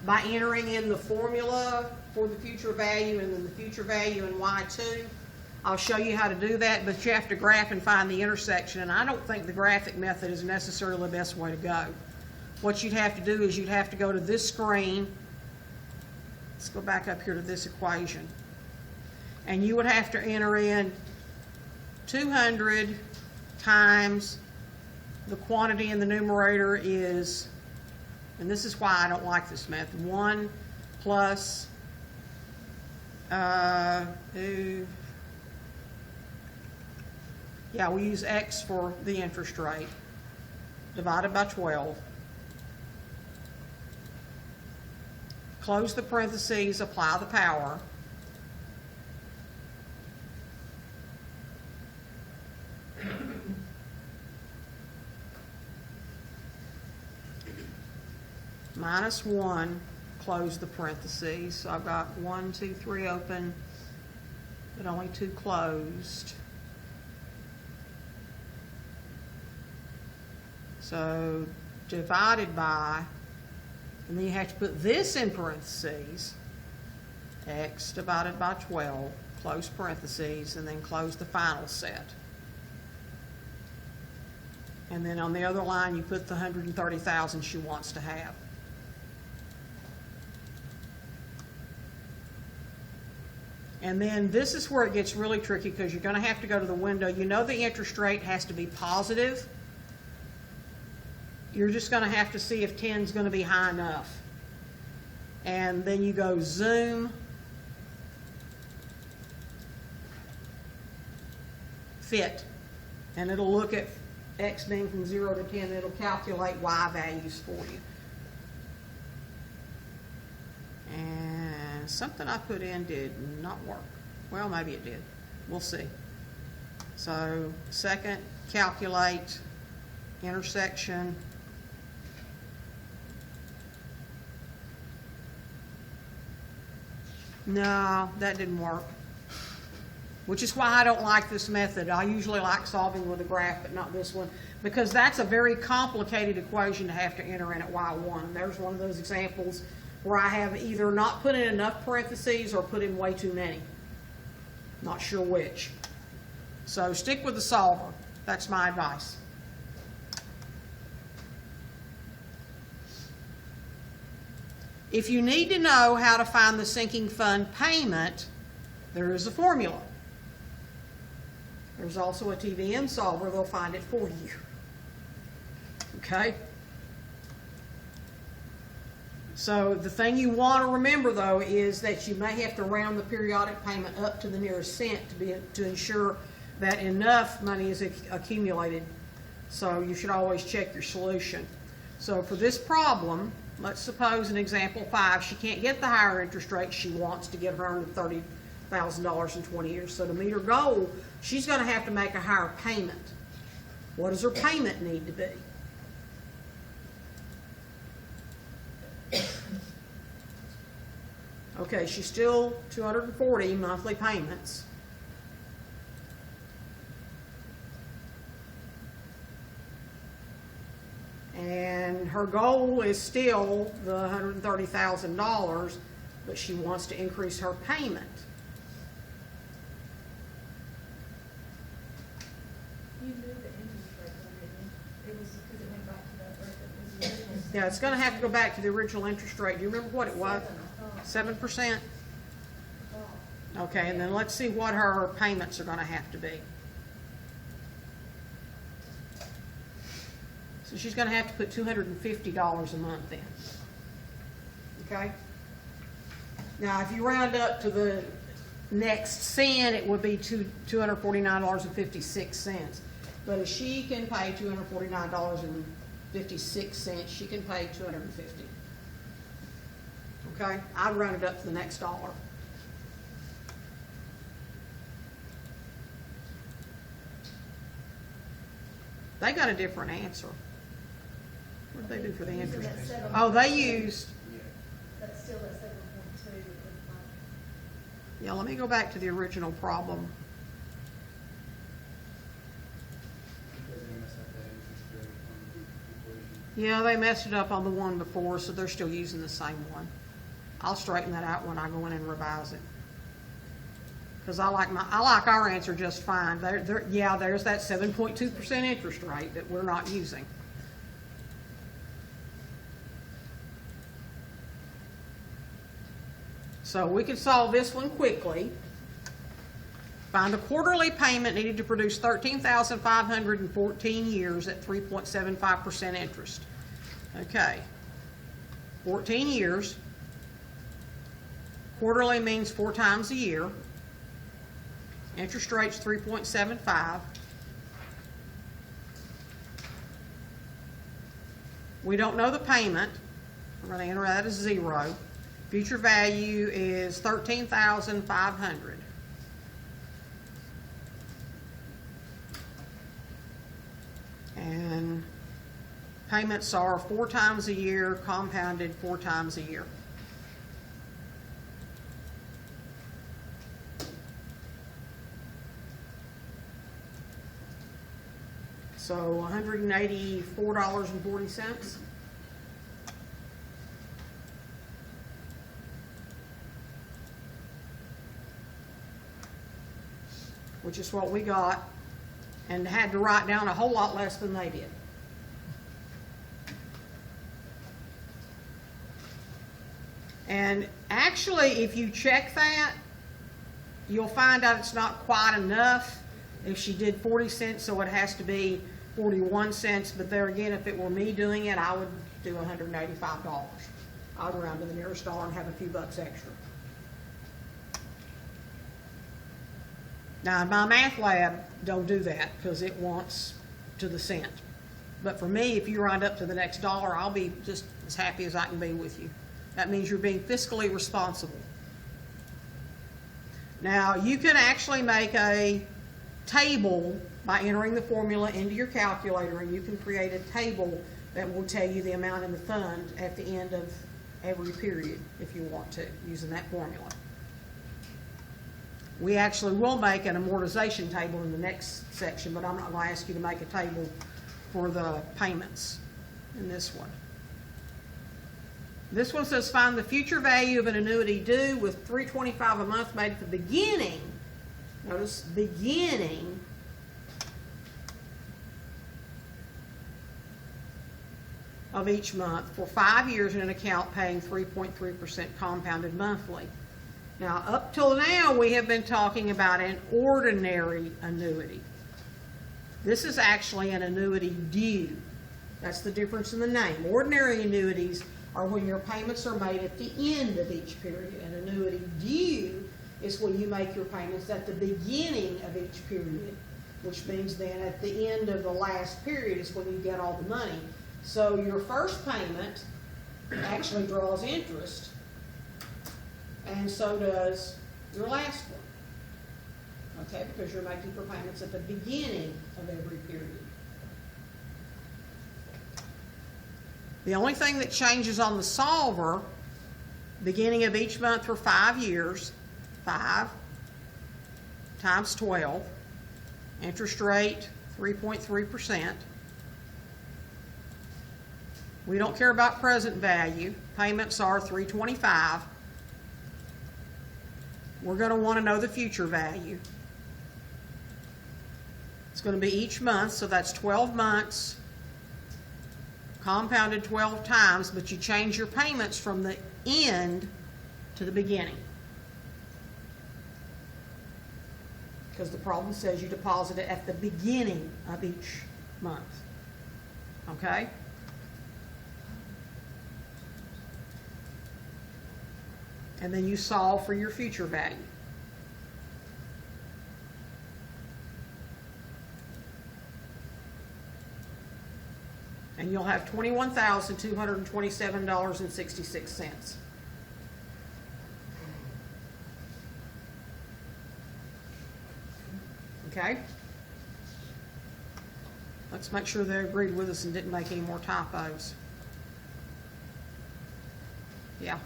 by entering in the formula for the future value and then the future value in Y2. I'll show you how to do that, but you have to graph and find the intersection, and I don't think the graphic method is necessarily the best way to go. What you'd have to do is you'd have to go to this screen. Let's go back up here to this equation. And you would have to enter in 200 times the quantity in the numerator is, and this is why I don't like this method, 1 plus we use X for the interest rate, divided by 12. Close the parentheses, apply the power. Minus 1, close the parentheses. So I've got 1, 2, 3 open, but only 2 closed. So divided by, and then you have to put this in parentheses, X divided by 12, close parentheses, and then close the final set. And then on the other line, you put the 130,000 she wants to have. And then this is where it gets really tricky, because you're going to have to go to the window. You know the interest rate has to be positive. You're just going to have to see if 10 is going to be high enough. And then you go zoom, fit, and it'll look at X being from 0 to 10, and it'll calculate Y values for you. And something I put in did not work. Well, maybe it did. We'll see. So, second, calculate, intersection. No, that didn't work. Which is why I don't like this method. I usually like solving with a graph, but not this one, because that's a very complicated equation to have to enter in at Y1. There's one of those examples where I have either not put in enough parentheses or put in way too many. Not sure which. So stick with the solver. That's my advice. If you need to know how to find the sinking fund payment, there is a formula. There's also a TVM solver. They'll find it for you. Okay? So the thing you want to remember, though, is that you may have to round the periodic payment up to the nearest cent to ensure that enough money is accumulated. So you should always check your solution. So for this problem, let's suppose in example 5, she can't get the higher interest rate she wants to get her $130,000 in 20 years. So to meet her goal, she's gonna have to make a higher payment. What does her payment need to be? Okay, she's still 240 monthly payments. And her goal is still the $130,000, but she wants to increase her payment. You moved the interest rate, didn't you? It was because it went back to that rate that was the original. Yeah, it's gonna have to go back to the original interest rate. Do you remember what it was? 7%? Okay, and then let's see what her payments are gonna have to be. So she's gonna have to put $250 a month in. Okay? Now, if you round up to the next cent, it would be $249.56. But if she can pay $249.56, she can pay $250. Okay? I'd round it up to the next dollar. They got a different answer. What did they do for the interest? Oh, they used, That's still at 7.2. yeah, let me go back to the original problem. Because they messed up that interest rate on the equation. Yeah, they messed it up on the one before, so they're still using the same one. I'll straighten that out when I go in and revise it. Because I like our answer just fine. Yeah, there's that 7.2% interest rate that we're not using. So we could solve this one quickly. Find a quarterly payment needed to produce 13,514 years at 3.75% interest. Okay. 14 years. Quarterly means 4 times a year. Interest rate's 3.75. We don't know the payment. We're going to enter that as 0. Future value is 13,500. And payments are 4 times a year, compounded 4 times a year. So $184.40. Which is what we got, and had to write down a whole lot less than they did. And actually, if you check that, you'll find out it's not quite enough. If she did 40 cents, so it has to be 41 cents. But there again, if it were me doing it, I would do $185. I would round to the nearest dollar and have a few bucks extra. Now, my math lab don't do that because it wants to the cent. But for me, if you round up to the next dollar, I'll be just as happy as I can be with you. That means you're being fiscally responsible. Now, you can actually make a table by entering the formula into your calculator, and you can create a table that will tell you the amount in the fund at the end of every period if you want to, using that formula. We actually will make an amortization table in the next section, but I'm not going to ask you to make a table for the payments in this one. This one says find the future value of an annuity due with $325 a month made at the beginning. Notice beginning of each month for 5 years in an account paying 3.3% compounded monthly. Now, up till now, we have been talking about an ordinary annuity. This is actually an annuity due. That's the difference in the name. Ordinary annuities are when your payments are made at the end of each period. An annuity due is when you make your payments at the beginning of each period, which means then at the end of the last period is when you get all the money. So your first payment actually draws interest, and so does your last one. okay, because you're making prepayments at the beginning of every period. The only thing that changes on the solver, beginning of each month for 5 years, 5 times 12, interest rate 3.3%. We don't care about present value. Payments are $325. We're going to want to know the future value. It's going to be each month, so that's 12 months, compounded 12 times, but you change your payments from the end to the beginning. Because the problem says you deposit it at the beginning of each month. Okay? And then you solve for your future value. And you'll have $21,227.66. Okay? Let's make sure they agreed with us and didn't make any more typos. Yeah.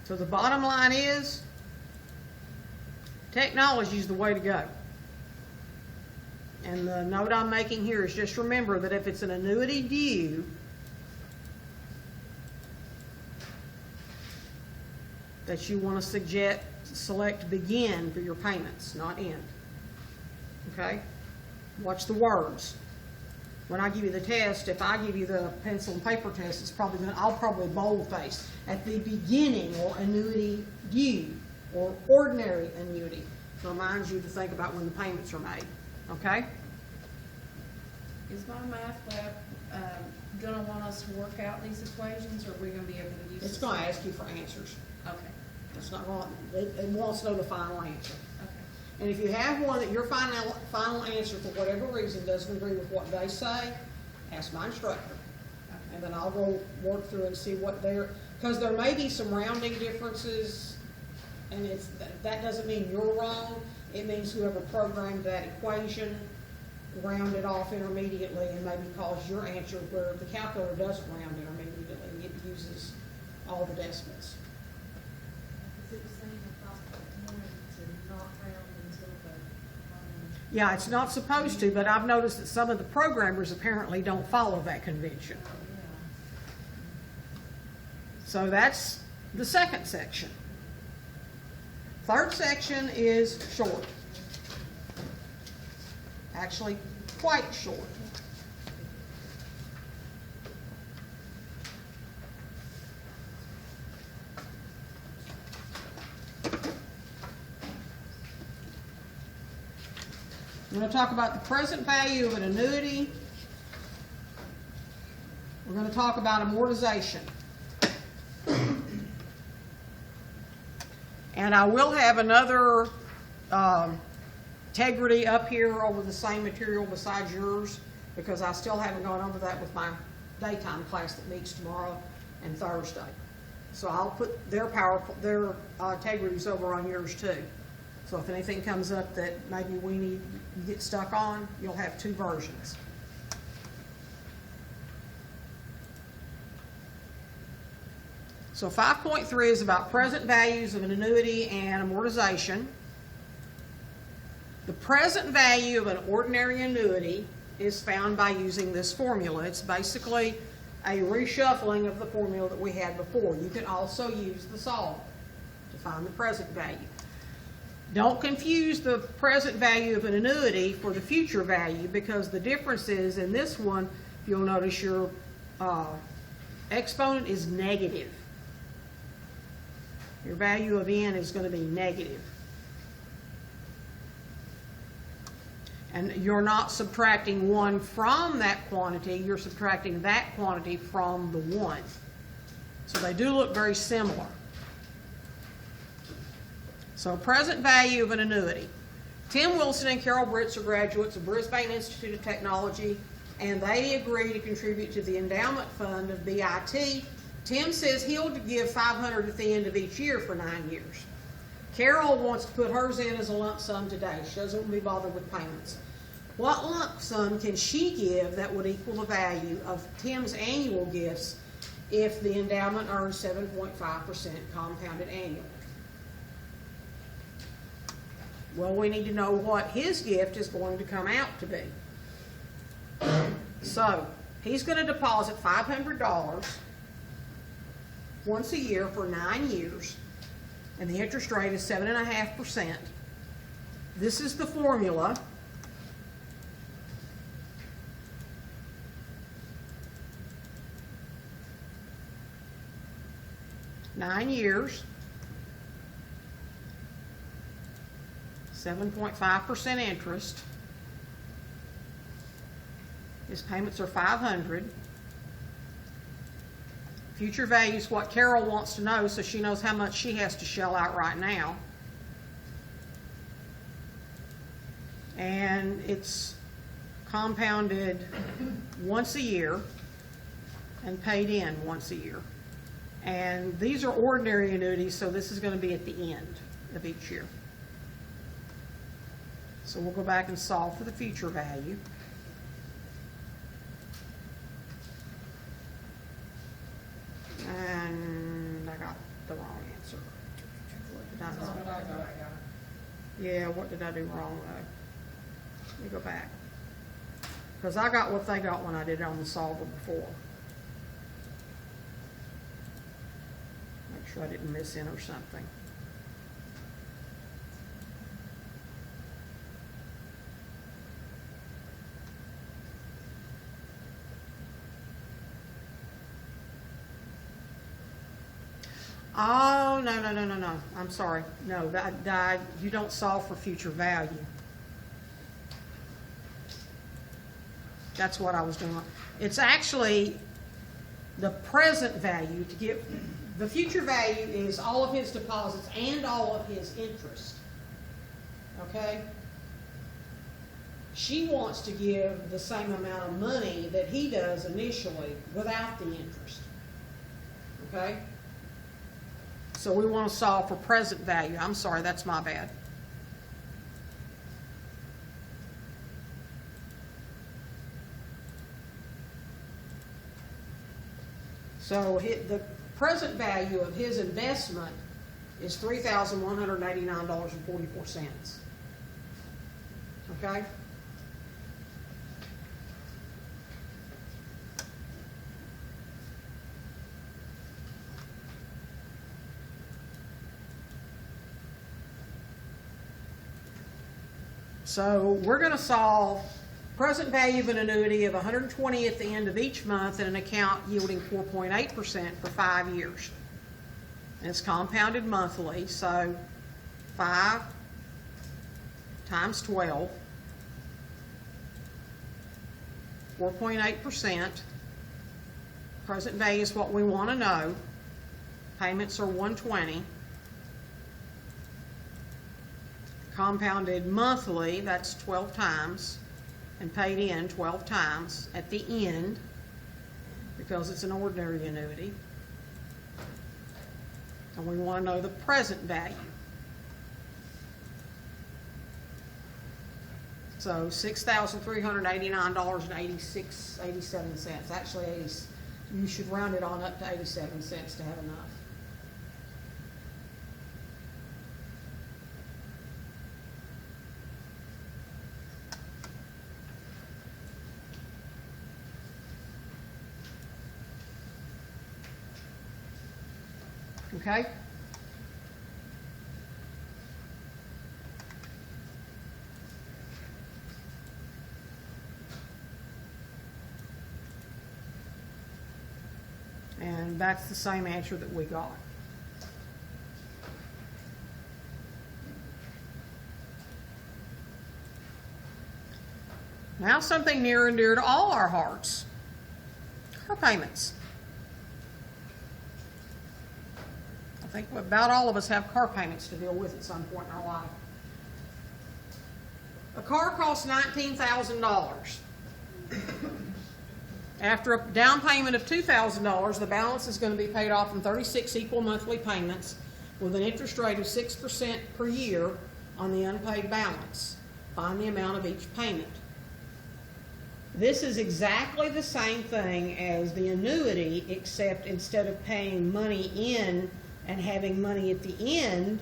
So the bottom line is, technology is the way to go. And the note I'm making here is just remember that if it's an annuity due, that you want to select begin for your payments, not end. Okay? Watch the words. When I give you the test, if I give you the pencil and paper test, it's probably I'll probably boldface at the beginning, or annuity due, or ordinary annuity. So it reminds you to think about when the payments are made. Okay? Is my math lab gonna want us to work out these equations, or are we gonna be able to use? It's going to ask you for answers. Okay, It's not going. It wants to know the final answer. okay. And if you have one that your final answer for whatever reason doesn't agree with what they say, ask my instructor. And then I'll go work through and see what because there may be some rounding differences, and that doesn't mean you're wrong. It means whoever programmed that equation rounded off intermediately and maybe caused your answer where the calculator doesn't round intermediately. It uses all the decimals. Is it the same across the morning to not round until the, Yeah, it's not supposed to, but I've noticed that some of the programmers apparently don't follow that convention. So that's the second section. Third section is short. Actually, quite short. We're going to talk about the present value of an annuity. We're going to talk about amortization. And I will have another integrity up here over the same material besides yours, because I still haven't gone over that with my daytime class that meets tomorrow and Thursday. So I'll put their integrities over on yours too. So if anything comes up that maybe you get stuck on, you'll have two versions. So 5.3 is about present values of an annuity and amortization. The present value of an ordinary annuity is found by using this formula. It's basically a reshuffling of the formula that we had before. You can also use the solver to find the present value. Don't confuse the present value of an annuity for the future value, because the difference is in this one, you'll notice your exponent is negative. Your value of n is going to be negative. And you're not subtracting 1 from that quantity, you're subtracting that quantity from the 1. So they do look very similar. So present value of an annuity. Tim Wilson and Carol Britz are graduates of Brisbane Institute of Technology, and they agree to contribute to the endowment fund of BIT. Tim says he'll give $500 at the end of each year for 9 years. Carol wants to put hers in as a lump sum today. She doesn't want to be bothered with payments. What lump sum can she give that would equal the value of Tim's annual gifts if the endowment earns 7.5% compounded annually? Well, we need to know what his gift is going to come out to be. So, he's going to deposit $500 once a year for 9 years, and the interest rate is 7.5%. This is the formula. Nine years, 7.5% interest. His payments are $500. Future value is what Carol wants to know, so she knows how much she has to shell out right now. And it's compounded once a year and paid in once a year. And these are ordinary annuities, so this is going to be at the end of each year. So we'll go back and solve for the future value. And I got the wrong answer. What did I That's do? what I got. Yeah, what did I do wrong though? Let me go back. Because I got what they got when I did it on the solver before. Make sure I didn't miss in or something. Oh, no. I'm sorry. No, you don't solve for future value. That's what I was doing. It's actually the present value to give. The future value is all of his deposits and all of his interest. Okay? She wants to give the same amount of money that he does initially without the interest. Okay? So we want to solve for present value. I'm sorry, that's my bad. So the present value of his investment is $3,189.44. Okay? So we're going to solve present value of an annuity of $120 at the end of each month in an account yielding 4.8% for 5 years. And it's compounded monthly, so 5 times 12, 4.8%. Present value is what we want to know. Payments are $120. Compounded monthly, that's 12 times, and paid in 12 times at the end, because it's an ordinary annuity. And we want to know the present value. So $6,389.87. Actually, you should round it on up to 87 cents to have enough. Okay? And that's the same answer that we got. Now something near and dear to all our hearts. Car payments. I think about all of us have car payments to deal with at some point in our life. A car costs $19,000. After a down payment of $2,000, the balance is going to be paid off in 36 equal monthly payments with an interest rate of 6% per year on the unpaid balance. Find the amount of each payment. This is exactly the same thing as the annuity, except instead of paying money in and having money at the end,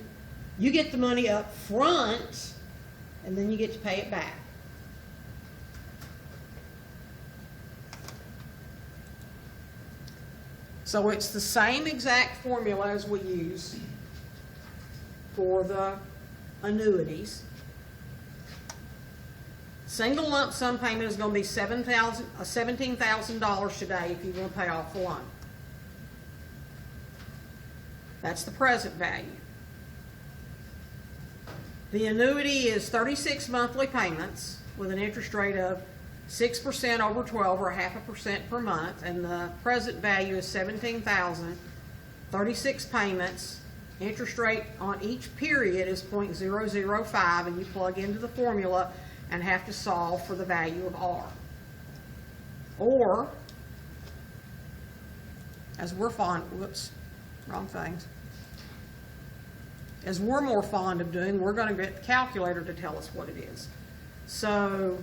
you get the money up front and then you get to pay it back. So it's the same exact formula as we use for the annuities. Single lump sum payment is going to be $17,000 today if you want to pay off the loan. That's the present value. The annuity is 36 monthly payments with an interest rate of 6% over 12 or 0.5% per month, and the present value is $17,000. 36 payments. Interest rate on each period is 0.005, and you plug into the formula and have to solve for the value of R. Or, as we're fond, as we're more fond of doing, we're going to get the calculator to tell us what it is. So,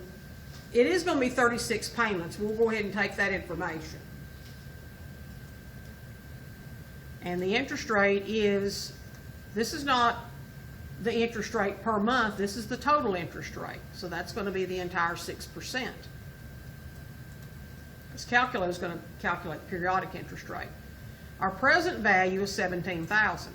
it is going to be 36 payments. We'll go ahead and take that information. And the interest rate is, this is not the interest rate per month, this is the total interest rate. So that's going to be the entire 6%. This calculator is going to calculate periodic interest rate. Our present value is $17,000.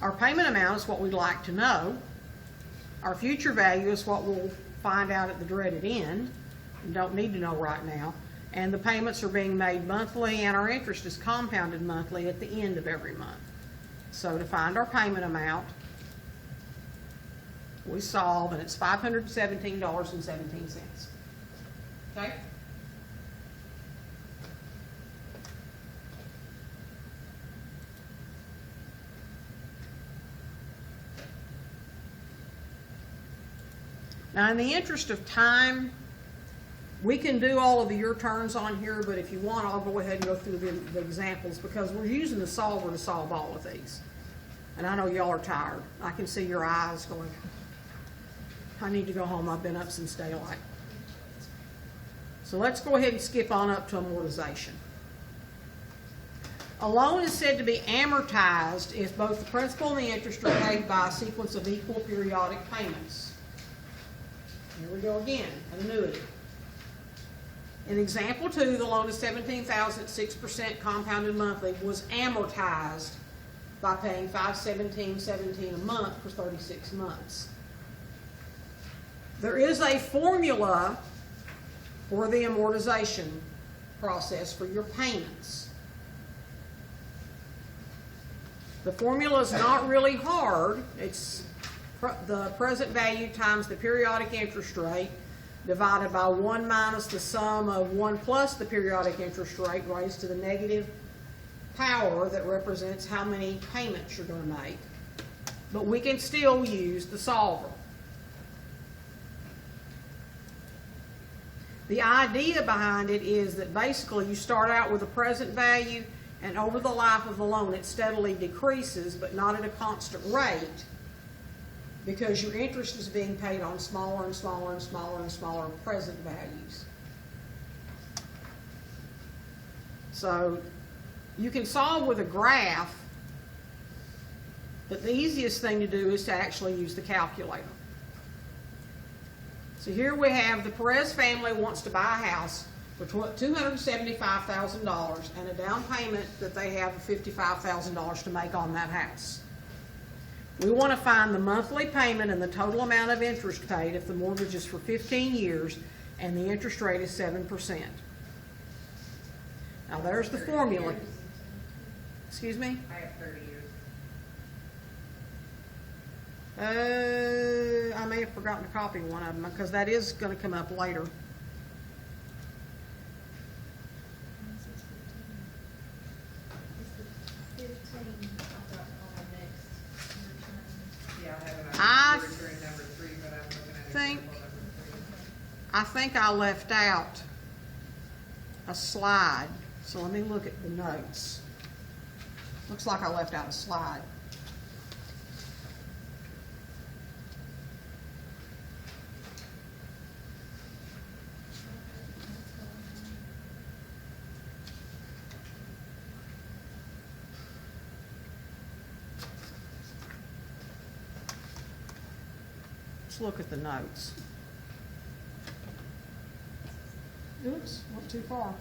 Our payment amount is what we'd like to know. Our future value is what we'll find out at the dreaded end. You don't need to know right now. And the payments are being made monthly, and our interest is compounded monthly at the end of every month. So to find our payment amount, we solve, and it's $517.17. Okay? Now, in the interest of time, we can do all of your turns on here, but if you want, I'll go ahead and go through the examples because we're using the solver to solve all of these. And I know y'all are tired. I can see your eyes going, I need to go home. I've been up since daylight. So let's go ahead and skip on up to amortization. A loan is said to be amortized if both the principal and the interest are paid by a sequence of equal periodic payments. Here we go again, an annuity. In example 2, the loan is $17,000 at 6% compounded monthly was amortized by paying $517.17 a month for 36 months. There is a formula for the amortization process for your payments. The formula is not really hard. It's the present value times the periodic interest rate divided by 1 minus the sum of 1 plus the periodic interest rate raised to the negative power that represents how many payments you're going to make. But we can still use the solver. The idea behind it is that basically you start out with a present value, and over the life of the loan it steadily decreases, but not at a constant rate, because your interest is being paid on smaller and smaller and smaller and smaller present values. So you can solve with a graph, but the easiest thing to do is to actually use the calculator. So here we have the Perez family wants to buy a house for $275,000 and a down payment that they have of $55,000 to make on that house. We want to find the monthly payment and the total amount of interest paid if the mortgage is for 15 years and the interest rate is 7%. Now there's the formula. Excuse me? I have 30 years. I may have forgotten to copy one of them because that is going to come up later. I think I left out a slide, so let me look at the notes. Looks like I left out a slide. Let's look at the notes. Oops, went too far.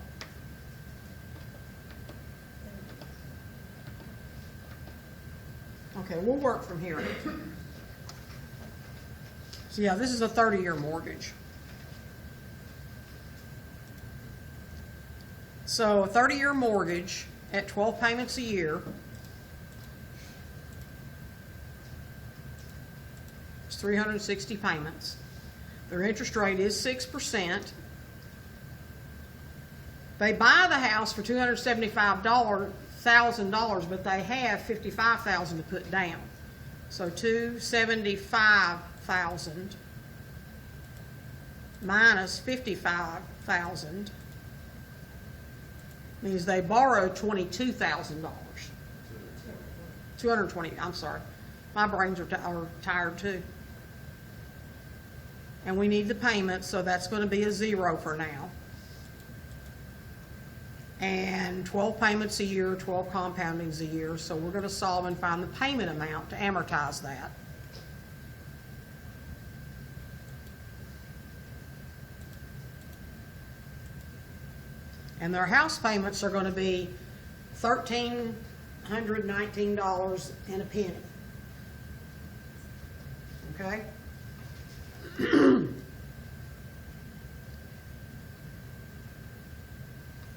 Okay, we'll work from here. So yeah, this is a 30-year mortgage. So a 30-year mortgage at 12 payments a year, it's 360 payments. Their interest rate is 6%. They buy the house for $275,000, but they have $55,000 to put down. So $275,000 minus $55,000 means they borrowed $22,000. 220. I'm sorry, my brains are tired too. And we need the payment, so that's going to be a 0 for now. And 12 payments a year, 12 compoundings a year, so we're going to solve and find the payment amount to amortize that. And their house payments are going to be $1,319 and a penny. Okay?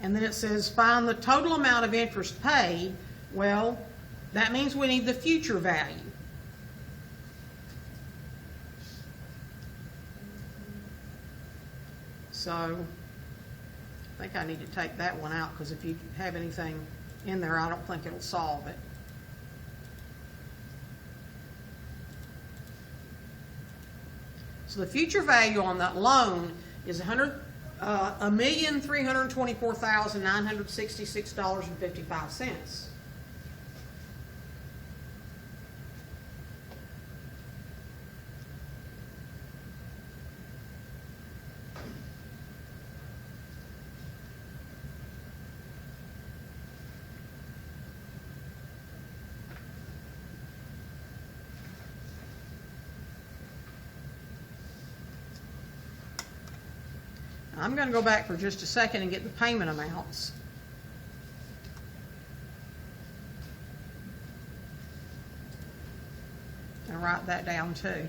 And then it says find the total amount of interest paid. Well, that means we need the future value. So I think I need to take that one out, because if you have anything in there, I don't think it'll solve it. So the future value on that loan is $1,324,966.55. I'm going to go back for just a second and get the payment amounts. And write that down too.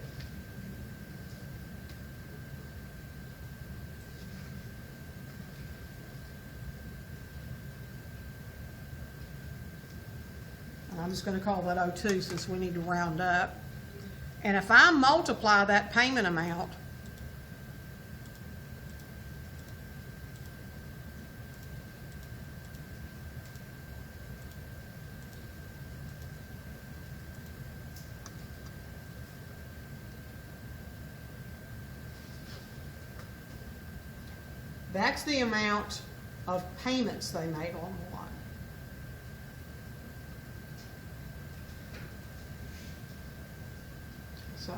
And I'm just going to call that 02 since we need to round up. And if I multiply that payment amount that's the amount of payments they made on the loan. So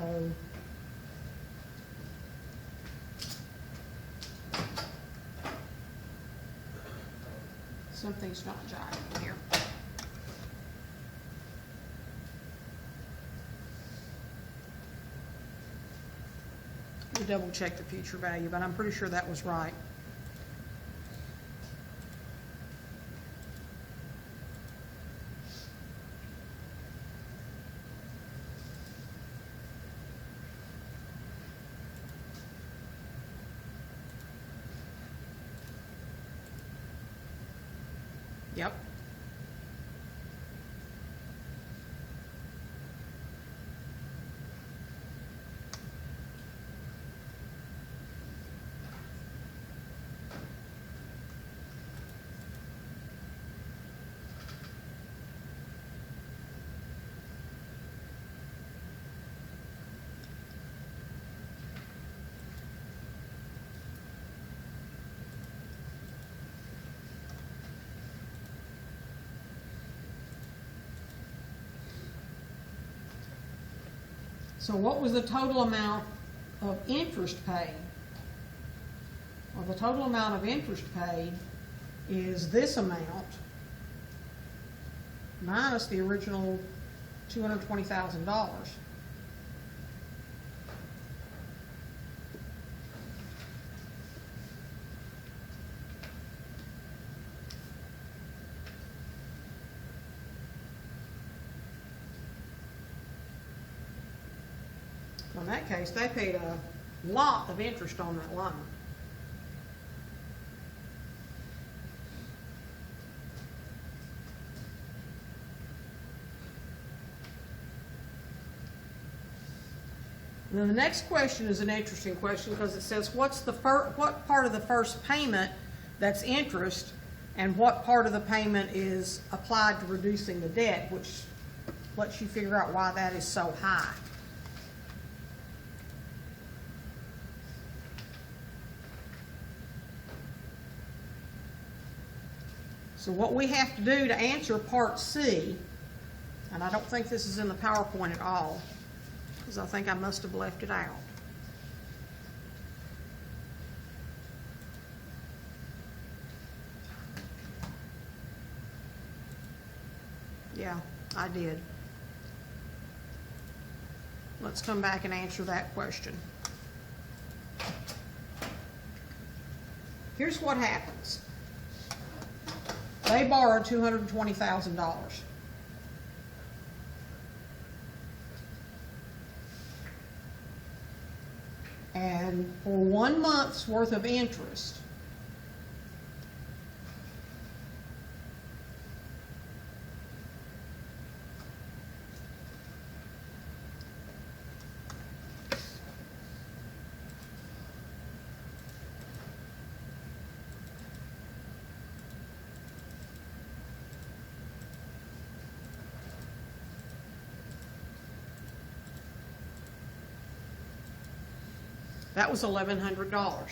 something's not jiving here. Let me double check the future value, but I'm pretty sure that was right. Yep. So what was the total amount of interest paid? Well, the total amount of interest paid is this amount minus the original $220,000. In that case, they paid a lot of interest on that loan. And then the next question is an interesting question because it says, what part of the first payment that's interest and what part of the payment is applied to reducing the debt, which lets you figure out why that is so high. So what we have to do to answer part C, and I don't think this is in the PowerPoint at all, because I think I must have left it out. Yeah, I did. Let's come back and answer that question. Here's what happens. They borrowed $220,000. And for 1 month's worth of interest, that was $1,100.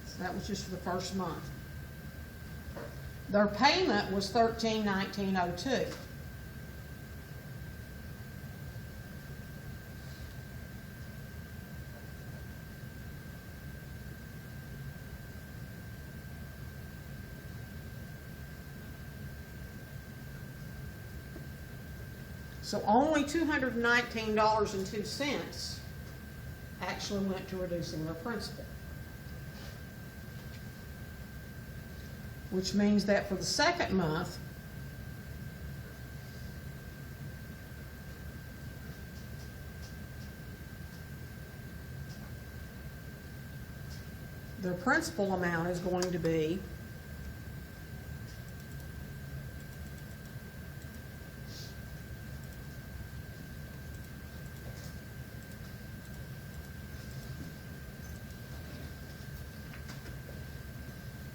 So that was just for the first month. Their payment was $1,319.02. So only $219.02 actually went to reducing their principal. Which means that for the second month, their principal amount is going to be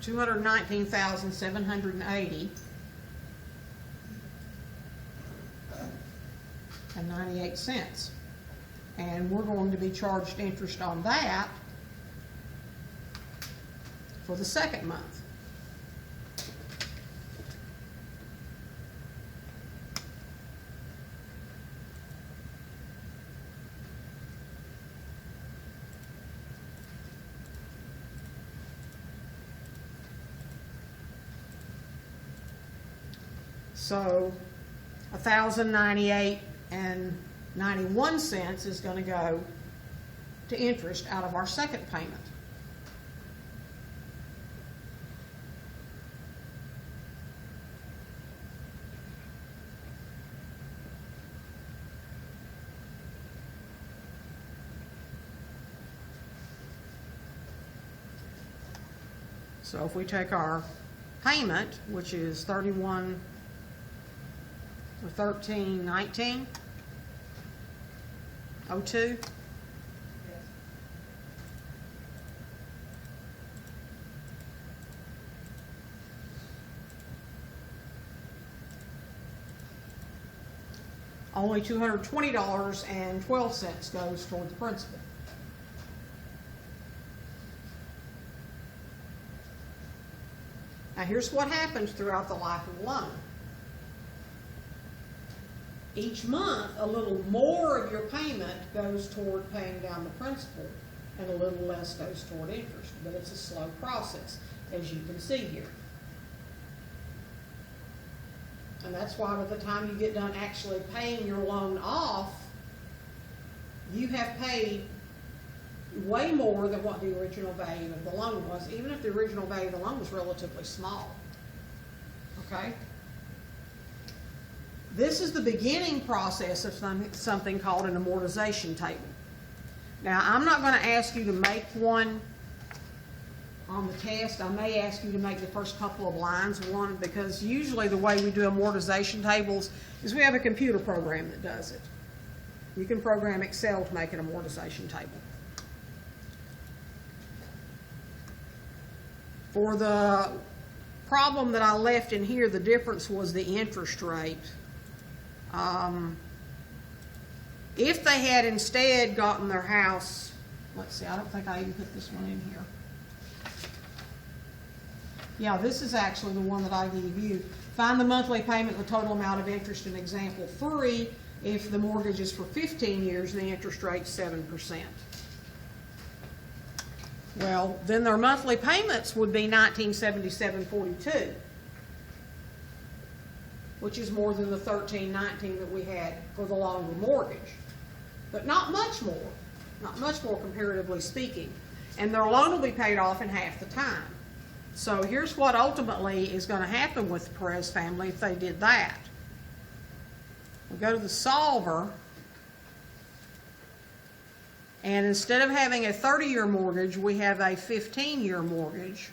$219,780.98. And we're going to be charged interest on that for the second month. So $1,098.91 is going to go to interest out of our second payment. So if we take our payment, which is $1319.02. Only $220.12 goes toward the principal. Now, here's what happens throughout the life of the loan. Each month, a little more of your payment goes toward paying down the principal, and a little less goes toward interest. But it's a slow process, as you can see here. And that's why by the time you get done actually paying your loan off, you have paid way more than what the original value of the loan was, even if the original value of the loan was relatively small. Okay? This is the beginning process of something called an amortization table. Now, I'm not going to ask you to make one on the test. I may ask you to make the first couple of lines one, because usually the way we do amortization tables is we have a computer program that does it. You can program Excel to make an amortization table. For the problem that I left in here, the difference was the interest rate. If they had instead gotten their house, let's see, I don't think I even put this one in here. Yeah, this is actually the one that I gave you. Find the monthly payment, the total amount of interest in example 3. If the mortgage is for 15 years, the interest rate's 7%. Well, then their monthly payments would be $1,977.42, which is more than the $1,319 that we had for the longer mortgage, but not much more comparatively speaking. And their loan will be paid off in half the time. So here's what ultimately is going to happen with the Perez family if they did that. We'll go to the solver, and instead of having a 30-year mortgage, we have a 15-year mortgage.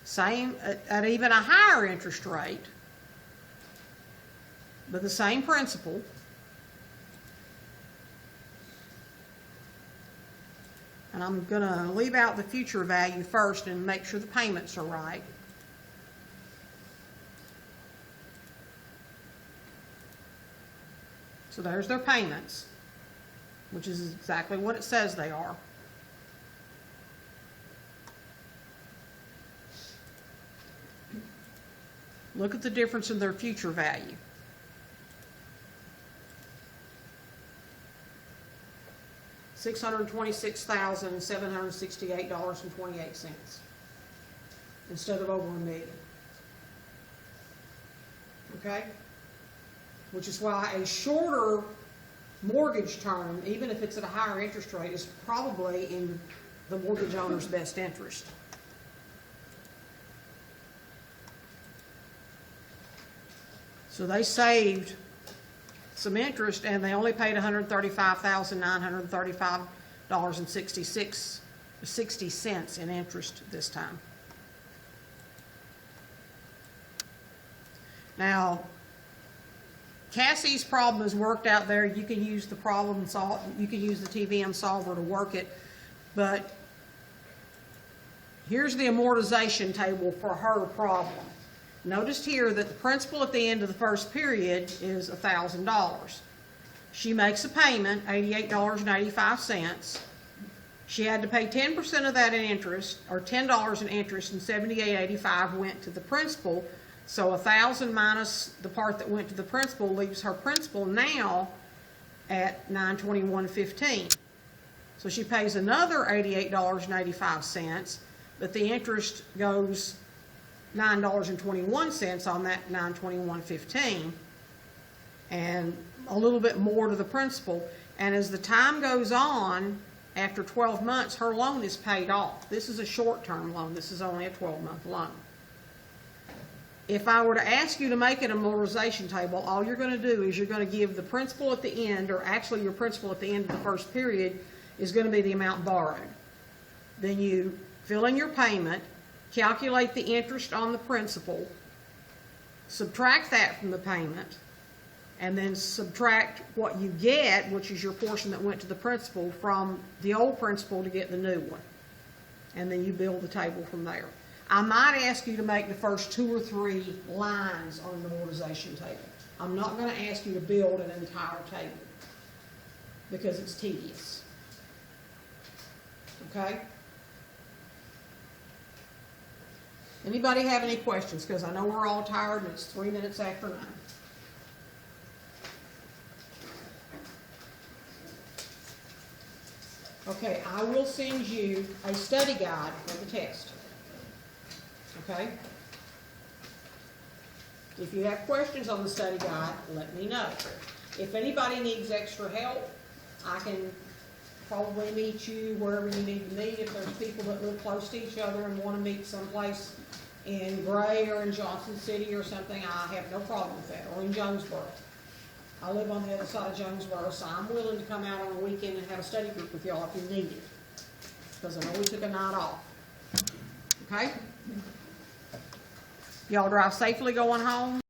Same, at even a higher interest rate, but the same principal. And I'm going to leave out the future value first and make sure the payments are right. So there's their payments, which is exactly what it says they are. Look at the difference in their future value. $626,768.28 instead of over $1 million. Okay? Which is why a shorter mortgage term, even if it's at a higher interest rate, is probably in the mortgage owner's best interest. So they saved some interest, and they only paid $135,935.60 in interest this time. Now, Cassie's problem is worked out there. You can use the you can use the TVM solver to work it, but here's the amortization table for her problem. Notice here that the principal at the end of the first period is $1,000. She makes a payment, $88.85. She had to pay 10% of that in interest, or $10 in interest, and $78.85 went to the principal. So $1,000 minus the part that went to the principal leaves her principal now at $921.15. So she pays another $88.85, but the interest goes $9.21 on that $921.15, and a little bit more to the principal. And as the time goes on, after 12 months, her loan is paid off. This is a short-term loan. This is only a 12-month loan. If I were to ask you to make an amortization table, all you're going to do is you're going to give the principal at the end, or actually your principal at the end of the first period is going to be the amount borrowed. Then you fill in your payment, calculate the interest on the principal, subtract that from the payment, and then subtract what you get, which is your portion that went to the principal, from the old principal to get the new one. And then you build the table from there. I might ask you to make the first 2 or 3 lines on the amortization table. I'm not going to ask you to build an entire table because it's tedious. Okay? Anybody have any questions? Because I know we're all tired and it's 3 minutes after 9. Okay, I will send you a study guide for the test. Okay? If you have questions on the study guide, let me know. If anybody needs extra help, I can probably meet you wherever you need to meet. If there's people that live close to each other and want to meet someplace in Gray or in Johnson City or something, I have no problem with that, or in Jonesboro. I live on the other side of Jonesboro, so I'm willing to come out on a weekend and have a study group with y'all if you need it. Because I know we took a night off. Okay? Y'all drive safely going home.